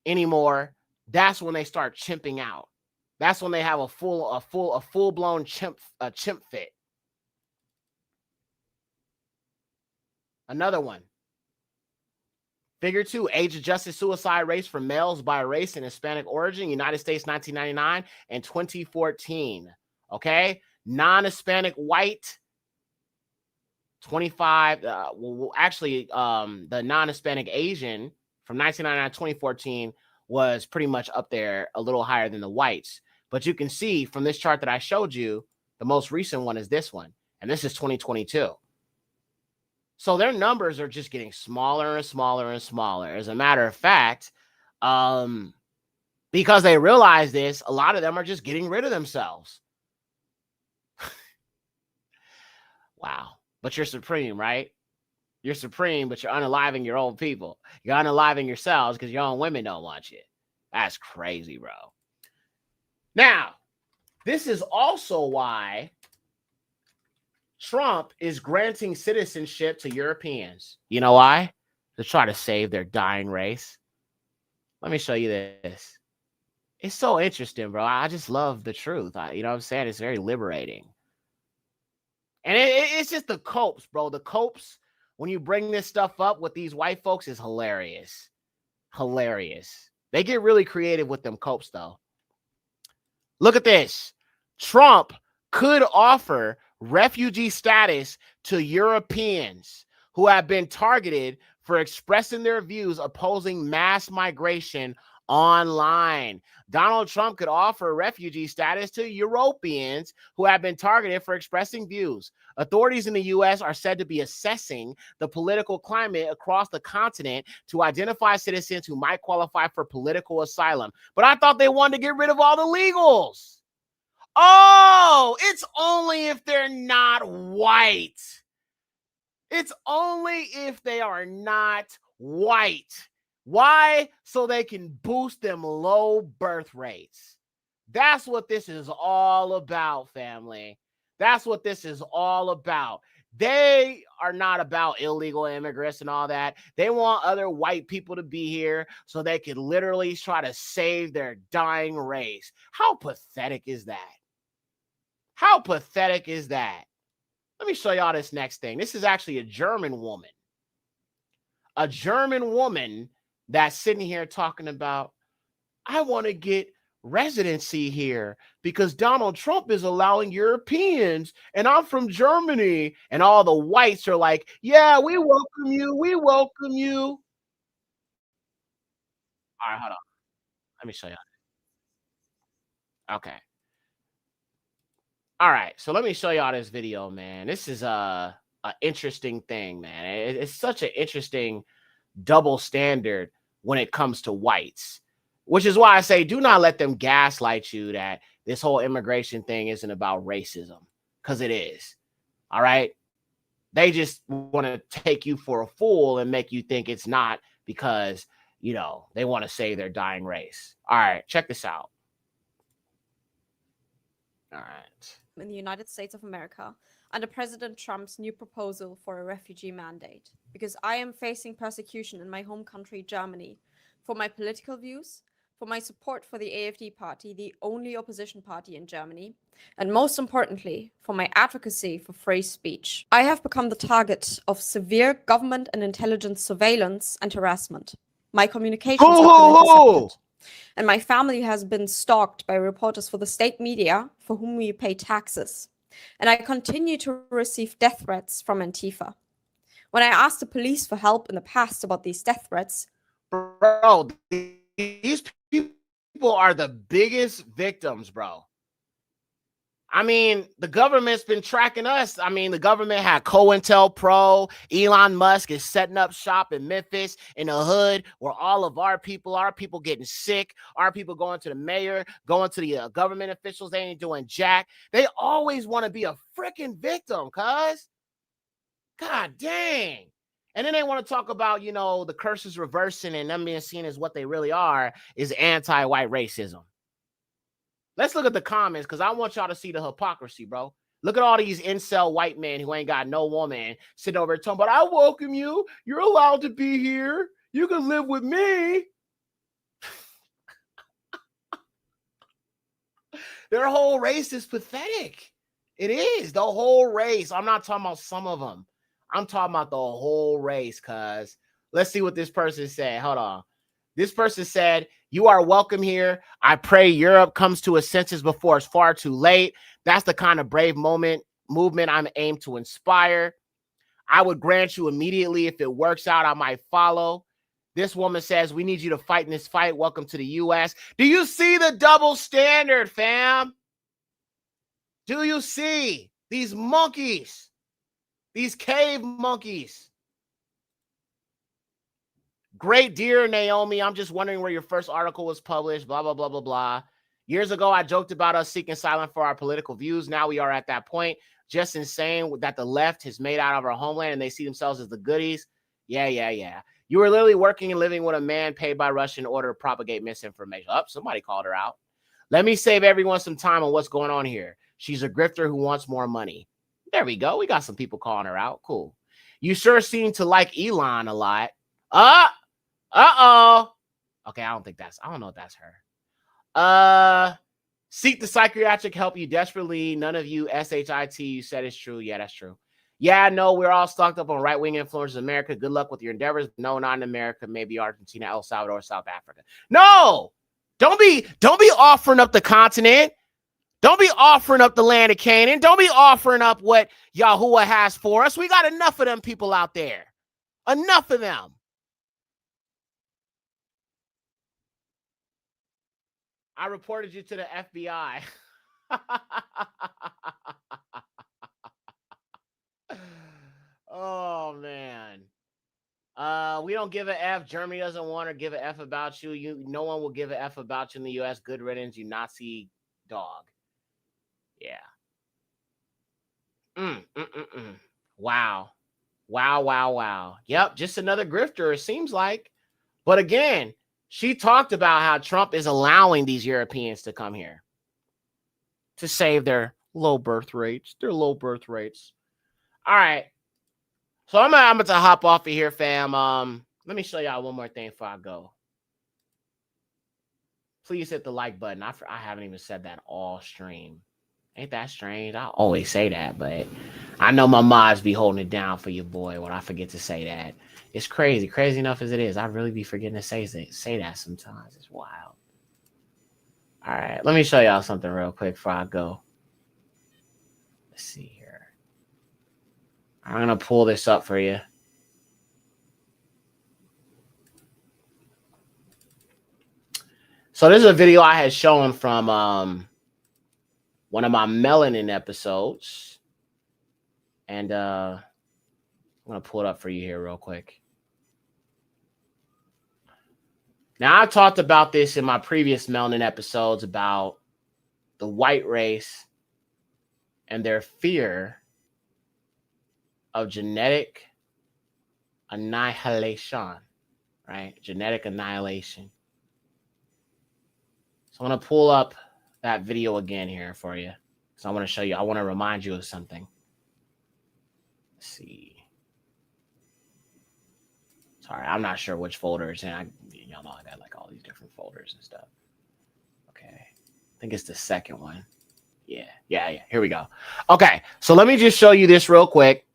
[SPEAKER 4] anymore, that's when they start chimping out. That's when they have a full-blown chimp fit. Another one. Figure 2, age-adjusted suicide rates for males by race and Hispanic origin, United States, 1999 and 2014. Okay? Non-Hispanic white, 25. The non-Hispanic Asian from 1999 to 2014 was pretty much up there, a little higher than the whites. But you can see from this chart that I showed you, the most recent one is this one, and this is 2022. So their numbers are just getting smaller and smaller and smaller. As a matter of fact, because they realize this, a lot of them are just getting rid of themselves. Wow. But you're supreme, right? You're supreme, but you're unaliving your own people. You're unaliving yourselves because your own women don't want you. That's crazy, bro. Now, this is also why Trump is granting citizenship to Europeans. You know why? To try to save their dying race. Let me show you this. It's so interesting, bro. I just love the truth. You know what I'm saying? It's very liberating. And it's just the copes, bro. The copes, when you bring this stuff up with these white folks, is hilarious. Hilarious. They get really creative with them copes, though. Look at this. Trump could offer refugee status to Europeans who have been targeted for expressing their views opposing mass migration online. Donald Trump could offer refugee status to Europeans who have been targeted for expressing views. Authorities in the U.S. are said to be assessing the political climate across the continent to identify citizens who might qualify for political asylum. But I thought they wanted to get rid of all the legals. Oh, it's only if they're not white. It's only if they are not white. Why? So they can boost them low birth rates. That's what this is all about, family. That's what this is all about. They are not about illegal immigrants and all that. They want other white people to be here so they can literally try to save their dying race. How pathetic is that? How pathetic is that? Let me show y'all this next thing. This is actually a German woman. A German woman that's sitting here talking about, I want to get residency here because Donald Trump is allowing Europeans and I'm from Germany. And all the whites are like, yeah, we welcome you. We welcome you. All right, hold on. Let me show you. Okay. All right. So let me show y'all this video, man. This is a interesting thing, man. It's such an interesting double standard when it comes to whites, which is why I say do not let them gaslight you that this whole immigration thing isn't about racism, because it is. All right. They just want to take you for a fool and make you think it's not because, you know, they want to save their dying race. All right. Check this out. All right.
[SPEAKER 9] In the United States of America under President Trump's new proposal for a refugee mandate, because I am facing persecution in my home country, Germany, for my political views, for my support for the AfD party, the only opposition party in Germany, and most importantly, for my advocacy for free speech. I have become the target of severe government and intelligence surveillance and harassment. My communications have been intercepted. And my family has been stalked by reporters for the state media for whom we pay taxes. And I continue to receive death threats from Antifa. When I asked the police for help in the past about these death threats,
[SPEAKER 4] bro, these people are the biggest victims, bro. I mean, the government's been tracking us. I mean, the government had COINTELPRO. Elon Musk is setting up shop in Memphis in the hood where all of our people getting sick, our people going to the mayor, going to the government officials. They ain't doing jack. They always want to be a freaking victim, cuz. God dang. And then they want to talk about, you know, the curses reversing and them being seen as what they really are is anti-white racism. Let's look at the comments because I want y'all to see the hypocrisy, bro. Look at all these incel white men who ain't got no woman sitting over there talking about, I welcome you. You're allowed to be here. You can live with me. Their whole race is pathetic. It is. The whole race. I'm not talking about some of them. I'm talking about the whole race, cuz. Let's see what this person said. Hold on. This person said, you are welcome here. I pray Europe comes to a senses before it's far too late. That's the kind of brave movement I'm aimed to inspire. I would grant you immediately. If it works out, I might follow. This woman says, we need you to fight in this fight. Welcome to the U.S. Do you see the double standard, fam? Do you see these monkeys? These cave monkeys? Great dear Naomi, I'm just wondering where your first article was published, blah, blah, blah, blah, blah. Years ago, I joked about us seeking asylum for our political views. Now we are at that point. Just insane that the left has made out of our homeland and they see themselves as the goodies. Yeah. You were literally working and living with a man paid by Russia in order to propagate misinformation. Oh, somebody called her out. Let me save everyone some time on what's going on here. She's a grifter who wants more money. There we go. We got some people calling her out. Cool. You sure seem to like Elon a lot. Uh-oh. Okay, I don't know if that's her. Seek the psychiatric help you desperately. None of you SHIT, you said it's true. Yeah, that's true. Yeah, no, we're all stocked up on right-wing influences in America. Good luck with your endeavors. No, not in America. Maybe Argentina, El Salvador, South Africa. No! Don't be offering up the continent. Don't be offering up the land of Canaan. Don't be offering up what Yahuwah has for us. We got enough of them people out there. Enough of them. I reported you to the FBI. Oh, man. We don't give a F. Germany doesn't want to give a F about you. No one will give a F about you in the U.S. Good riddance, you Nazi dog. Yeah. Wow. Yep, just another grifter, it seems like. But again, she talked about how Trump is allowing these Europeans to come here to save their low birth rates. All right. So I'm going to hop off of here, fam. Let me show y'all one more thing before I go. Please hit the like button. I haven't even said that all stream. Ain't that strange? I always say that, but I know my mods be holding it down for your boy when I forget to say that. It's crazy. Crazy enough as it is, I really be forgetting to say that sometimes. It's wild. All right, let me show y'all something real quick before I go. Let's see here. I'm going to pull this up for you. So this is a video I had shown from one of my melanin episodes. And I'm going to pull it up for you here real quick. Now, I've talked about this in my previous melanin episodes about the white race and their fear of genetic annihilation, right? Genetic annihilation. So I'm going to pull up that video again here for you. So I want to show you, I want to remind you of something. Let's see. Sorry, I'm not sure which folder it's in. Y'all know I got like all these different folders and stuff. Okay. I think it's the second one. Yeah. Here we go. Okay. So let me just show you this real quick.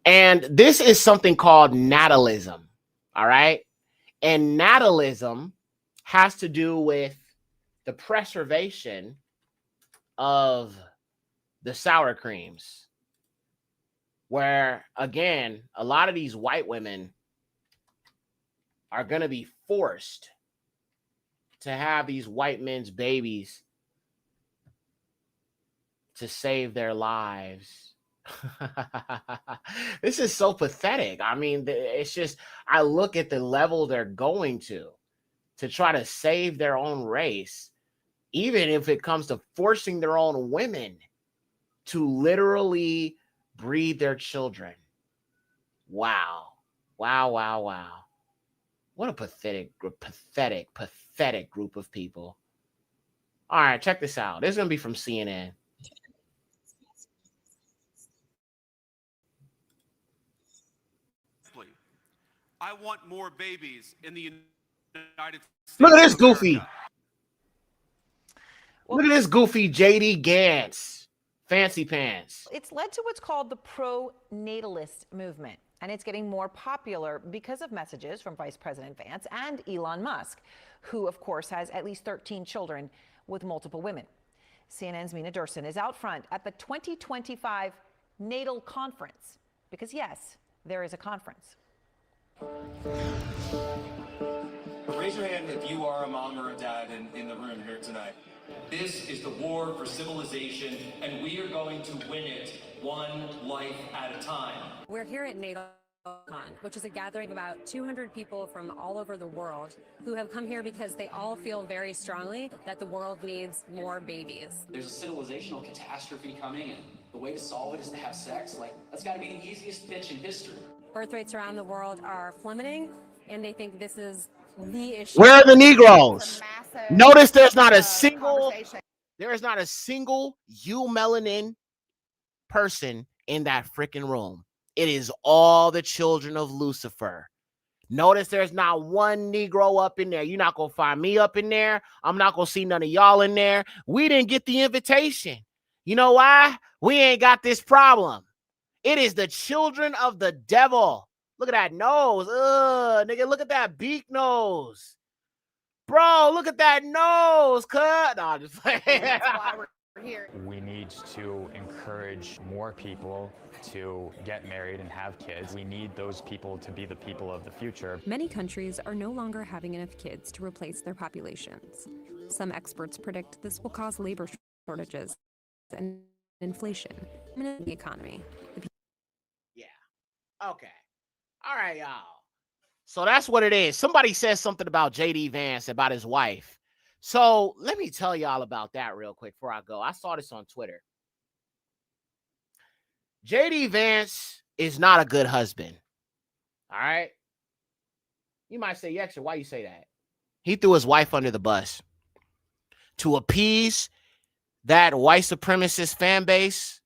[SPEAKER 4] And this is something called natalism. All right. And natalism has to do with the preservation of the sour creams, where, again, a lot of these white women are going to be forced to have these white men's babies to save their lives. This is so pathetic. I mean, it's just, I look at the level they're going to try to save their own race, even if it comes to forcing their own women to literally breed their children. Wow. What a pathetic group of people. All right, check this out. This is going to be from CNN.
[SPEAKER 10] I want more babies in the United States.
[SPEAKER 4] Look at this goofy. Look at this goofy JD Gantz. Fancy pants.
[SPEAKER 11] It's led to what's called the pro-natalist movement, and it's getting more popular because of messages from Vice President Vance and Elon Musk, who, of course, has at least 13 children with multiple women. CNN's Mina Durson is out front at the 2025 Natal Conference, because, yes, there is a conference.
[SPEAKER 12] Raise your hand if you are a mom or a dad in the room here tonight. This is the war for civilization, and we are going to win it one life at a time.
[SPEAKER 13] We're here at NatalCon, which is a gathering of about 200 people from all over the world who have come here because they all feel very strongly that the world needs more babies.
[SPEAKER 14] There's a civilizational catastrophe coming, and the way to solve it is to have sex. Like, that's got to be the easiest pitch in history.
[SPEAKER 13] Birth rates around the world are plummeting, and they think this is the issue.
[SPEAKER 4] Where are the Negroes? Notice there's not a single eumelanin person in that freaking room. It is all the children of Lucifer. Notice there's not one Negro up in there. You're not going to find me up in there. I'm not going to see none of y'all in there. We didn't get the invitation. You know why? We ain't got this problem. It is the children of the devil. Look at that nose. Ugh, nigga, look at that beak nose. Bro, look at that nose, cut. No, just
[SPEAKER 11] That's why we're here.
[SPEAKER 15] We need to encourage more people to get married and have kids. We need those people to be the people of the future.
[SPEAKER 16] Many countries are no longer having enough kids to replace their populations. Some experts predict this will cause labor shortages and inflation in the economy.
[SPEAKER 4] Yeah. Okay. All right, y'all. So that's what it is. Somebody says something about JD Vance, about his wife. So let me tell y'all about that real quick before I go. I saw this on Twitter. JD Vance is not a good husband. All right. You might say, Yexer, why you say that? He threw his wife under the bus to appease that white supremacist fan base.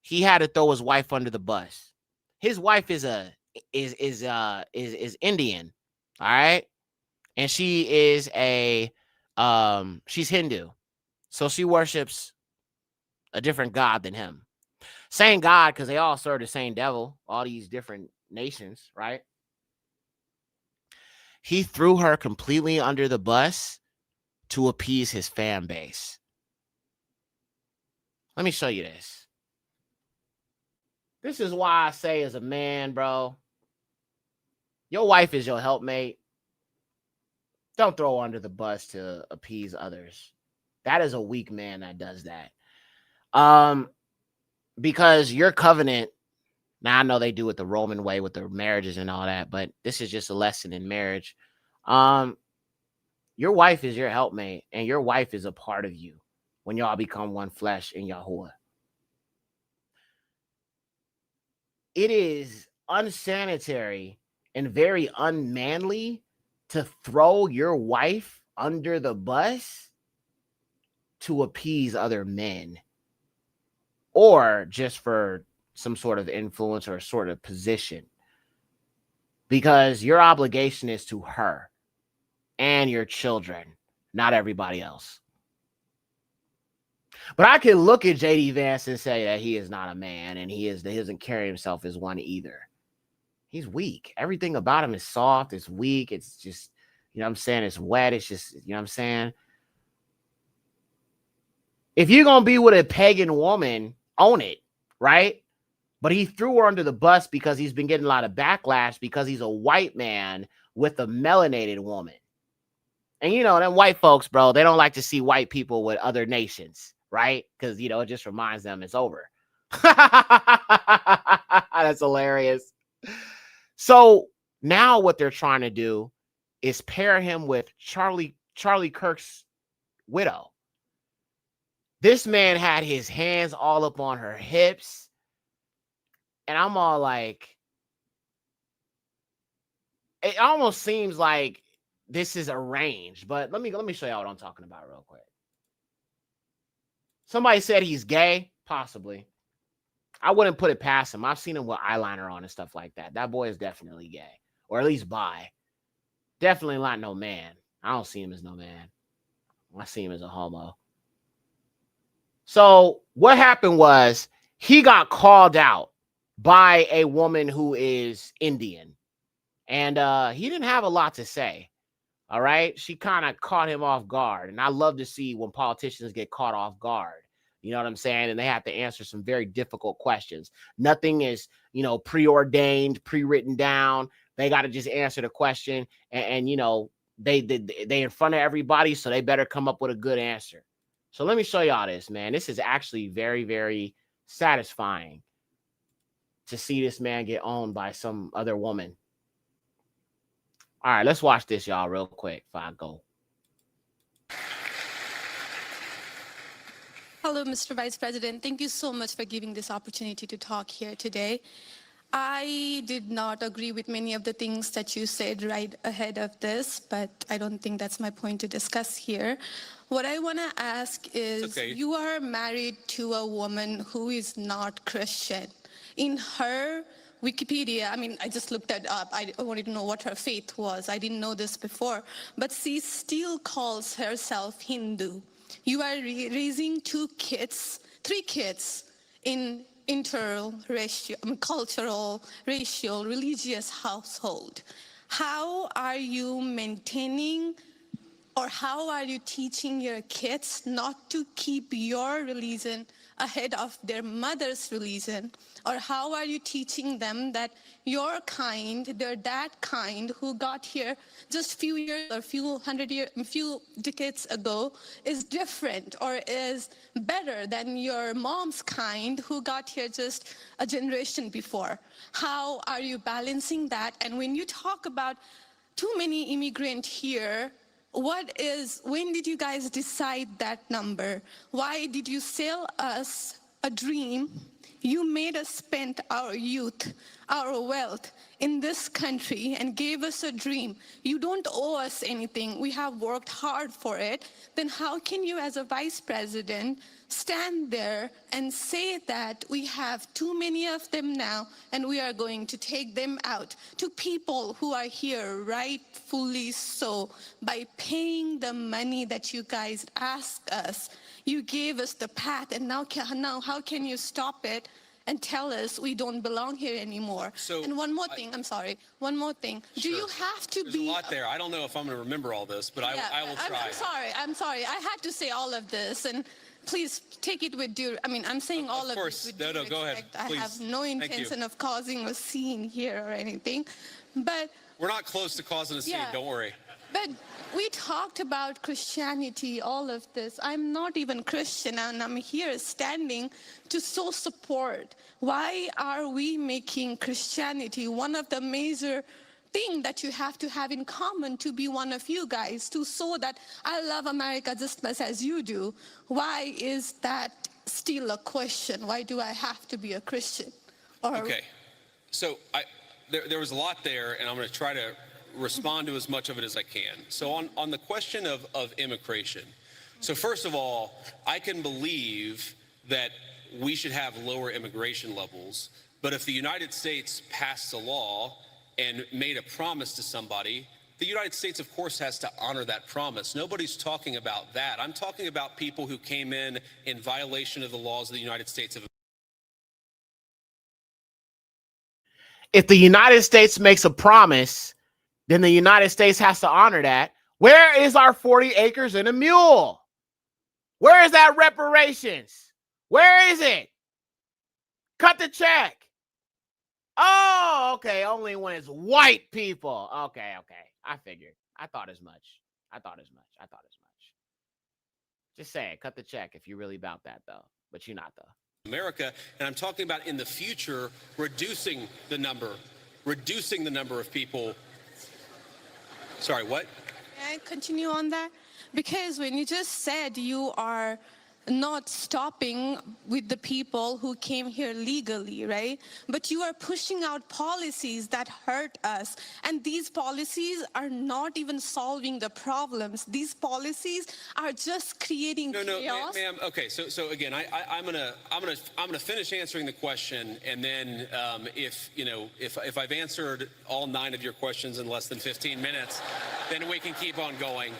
[SPEAKER 4] He had to throw his wife under the bus. His wife is Indian, all right, and she is she's Hindu, so she worships a different God than him. Same God, because they all serve the same devil, all these different nations, right? He threw her completely under the bus to appease his fan base. Let me show you this. This is why I say, as a man, bro, your wife is your helpmate. Don't throw her under the bus to appease others. That is a weak man that does that. Because your covenant, now I know they do it the Roman way with their marriages and all that, but this is just a lesson in marriage. Your wife is your helpmate, and your wife is a part of you when y'all become one flesh in Yahuwah. It is unsanitary and very unmanly to throw your wife under the bus to appease other men, or just for some sort of influence or sort of position, because your obligation is to her and your children, not everybody else. But I can look at JD Vance and say that he is not a man, and he doesn't carry himself as one either. He's weak. Everything about him is soft. It's weak. It's just, you know what I'm saying? It's wet. It's just, you know what I'm saying? If you're going to be with a pagan woman, own it, right? But he threw her under the bus because he's been getting a lot of backlash because he's a white man with a melanated woman. And, you know, them white folks, bro, they don't like to see white people with other nations, right? Because, you know, it just reminds them it's over. That's hilarious. So now what they're trying to do is pair him with Charlie Kirk's widow. This man had his hands all up on her hips. And I'm all like, it almost seems like this is arranged. But let me show y'all what I'm talking about real quick. Somebody said he's gay, possibly. I wouldn't put it past him. I've seen him with eyeliner on and stuff like that. That boy is definitely gay, or at least bi. Definitely not no man. I don't see him as no man. I see him as a homo. So what happened was he got called out by a woman who is Indian, and he didn't have a lot to say. All right. She kind of caught him off guard. And I love to see when politicians get caught off guard. You know what I'm saying? And they have to answer some very difficult questions. Nothing is, you know, preordained, pre-written down. They got to just answer the question. And you know, they in front of everybody, so they better come up with a good answer. So let me show y'all this, man. This is actually very, very satisfying to see this man get owned by some other woman. All right, let's watch this, y'all, real quick before I go.
[SPEAKER 17] Hello, Mr. Vice President. Thank you so much for giving this opportunity to talk here today. I did not agree with many of the things that you said right ahead of this, but I don't think that's my point to discuss here. What I want to ask is, you are married to a woman who is not Christian. In her Wikipedia, I mean, I just looked that up. I wanted to know what her faith was. I didn't know this before. But she still calls herself Hindu. You are raising three kids in cultural, racial, religious household. How are you maintaining, or how are you teaching your kids not to keep your religion ahead of their mother's religion? Or how are you teaching them that your kind, they're that kind who got here just few years or few decades ago is different or is better than your mom's kind who got here just a generation before? How are you balancing that? And when you talk about too many immigrants here, when did you guys decide that number? Why did you sell us a dream? You made us spend our youth, our wealth in this country and gave us a dream. You don't owe us anything. We have worked hard for it. Then how can you, as a vice president, stand there and say that we have too many of them now and we are going to take them out to people who are here rightfully so by paying the money that you guys ask us? You gave us the path, and now how can you stop it and tell us we don't belong here anymore? And one more thing, I'm sorry, one more thing. Do you have to
[SPEAKER 10] There's
[SPEAKER 17] be...
[SPEAKER 10] a lot there. I don't know if I'm going to remember all this, but I will try.
[SPEAKER 17] I'm sorry. I had to say all of this, and please take it with due... I mean, I'm saying all of this with due respect.
[SPEAKER 10] Go ahead. Please.
[SPEAKER 17] I have no intention of causing a scene here or anything, but...
[SPEAKER 10] We're not close to causing a scene, don't worry.
[SPEAKER 17] But we talked about Christianity, all of this. I'm not even Christian, and I'm here standing to show support. Why are we making Christianity one of the major things that you have to have in common to be one of you guys, to show that I love America just as much as you do? Why is that still a question? Why do I have to be a Christian?
[SPEAKER 10] Okay, so there was a lot there, and I'm going to try to respond to as much of it as I can. So on the question of immigration, so first of all, I can believe that we should have lower immigration levels, but if the United States passed a law and made a promise to somebody, the United States, of course, has to honor that promise. Nobody's talking about that. I'm talking about people who came in violation of the laws of the United States of America.
[SPEAKER 4] If the United States makes a promise, then the United States has to honor that. Where is our 40 acres and a mule? Where is that reparations? Where is it? Cut the check. Oh, okay. Only when it's white people. Okay. I figured. I thought as much. Just saying, cut the check if you're really about that, though. But you're not, though.
[SPEAKER 10] America, and I'm talking about in the future, reducing the number of people. Sorry, what?
[SPEAKER 17] Can I continue on that? Because when you just said you are not stopping with the people who came here legally, right? But you are pushing out policies that hurt us. And these policies are not even solving the problems. These policies are just creating chaos.
[SPEAKER 10] No, ma'am. Okay, so again, I'm gonna finish answering the question, and then if I've answered all 9 of your questions in less than 15 minutes, then we can keep on going.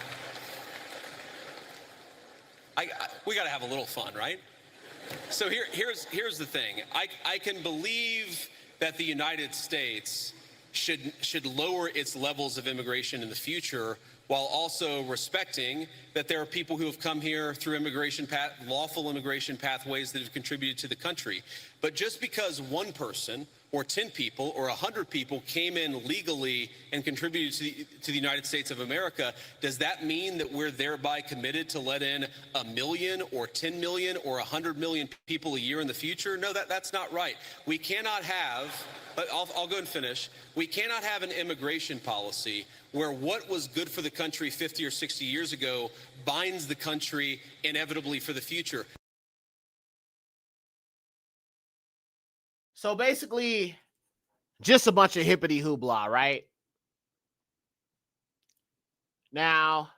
[SPEAKER 10] We got to have a little fun, right? So here's the thing. I can believe that the United States should lower its levels of immigration in the future, while also respecting that there are people who have come here through lawful immigration pathways that have contributed to the country. But just because one person or 10 people or 100 people came in legally and contributed to the United States of America, does that mean that we're thereby committed to let in 1 million or 10 million or 100 million people a year in the future? No, that's not right. We cannot have, I'll go and finish. We cannot have an immigration policy where what was good for the country 50 or 60 years ago binds the country inevitably for the future.
[SPEAKER 4] So basically, just a bunch of hippity hoopla, right? Now,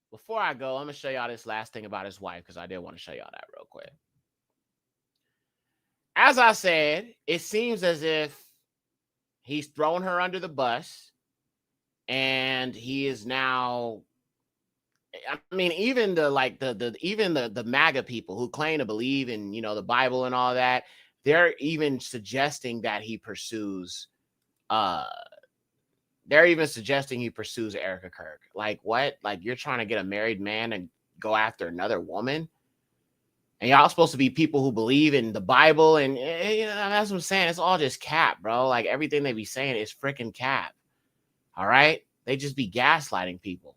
[SPEAKER 4] before I go, I'm going to show y'all this last thing about his wife, because I did want to show y'all that real quick. As I said, it seems as if he's thrown her under the bus, and he is now, I mean, even the MAGA people who claim to believe in, the Bible and all that, they're even suggesting that he pursues, Erica Kirk. Like, what? Like, you're trying to get a married man and go after another woman? And y'all supposed to be people who believe in the Bible, and that's what I'm saying. It's all just cap, bro. Like, everything they be saying is freaking cap. All right? They just be gaslighting people.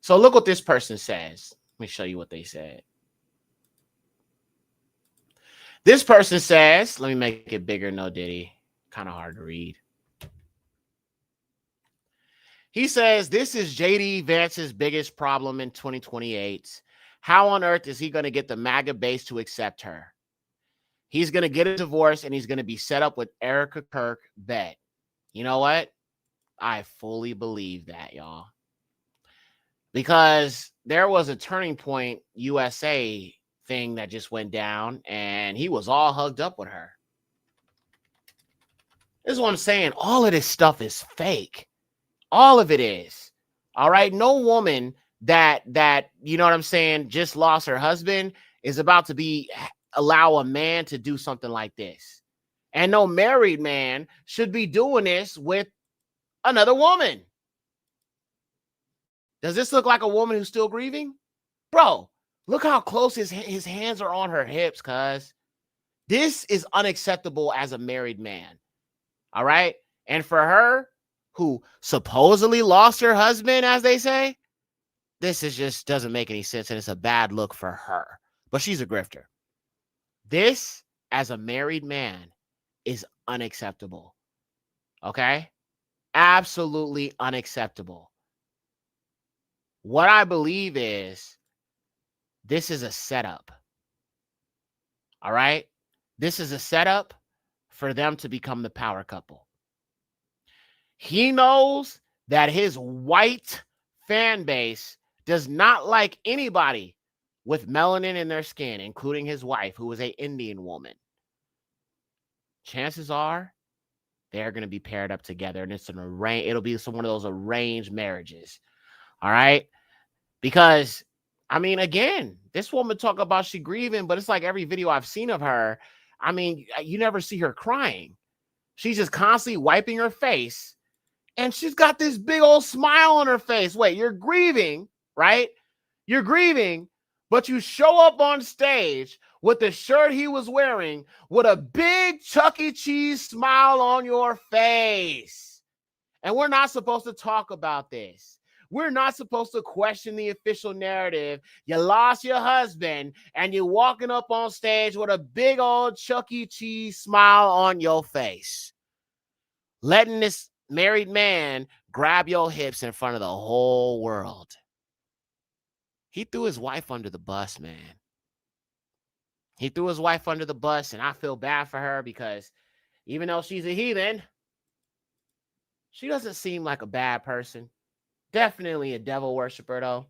[SPEAKER 4] So look what this person says. Let me show you what they said. This person says, let me make it bigger, no Diddy. Kind of hard to read. He says, this is J.D. Vance's biggest problem in 2028. How on earth is he going to get the MAGA base to accept her? He's going to get a divorce, and he's going to be set up with Erica Kirk, bet. You know what? I fully believe that, y'all. Because there was a Turning Point USA thing that just went down, and he was all hugged up with her. This is what I'm saying. All of this stuff is fake. All of it is. All right. No woman that you know what I'm saying, just lost her husband is about to allow a man to do something like this. And no married man should be doing this with another woman. Does this look like a woman who's still grieving? Bro, look how close his hands are on her hips, cuz. This is unacceptable as a married man. All right? And for her, who supposedly lost her husband, as they say, this is just doesn't make any sense, and it's a bad look for her. But she's a grifter. This, as a married man, is unacceptable. Okay? Absolutely unacceptable. What I believe is this is a setup. All right? This is a setup for them to become the power couple. He knows that his white fan base does not like anybody with melanin in their skin, including his wife, who is an Indian woman. Chances are they're going to be paired up together, and it'll be one of those arranged marriages. All right? Because, I mean, again, this woman talk about she grieving, but it's like every video I've seen of her, I mean, you never see her crying. She's just constantly wiping her face, and she's got this big old smile on her face. Wait, you're grieving, right? You're grieving, but you show up on stage with the shirt he was wearing with a big Chuck E. Cheese smile on your face. And we're not supposed to talk about this. We're not supposed to question the official narrative. You lost your husband and you're walking up on stage with a big old Chuck E. Cheese smile on your face. Letting this married man grab your hips in front of the whole world. He threw his wife under the bus, man. He threw his wife under the bus, and I feel bad for her because even though she's a heathen, she doesn't seem like a bad person. Definitely a devil worshiper, though.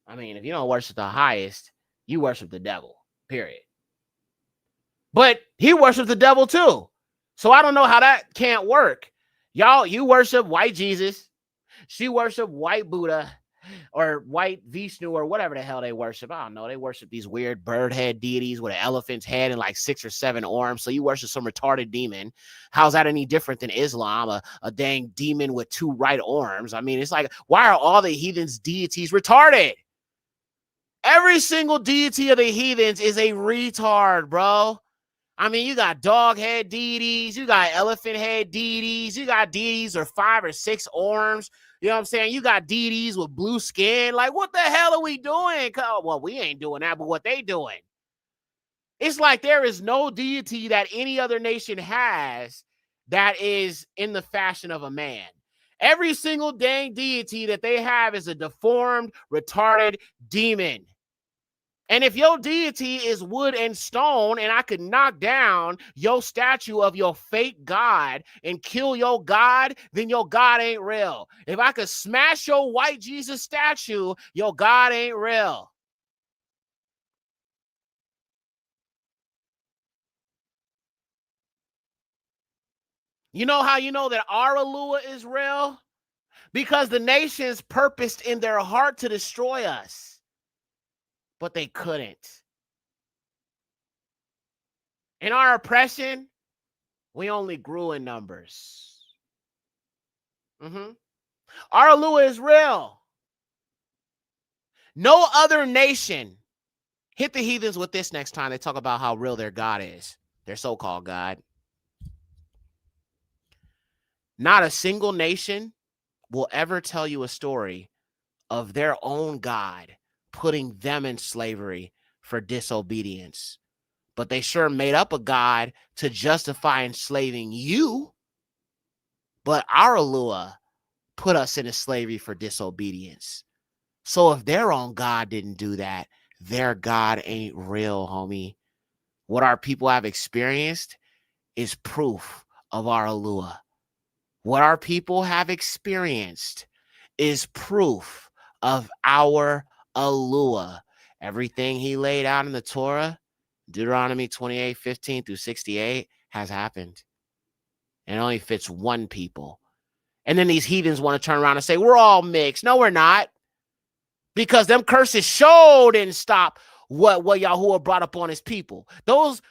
[SPEAKER 4] I mean, if you don't worship the highest, you worship the devil, period. But he worships the devil, too. So I don't know how that can't work. Y'all, you worship white Jesus. She worship white Buddha or white Vishnu or whatever the hell they worship. I don't know. They worship these weird bird head deities with an elephant's head and like 6 or 7 arms. So you worship some retarded demon. How's that any different than Islam? A dang demon with 2 right arms. I mean, it's like, why are all the heathens' deities retarded? Every single deity of the heathens is a retard, bro. I mean, you got dog head deities, you got elephant head deities, you got deities with 5 or 6 arms. You know what I'm saying? You got deities with blue skin. Like, what the hell are we doing? Well, we ain't doing that, but what they doing? It's like there is no deity that any other nation has that is in the fashion of a man. Every single dang deity that they have is a deformed, retarded demon. And if your deity is wood and stone, and I could knock down your statue of your fake God and kill your God, then your God ain't real. If I could smash your white Jesus statue, your God ain't real. You know how you know that our Alua is real? Because the nations purposed in their heart to destroy us, but they couldn't. In our oppression, we only grew in numbers. Our Alua is real. No other nation. Hit the heathens with this next time they talk about how real their God is, their so-called God. Not a single nation will ever tell you a story of their own God putting them in slavery for disobedience. But they sure made up a God to justify enslaving you. But our Alua put us into slavery for disobedience. So if their own God didn't do that, their God ain't real, homie. What our people have experienced is proof of our Alua. What our people have experienced is proof of our Alua. Everything he laid out in the Torah, Deuteronomy 28:15-68, has happened. And it only fits one people. And then these heathens want to turn around and say, we're all mixed. No, we're not. because them curses sure didn't stop what Yahuwah brought up on his people. Those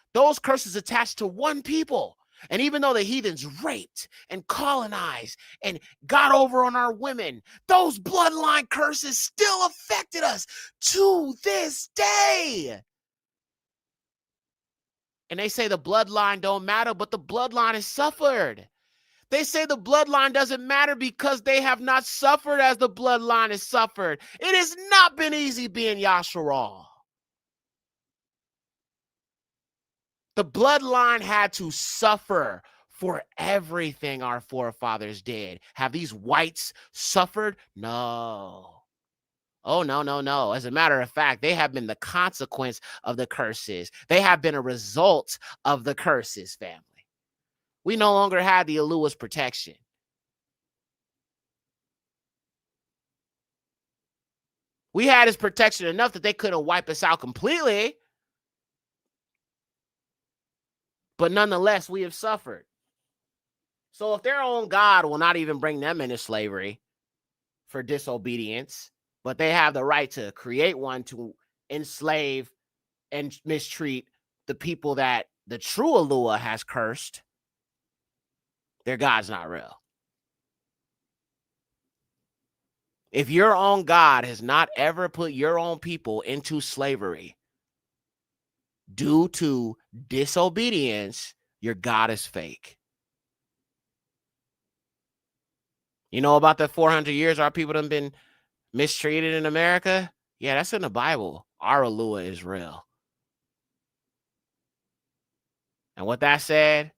[SPEAKER 4] curses attached to one people. And even though the heathens raped and colonized and got over on our women, those bloodline curses still affected us to this day. And they say the bloodline don't matter, but the bloodline has suffered. They say the bloodline doesn't matter because they have not suffered as the bloodline has suffered. It has not been easy being Yasharal. The bloodline had to suffer for everything our forefathers did. Have these whites suffered? No. Oh, no, no, no. As a matter of fact, they have been the consequence of the curses. They have been a result of the curses, family. We no longer have the Elua's protection. We had his protection enough that they couldn't wipe us out completely. But nonetheless, we have suffered. So if their own God will not even bring them into slavery for disobedience, but they have the right to create one to enslave and mistreat the people that the true Alua has cursed, their God's not real. If your own God has not ever put your own people into slavery due to disobedience, your God is fake. You know about the 400 years our people have been mistreated in America? Yeah, that's in the Bible. Our Alua is real. And with that said,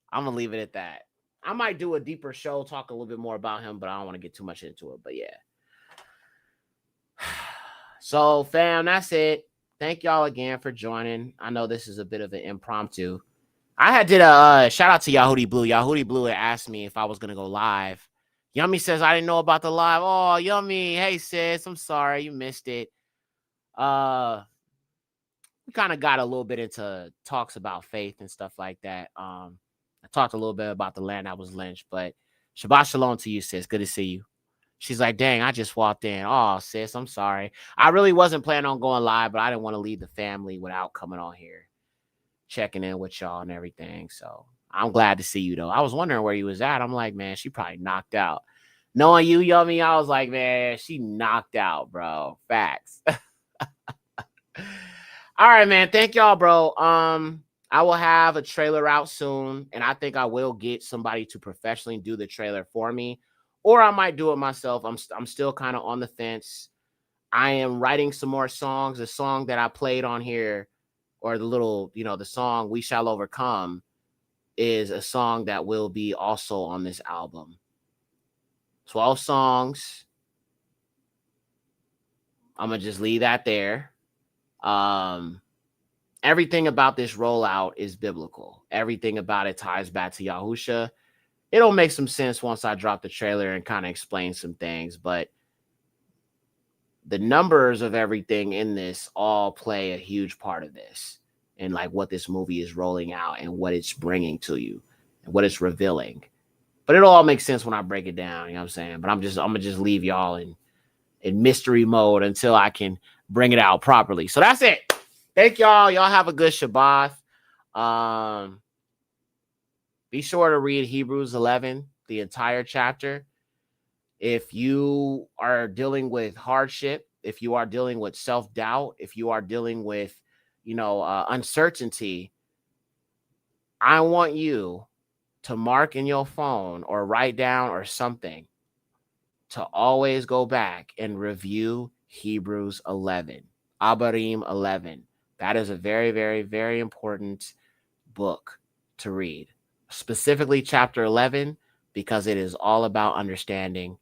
[SPEAKER 4] I'm going to leave it at that. I might do a deeper show, talk a little bit more about him, but I don't want to get too much into it. But yeah. So, fam, that's it. Thank y'all again for joining. I know this is a bit of an impromptu. I did a shout out to Yahudi Blue. Yahudi Blue had asked me if I was going to go live. Yummy says, I didn't know about the live. Oh, Yummy. Hey, sis, I'm sorry. You missed it. We kind of got a little bit into talks about faith and stuff like that. I talked a little bit about the land that was lynched, but Shabath Shalum to you, sis. Good to see you. She's like, dang, I just walked in. Oh, sis, I'm sorry. I really wasn't planning on going live, but I didn't want to leave the family without coming on here, checking in with y'all and everything. So I'm glad to see you, though. I was wondering where you was at. I'm like, man, she probably knocked out. Knowing you, Yummy, I was like, man, she knocked out, bro. Facts. All right, man. Thank y'all, bro. I will have a trailer out soon, and I think I will get somebody to professionally do the trailer for me, or I might do it myself. I'm still kind of on the fence. I am writing some more songs. The song that I played on here, or the little, the song "We Shall Overcome," is a song that will be also on this album. 12 songs. I'm gonna just leave that there. Everything about this rollout is biblical. Everything about it ties back to Yahusha. It'll make some sense once I drop the trailer and kind of explain some things, but the numbers of everything in this all play a huge part of this, and like what this movie is rolling out and what it's bringing to you and what it's revealing. But it'll all make sense when I break it down, you know what I'm saying? But I'm gonna just leave y'all in mystery mode until I can bring it out properly. So that's it. Thank y'all. Y'all have a good Shabbat. Be sure to read Hebrews 11, the entire chapter. If you are dealing with hardship, if you are dealing with self-doubt, if you are dealing with, uncertainty, I want you to mark in your phone or write down or something to always go back and review Hebrews 11, Abarim 11. That is a very, very, very important book to read, specifically chapter 11, because it is all about understanding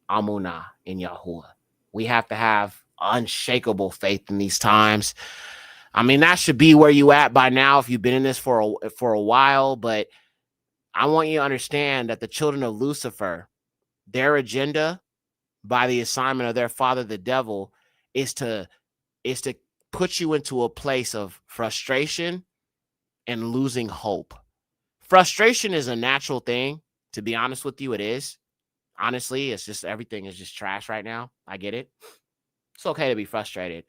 [SPEAKER 4] Amunah in Yahuwah. We have to have unshakable faith in these times. I mean, that should be where you at by now if you've been in this for a while, but I want you to understand that the children of Lucifer, their agenda by the assignment of their father, the devil, is to put you into a place of frustration and losing hope. Frustration is a natural thing. To be honest with you, it is. Honestly, it's just everything is just trash right now. I get it. It's okay to be frustrated,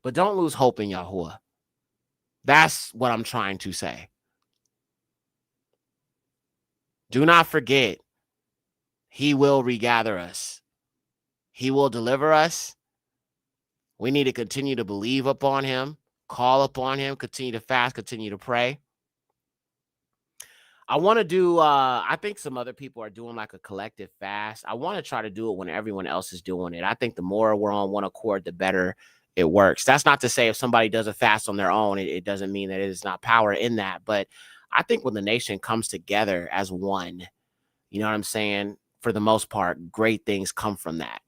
[SPEAKER 4] but don't lose hope in Yahuwah. That's what I'm trying to say. Do not forget, he will regather us. He will deliver us. We need to continue to believe upon him, call upon him, continue to fast, continue to pray. I want to do, I think some other people are doing like a collective fast. I want to try to do it when everyone else is doing it. I think the more we're on one accord, the better it works. That's not to say if somebody does a fast on their own, it doesn't mean that it is not power in that. But I think when the nation comes together as one, you know what I'm saying? For the most part, great things come from that.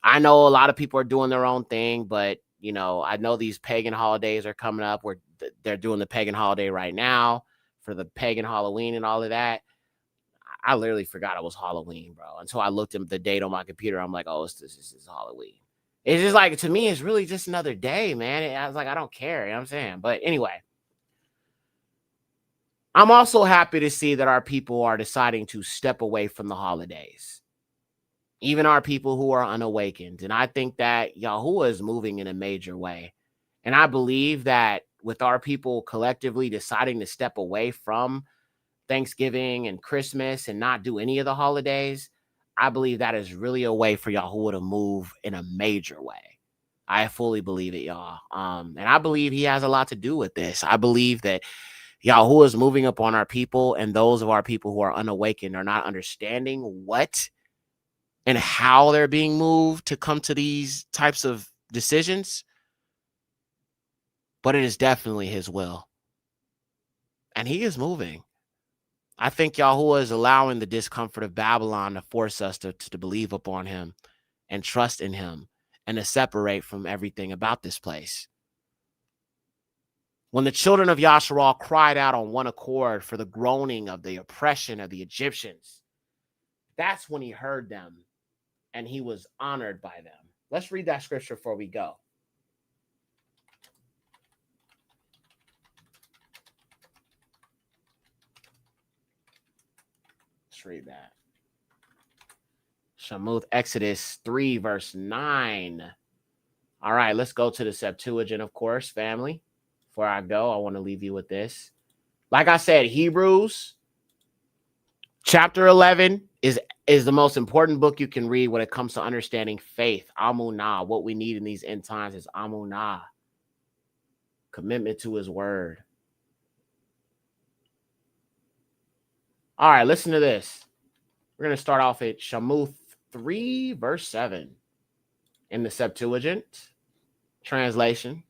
[SPEAKER 4] I know a lot of people are doing their own thing, but, you know, I know these pagan holidays are coming up where they're doing the pagan holiday right now for the pagan Halloween and all of that. I literally forgot it was Halloween, bro. Until I looked at the date on my computer, I'm like, oh, this is Halloween. It's just like, to me, it's really just another day, man. I was like, I don't care. You know what I'm saying? But anyway, I'm also happy to see that our people are deciding to step away from the holidays. Even our people who are unawakened. And I think that Yahuwah is moving in a major way. And I believe that with our people collectively deciding to step away from Thanksgiving and Christmas and not do any of the holidays, I believe that is really a way for Yahuwah to move in a major way. I fully believe it, y'all. And I believe he has a lot to do with this. I believe that Yahuwah is moving upon our people, and those of our people who are unawakened are not understanding what and how they're being moved to come to these types of decisions. But it is definitely his will. And he is moving. I think Yahuwah is allowing the discomfort of Babylon to force us to believe upon him and trust in him and to separate from everything about this place. When the children of Yasharal cried out on one accord for the groaning of the oppression of the Egyptians, that's when he heard them and he was honored by them. Let's read that scripture before we go. Let's read that. Shamuth, Exodus 3, verse 9. All right, let's go to the Septuagint, of course, family. Before I go, I want to leave you with this. Like I said, Hebrews chapter 11 is the most important book you can read when it comes to understanding faith. Amunah. What we need in these end times is Amunah. Commitment to his word. All right, listen to this. We're going to start off at Shamuth 3, verse 7 in the Septuagint translation.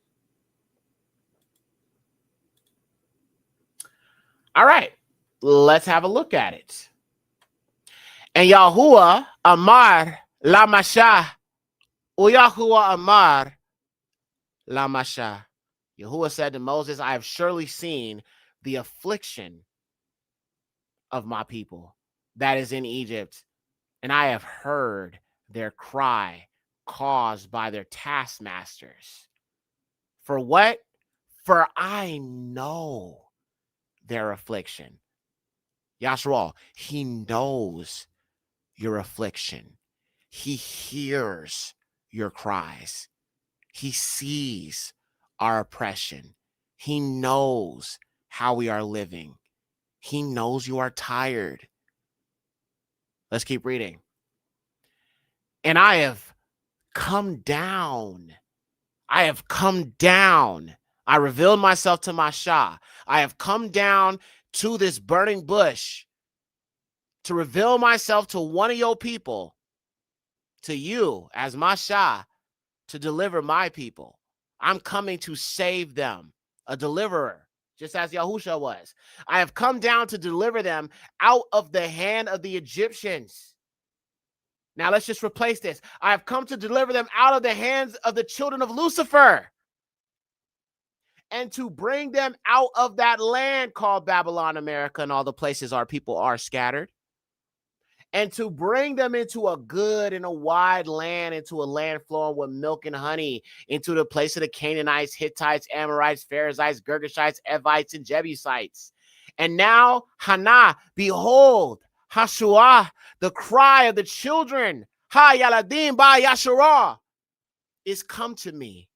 [SPEAKER 4] All right, let's have a look at it. And Yahuwah Amar Lamasha. Yahuwah Amar Lamasha. Yahuwah said to Moses, I have surely seen the affliction of my people that is in Egypt, and I have heard their cry caused by their taskmasters. For what? For I know their affliction. Yasharal, he knows your affliction. He hears your cries. He sees our oppression. He knows how we are living. He knows you are tired. Let's keep reading. And I have come down. I have come down. I revealed myself to my Shah. I have come down to this burning bush to reveal myself to one of your people, to you as my Shah, to deliver my people. I'm coming to save them, a deliverer, just as Yahusha was. I have come down to deliver them out of the hand of the Egyptians. Now let's just replace this. I have come to deliver them out of the hands of the children of Lucifer and to bring them out of that land called Babylon, America, and all the places our people are scattered, and to bring them into a good and a wide land, into a land flowing with milk and honey, into the place of the Canaanites, Hittites, Amorites, Perizzites, Girgashites, Evites, and Jebusites. And now, Hana, behold, Hashuah, the cry of the children, Ha Yaladim Ba Yasharah, is come to me,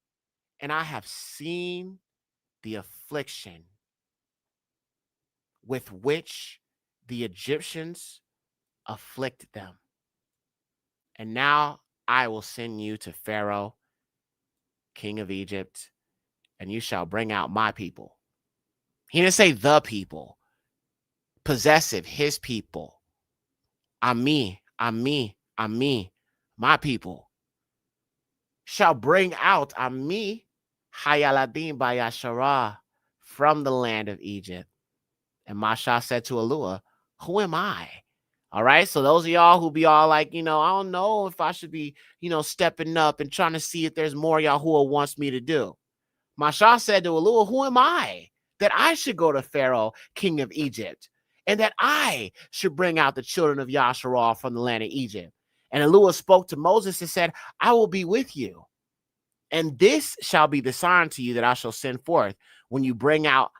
[SPEAKER 4] and I have seen the affliction with which the Egyptians afflict them. And now I will send you to Pharaoh, king of Egypt, and you shall bring out my people. He didn't say the people, possessive, his people. Ami, my people. Shall bring out Ami, Hayaladim Bayashara, from the land of Egypt. And Masha said to Alua, who am I? All right. So those of y'all who be all like, I don't know if I should be, stepping up and trying to see if there's more Yahuwah wants me to do. Masha said to Alua, who am I that I should go to Pharaoh, king of Egypt, and that I should bring out the children of Yasharal from the land of Egypt? And Alua spoke to Moses and said, I will be with you. And this shall be the sign to you that I shall send forth when you bring out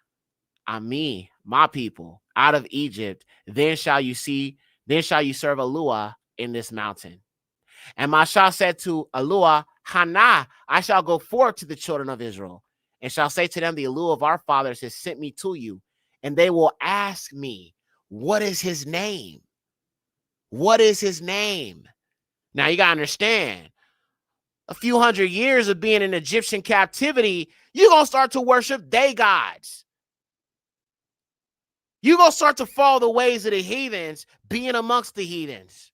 [SPEAKER 4] Ami, my people, out of Egypt. Then shall you serve Alua in this mountain. And Masha said to Alua, Hana, I shall go forth to the children of Israel, and shall say to them, the Alua of our fathers has sent me to you. And they will ask me, what is his name? What is his name? Now you got to understand, a few hundred years of being in Egyptian captivity, you're going to start to worship day gods. You're going to start to follow the ways of the heathens, being amongst the heathens.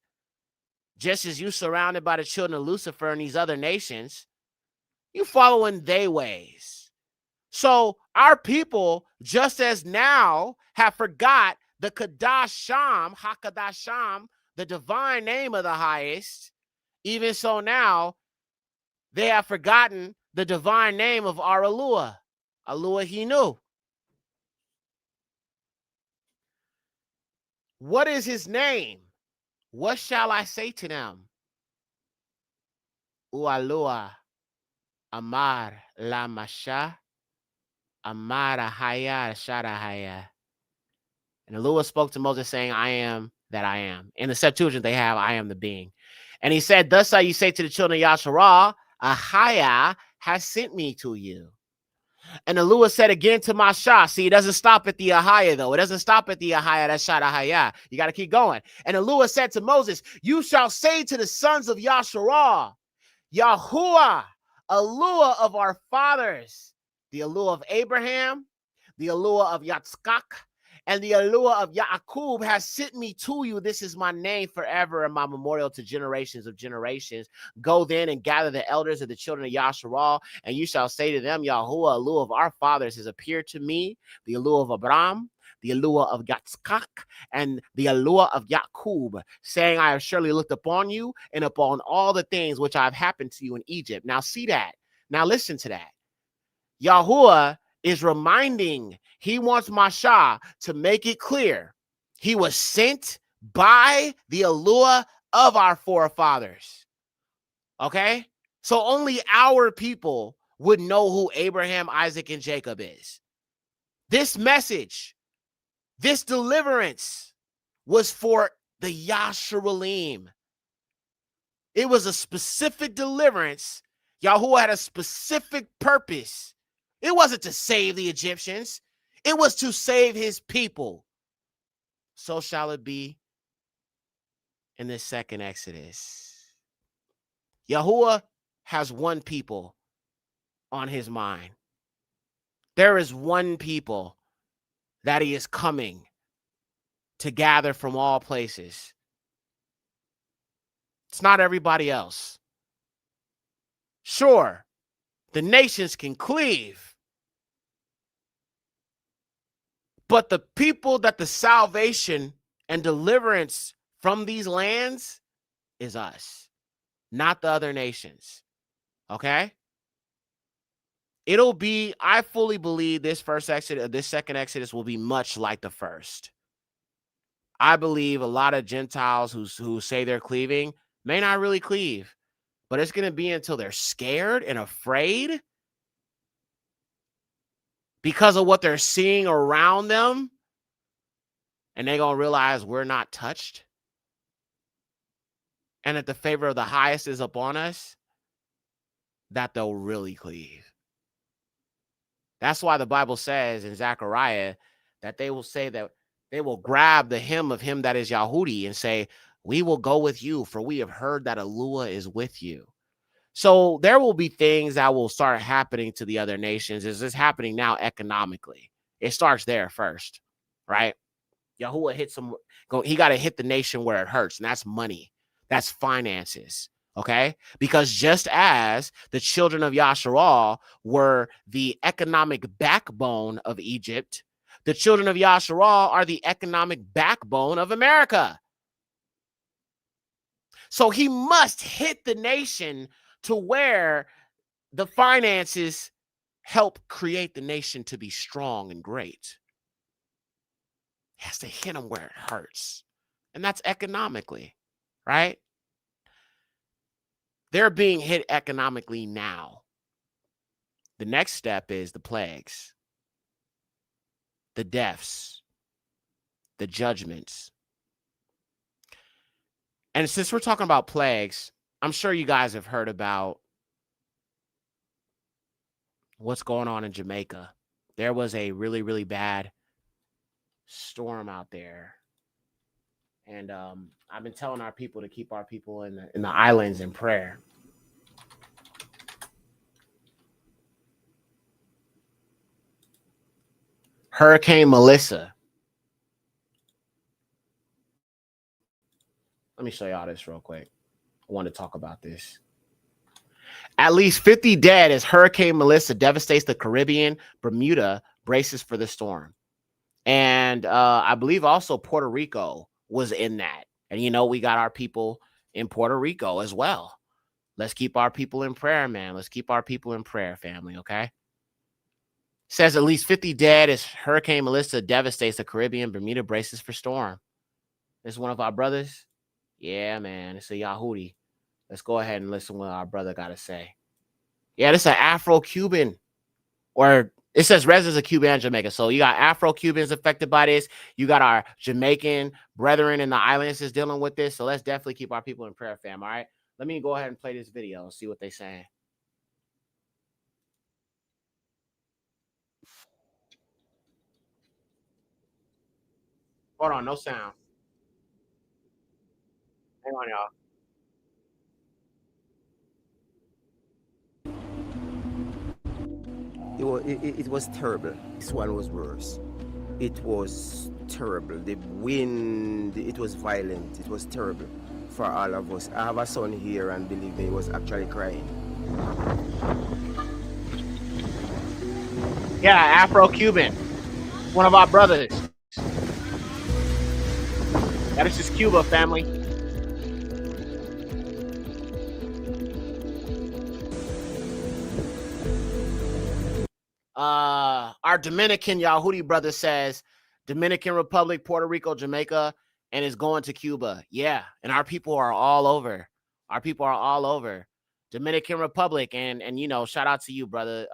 [SPEAKER 4] Just as you surrounded by the children of Lucifer and these other nations, you following their ways. So our people, just as now, have forgot the Kadasham, Hakadasham, the divine name of the highest. Even so now, they have forgotten the divine name of our Alua. Alua he knew. What is his name? What shall I say to them? Ualua Amar La Masha Amara Haya Sharahaya. And Alua spoke to Moses, saying, I am that I am. In the Septuagint, they have, I am the being. And he said, thus shall you say to the children of Yasharah, Ahaya has sent me to you. And Alua said again to Masha, see, it doesn't stop at the Ahaya, though. It doesn't stop at the Ahaya, that's Sharahaya. You got to keep going. And Alua said to Moses, you shall say to the sons of Yasharah, Yahuwah, Alua of our fathers, the Alua of Abraham, the Alua of 𝐤𝐋𝐿𝐃, and the Alua of Yaakub has sent me to you. This is my name forever and my memorial to generations of generations. Go then and gather the elders of the children of Yasharal, and you shall say to them, Yahuwah, Alua of our fathers, has appeared to me, the Alua of Abraham, the Alua of 𝐤𝐋𝐿𝐃, and the Alua of Yaakub, saying, I have surely looked upon you and upon all the things which have happened to you in Egypt. Now see that. Now listen to that. Yahuwah is reminding, he wants Masha to make it clear. He was sent by the Alua of our forefathers. Okay? So only our people would know who Abraham, Isaac, and Jacob is. This message, this deliverance was for the Yasharalim. It was a specific deliverance. Yahuwah had a specific purpose. It wasn't to save the Egyptians. It was to save his people. So shall it be in this second Exodus. Yahuwah has one people on his mind. There is one people that he is coming to gather from all places. It's not everybody else. Sure, the nations can cleave, but the people that the salvation and deliverance from these lands is us, not the other nations. Okay? It'll be, I fully believe this second Exodus will be much like the first. I believe a lot of Gentiles who say they're cleaving may not really cleave, but it's going to be until they're scared and afraid because of what they're seeing around them, and they're going to realize we're not touched and that the favor of the highest is upon us. that they'll really cleave. That's why the Bible says in 𤤔𐤋𐤅 that they will say that they will grab the hem of him that is Yahudi and say, we will go with you, for we have heard that 𝐤𝐿 is with you. So there will be things that will start happening to the other nations. Is this happening now economically? It starts there first, right? Yahuwah hits him. He got to hit the nation where it hurts, and that's money. That's finances. Okay, because just as the children of Yasharal were the economic backbone of Egypt, the children of Yasharal are the economic backbone of America. So he must hit the nation to where the finances help create the nation to be strong and great. He has to hit them where it hurts. And that's economically, right? They're being hit economically now. The next step is the plagues, the deaths, the judgments. And since we're talking about plagues, I'm sure you guys have heard about what's going on in Jamaica. There was a really, really bad storm out there. And I've been telling our people to keep our people in the islands in prayer. Hurricane Melissa. Let me show y'all this real quick. I want to talk about this. At least 50 dead as Hurricane Melissa devastates the Caribbean. Bermuda braces for the storm. And I believe also Puerto Rico was in that. And, you know, we got our people in Puerto Rico as well. Let's keep our people in prayer, man. Let's keep our people in prayer, family, okay? Says at least 50 dead as Hurricane Melissa devastates the Caribbean. Bermuda braces for storm. This is one of our brothers. Yeah, man. It's a Yahudi. Let's go ahead and listen to what our brother got to say. Yeah, this is an Afro-Cuban. Or it says residents of Cuba and Jamaica. So you got Afro-Cubans affected by this. You got our Jamaican brethren in the islands is dealing with this. So let's definitely keep our people in prayer, fam. All right. Let me go ahead and play this video and see what they're saying. Hold on, no sound. Hang on, y'all.
[SPEAKER 18] It was terrible. This one was worse. It was terrible. The wind, it was violent. It was terrible for all of us. I have a son here, and believe me, he was actually crying.
[SPEAKER 4] Yeah, Afro-Cuban. One of our brothers. That is just Cuba, family. Our Dominican Yahudi brother says Dominican Republic, Puerto Rico, Jamaica, and is going to Cuba. Yeah, and our people are all over. Our people are all over. Dominican Republic, and you know, shout out to you, brother.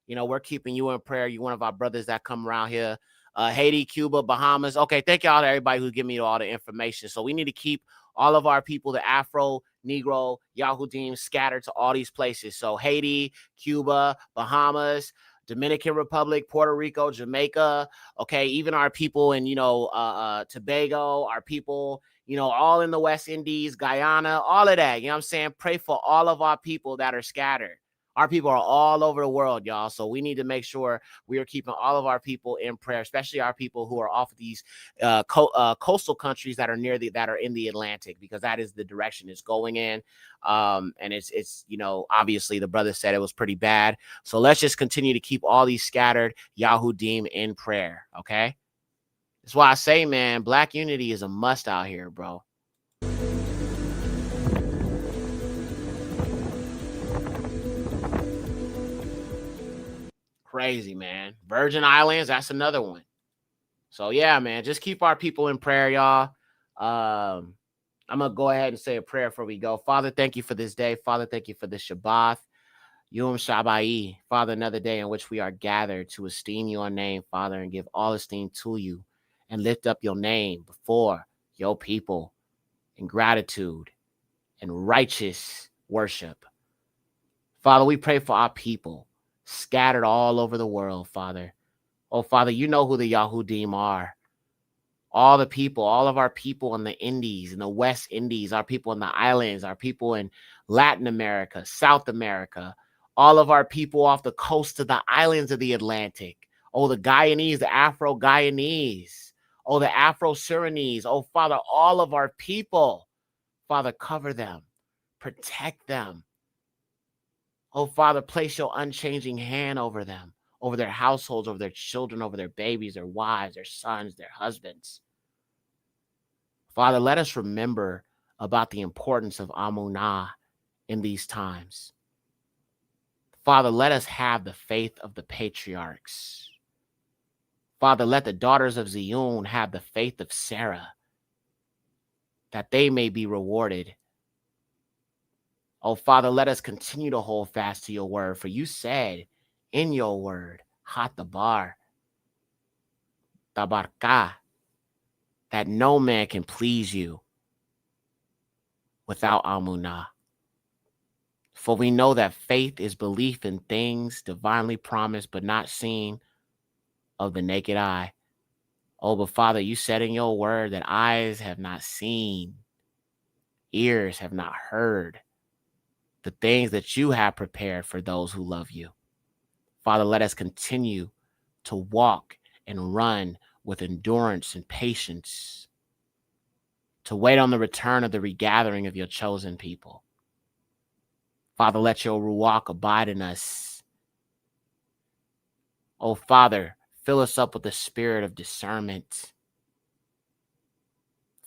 [SPEAKER 4] You know, we're keeping you in prayer. You're one of our brothers that come around here. Haiti, Cuba, Bahamas. Okay, thank y'all to everybody who give me all the information. So we need to keep all of our people, the Afro, Negro, Yahudim, scattered to all these places. So Haiti, Cuba, Bahamas, Dominican Republic, Puerto Rico, Jamaica. Okay, even our people in, you know, Tobago, our people, you know, all in the West Indies, Guyana, all of that. You know what I'm saying? Pray for all of our people that are scattered. Our people are all over the world, y'all. So we need to make sure we are keeping all of our people in prayer, especially our people who are off of these coastal countries that are that are in the Atlantic, because that is the direction it's going in. And it's you know, obviously the brother said it was pretty bad. So let's just continue to keep all these scattered Yahudim in prayer. Okay. That's why I say, man, Black unity is a must out here, bro. Crazy, man. Virgin Islands, that's another one. So yeah, man, just keep our people in prayer, y'all. I'm gonna go ahead and say a prayer before we go. Father, thank you for this day. Father, thank you for this Shabath Shalum. Father, another day in which we are gathered to esteem your name, Father, and give all esteem to you and lift up your name before your people in gratitude and righteous worship. Father, we pray for our people scattered all over the world, Father. Oh, Father, you know who the Yahudim are. All the people, all of our people in the Indies, in the West Indies, our people in the islands, our people in Latin America, South America, all of our people off the coast of the islands of the Atlantic. Oh, the Guyanese, the Afro-Guyanese. Oh, the Afro-Surinese. Oh, Father, all of our people. Father, cover them. Protect them. Oh, Father, place your unchanging hand over them, over their households, over their children, over their babies, their wives, their sons, their husbands. Father, let us remember about the importance of Amunah in these times. Father, let us have the faith of the patriarchs. Father, let the daughters of Zion have the faith of Sarah, that they may be rewarded. Oh, Father, let us continue to hold fast to your word, for you said in your word, Hatabar, Tabarka, that no man can please you without Amunah. For we know that faith is belief in things divinely promised but not seen of the naked eye. Oh, but Father, you said in your word that eyes have not seen, ears have not heard the things that you have prepared for those who love you. Father, let us continue to walk and run with endurance and patience, to wait on the return of the regathering of your chosen people. Father, let your Ruach abide in us. Oh, Father, fill us up with the spirit of discernment.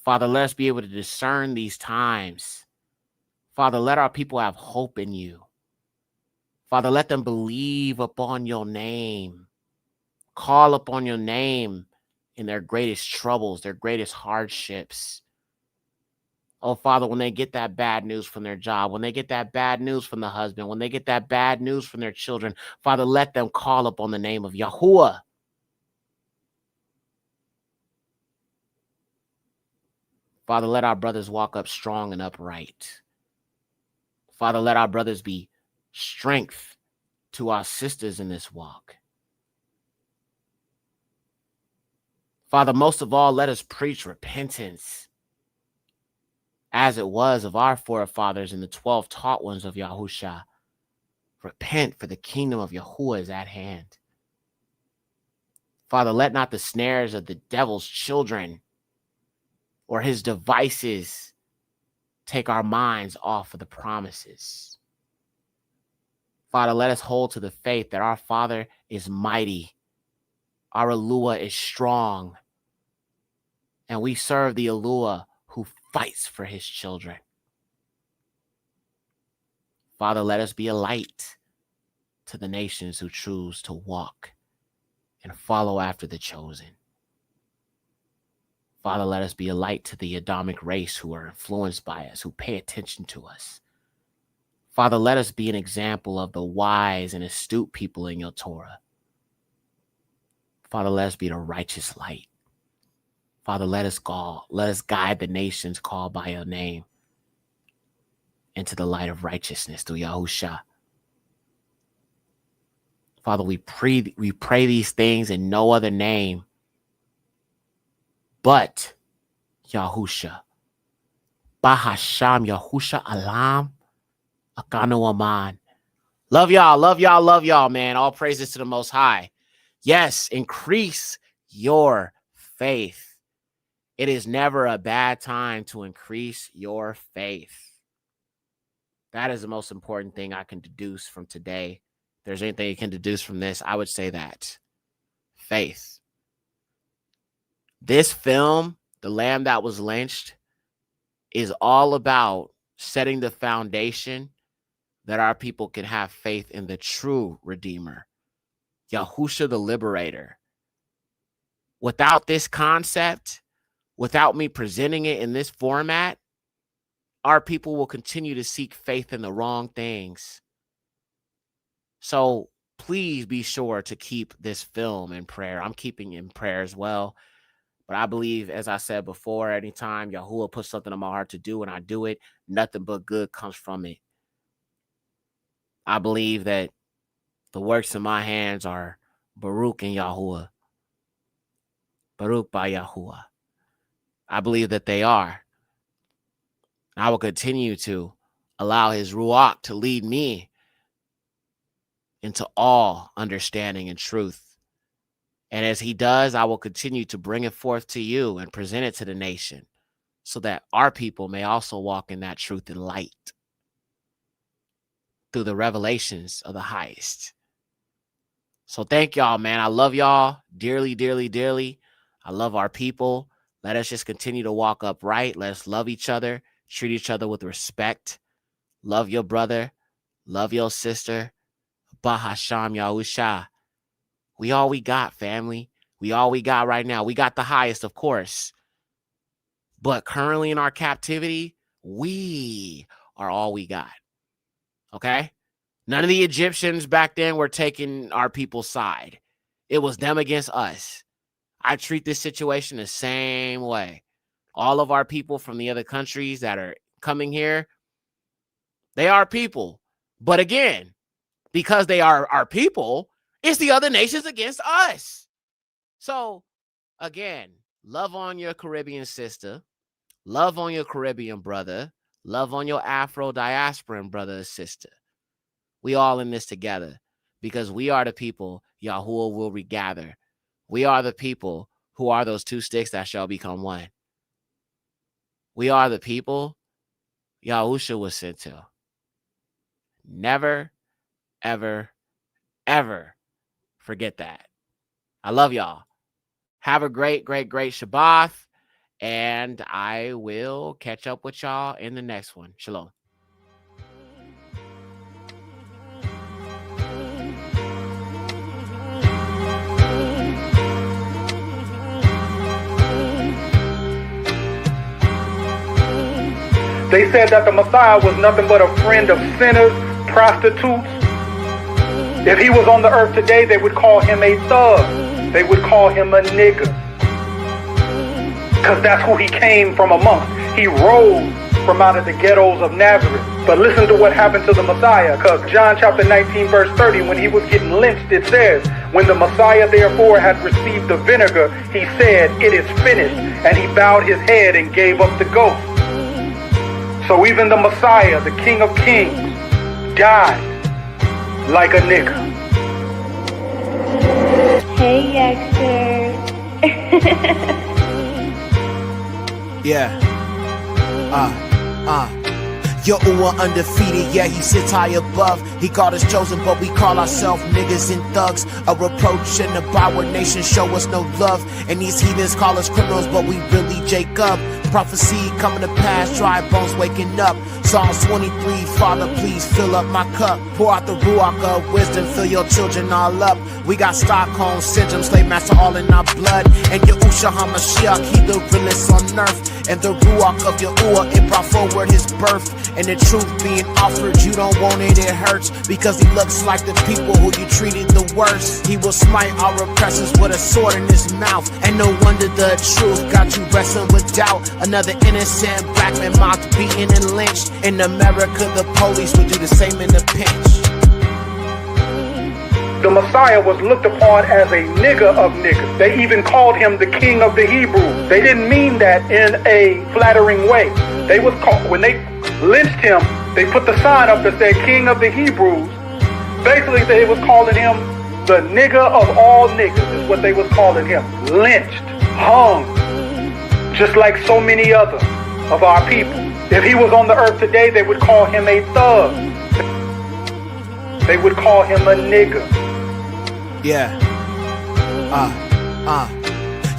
[SPEAKER 4] Father, let us be able to discern these times. Father, let our people have hope in you. Father, let them believe upon your name. Call upon your name in their greatest troubles, their greatest hardships. Oh, Father, when they get that bad news from their job, when they get that bad news from the husband, when they get that bad news from their children, Father, let them call upon the name of Yahuwah. Father, let our brothers walk up strong and upright. Father, let our brothers be strength to our sisters in this walk. Father, most of all, let us preach repentance as it was of our forefathers and the 12 taught ones of Yahusha. Repent, for the kingdom of Yahuwah is at hand. Father, let not the snares of the devil's children or his devices take our minds off of the promises. Father, let us hold to the faith that our Father is mighty, our Eluah is strong, and we serve the Eluah who fights for his children. Father, let us be a light to the nations who choose to walk and follow after the chosen. Father, let us be a light to the Adamic race who are influenced by us, who pay attention to us. Father, let us be an example of the wise and astute people in your Torah. Father, let us be the righteous light. Father, let us guide the nations called by your name into the light of righteousness through Yahusha. Father, we pray these things in no other name but Yahusha. Bahasham Yahusha Alam Akanu Aman. Love y'all, man. All praises to the Most High. Yes, increase your faith. It is never a bad time to increase your faith. That is the most important thing I can deduce from today. If there's anything you can deduce from this, I would say that. Faith. This film, The Lamb That Was Lynched, is all about setting the foundation that our people can have faith in the true Redeemer, Yahusha the Liberator. Without this concept, without me presenting it in this format, our people will continue to seek faith in the wrong things. So please be sure to keep this film in prayer. I'm keeping it in prayer as well. But I believe, as I said before, anytime Yahuwah puts something on my heart to do and I do it, nothing but good comes from it. I believe that the works of my hands are Baruch and Yahuwah. Baruch by Yahuwah. I believe that they are. I will continue to allow his Ruach to lead me into all understanding and truth. And as he does, I will continue to bring it forth to you and present it to the nation so that our people may also walk in that truth and light through the revelations of the highest. So thank y'all, man. I love y'all dearly, dearly, dearly. I love our people. Let us just continue to walk upright. Let us love each other, treat each other with respect. Love your brother. Love your sister. Bahasham Yahusha. We all we got, family. We all we got right now. We got the highest, of course. But currently in our captivity, we are all we got. Okay? None of the Egyptians back then were taking our people's side. It was them against us. I treat this situation the same way. All of our people from the other countries that are coming here, they are people. But again, because they are our people, it's the other nations against us. So, again, love on your Caribbean sister. Love on your Caribbean brother. Love on your Afro-diasporan brother or sister. We all in this together because we are the people Yahuwah will regather. We are the people who are those two sticks that shall become one. We are the people Yahusha was sent to. Never, ever, ever forget that. I love y'all. Have a great, great, great Shabbat. And I will catch up with y'all in the next one. Shalom.
[SPEAKER 19] They said that the Messiah was nothing but a friend of sinners, prostitutes. If he was on the earth today, they would call him a thug. They would call him a nigger. Because that's who he came from amongst. He rose from out of the ghettos of Nazareth. But listen to what happened to the Messiah. Because John chapter 19 verse 30, when he was getting lynched, it says, when the Messiah therefore had received the vinegar, he said, it is finished. And he bowed his head and gave up the ghost. So even the Messiah, the King of Kings, died like a nigger.
[SPEAKER 5] Hey, Yaxter.
[SPEAKER 2] Yeah. Yahuwah undefeated, yeah, he sits high above. He called us chosen, but we call ourselves niggas and thugs. A reproach and a byword nation show us no love. And these heathens call us criminals, but we really Jacob. Prophecy coming to pass, dry bones waking up. Psalms 23, Father, please fill up my cup. Pour out the Ruach of wisdom, fill your children all up. We got Stockholm Syndrome, slave master all in our blood. And Yahushua HaMashiach, he the realest on earth. And the Ruach of Yahuwah, it brought forward his birth. And the truth being offered, you don't want it, it hurts. Because he looks like the people who you treated the worst. He will smite our oppressors with a sword in his mouth. And no wonder the truth got you wrestling with doubt. Another innocent black man mocked, beaten, and lynched. In America, the police would do the same in a pinch.
[SPEAKER 19] The Messiah was looked upon as a nigger of niggers. They even called him the King of the Hebrews. They didn't mean that in a flattering way. They was called, when they lynched him, they put the sign up that said King of the Hebrews. Basically, they was calling him the nigger of all niggas is what they was calling him. Lynched, hung, just like so many other of our people. If he was on the earth today, they would call him a thug. They would call him a nigger.
[SPEAKER 2] Yeah.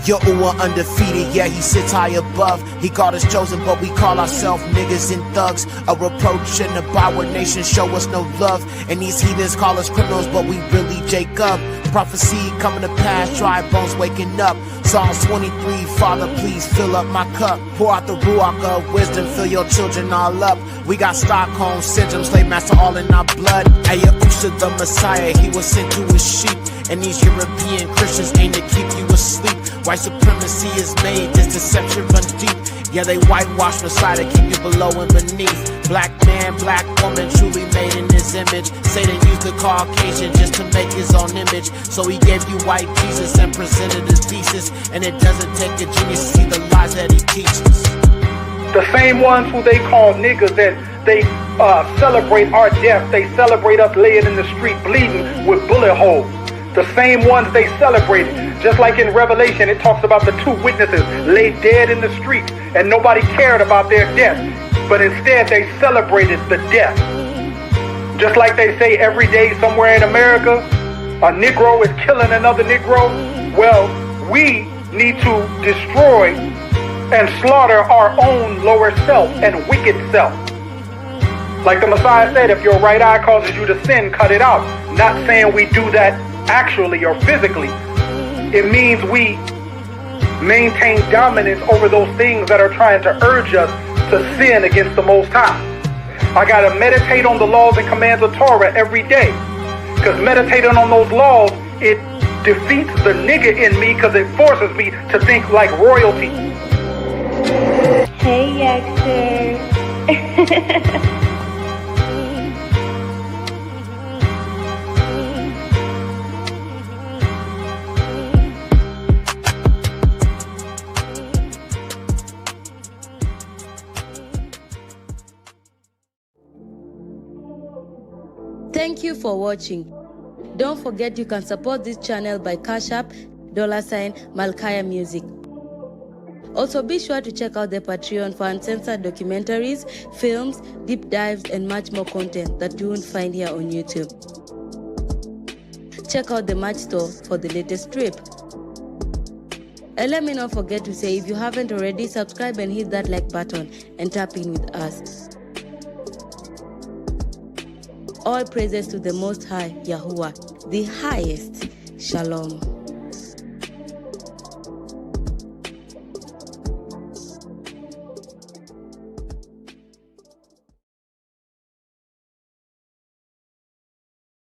[SPEAKER 2] Yahuwah undefeated, yeah, he sits high above. He called us chosen, but we call ourselves niggas and thugs. A reproach and a byword nation show us no love. And these heathens call us criminals, but we really Jacob. Prophecy coming to pass, dry bones waking up. Psalms 23, Father, please fill up my cup. Pour out the Ruach of wisdom, fill your children all up. We got Stockholm Syndrome, slave master all in our blood. Yahushua the Messiah, he was sent to his sheep. And these European Christians aim to keep you asleep. White supremacy is made, this deception runs deep. Yeah, they whitewash Messiah to keep you below and beneath. Black man, black woman, truly made in his image. Satan used the Caucasian just to make his own image. So he gave you white Jesus and presented his thesis. And it doesn't take a genius to see the lies that he teaches.
[SPEAKER 19] The same ones who they call niggas that they celebrate our death, they celebrate us laying in the street bleeding with bullet holes. The same ones they celebrated. Just like in Revelation, it talks about the two witnesses lay dead in the street and nobody cared about their death. But instead they celebrated the death. Just like they say every day somewhere in America, a Negro is killing another Negro. Well, we need to destroy and slaughter our own lower self and wicked self. Like the Messiah said, if your right eye causes you to sin, cut it out. Not saying we do that actually or physically. It means we maintain dominance over those things that are trying to urge us to sin against the Most High. I gotta meditate on the laws and commands of Torah every day. Because meditating on those laws, it defeats the nigga in me because it forces me to think like royalty.
[SPEAKER 5] Hey, 𤤔𤒄𤅅.
[SPEAKER 20] Thank you for watching. Don't forget you can support this channel by Cash App, $Malkaya Music. Also be sure to check out the Patreon for uncensored documentaries, films, deep dives, and much more content that you won't find here on YouTube. Check out the merch store for the latest strip. And let me not forget to say, if you haven't already, subscribe and hit that like button and tap in with us. All praises to the Most High, Yahuwah, the highest. Shalom.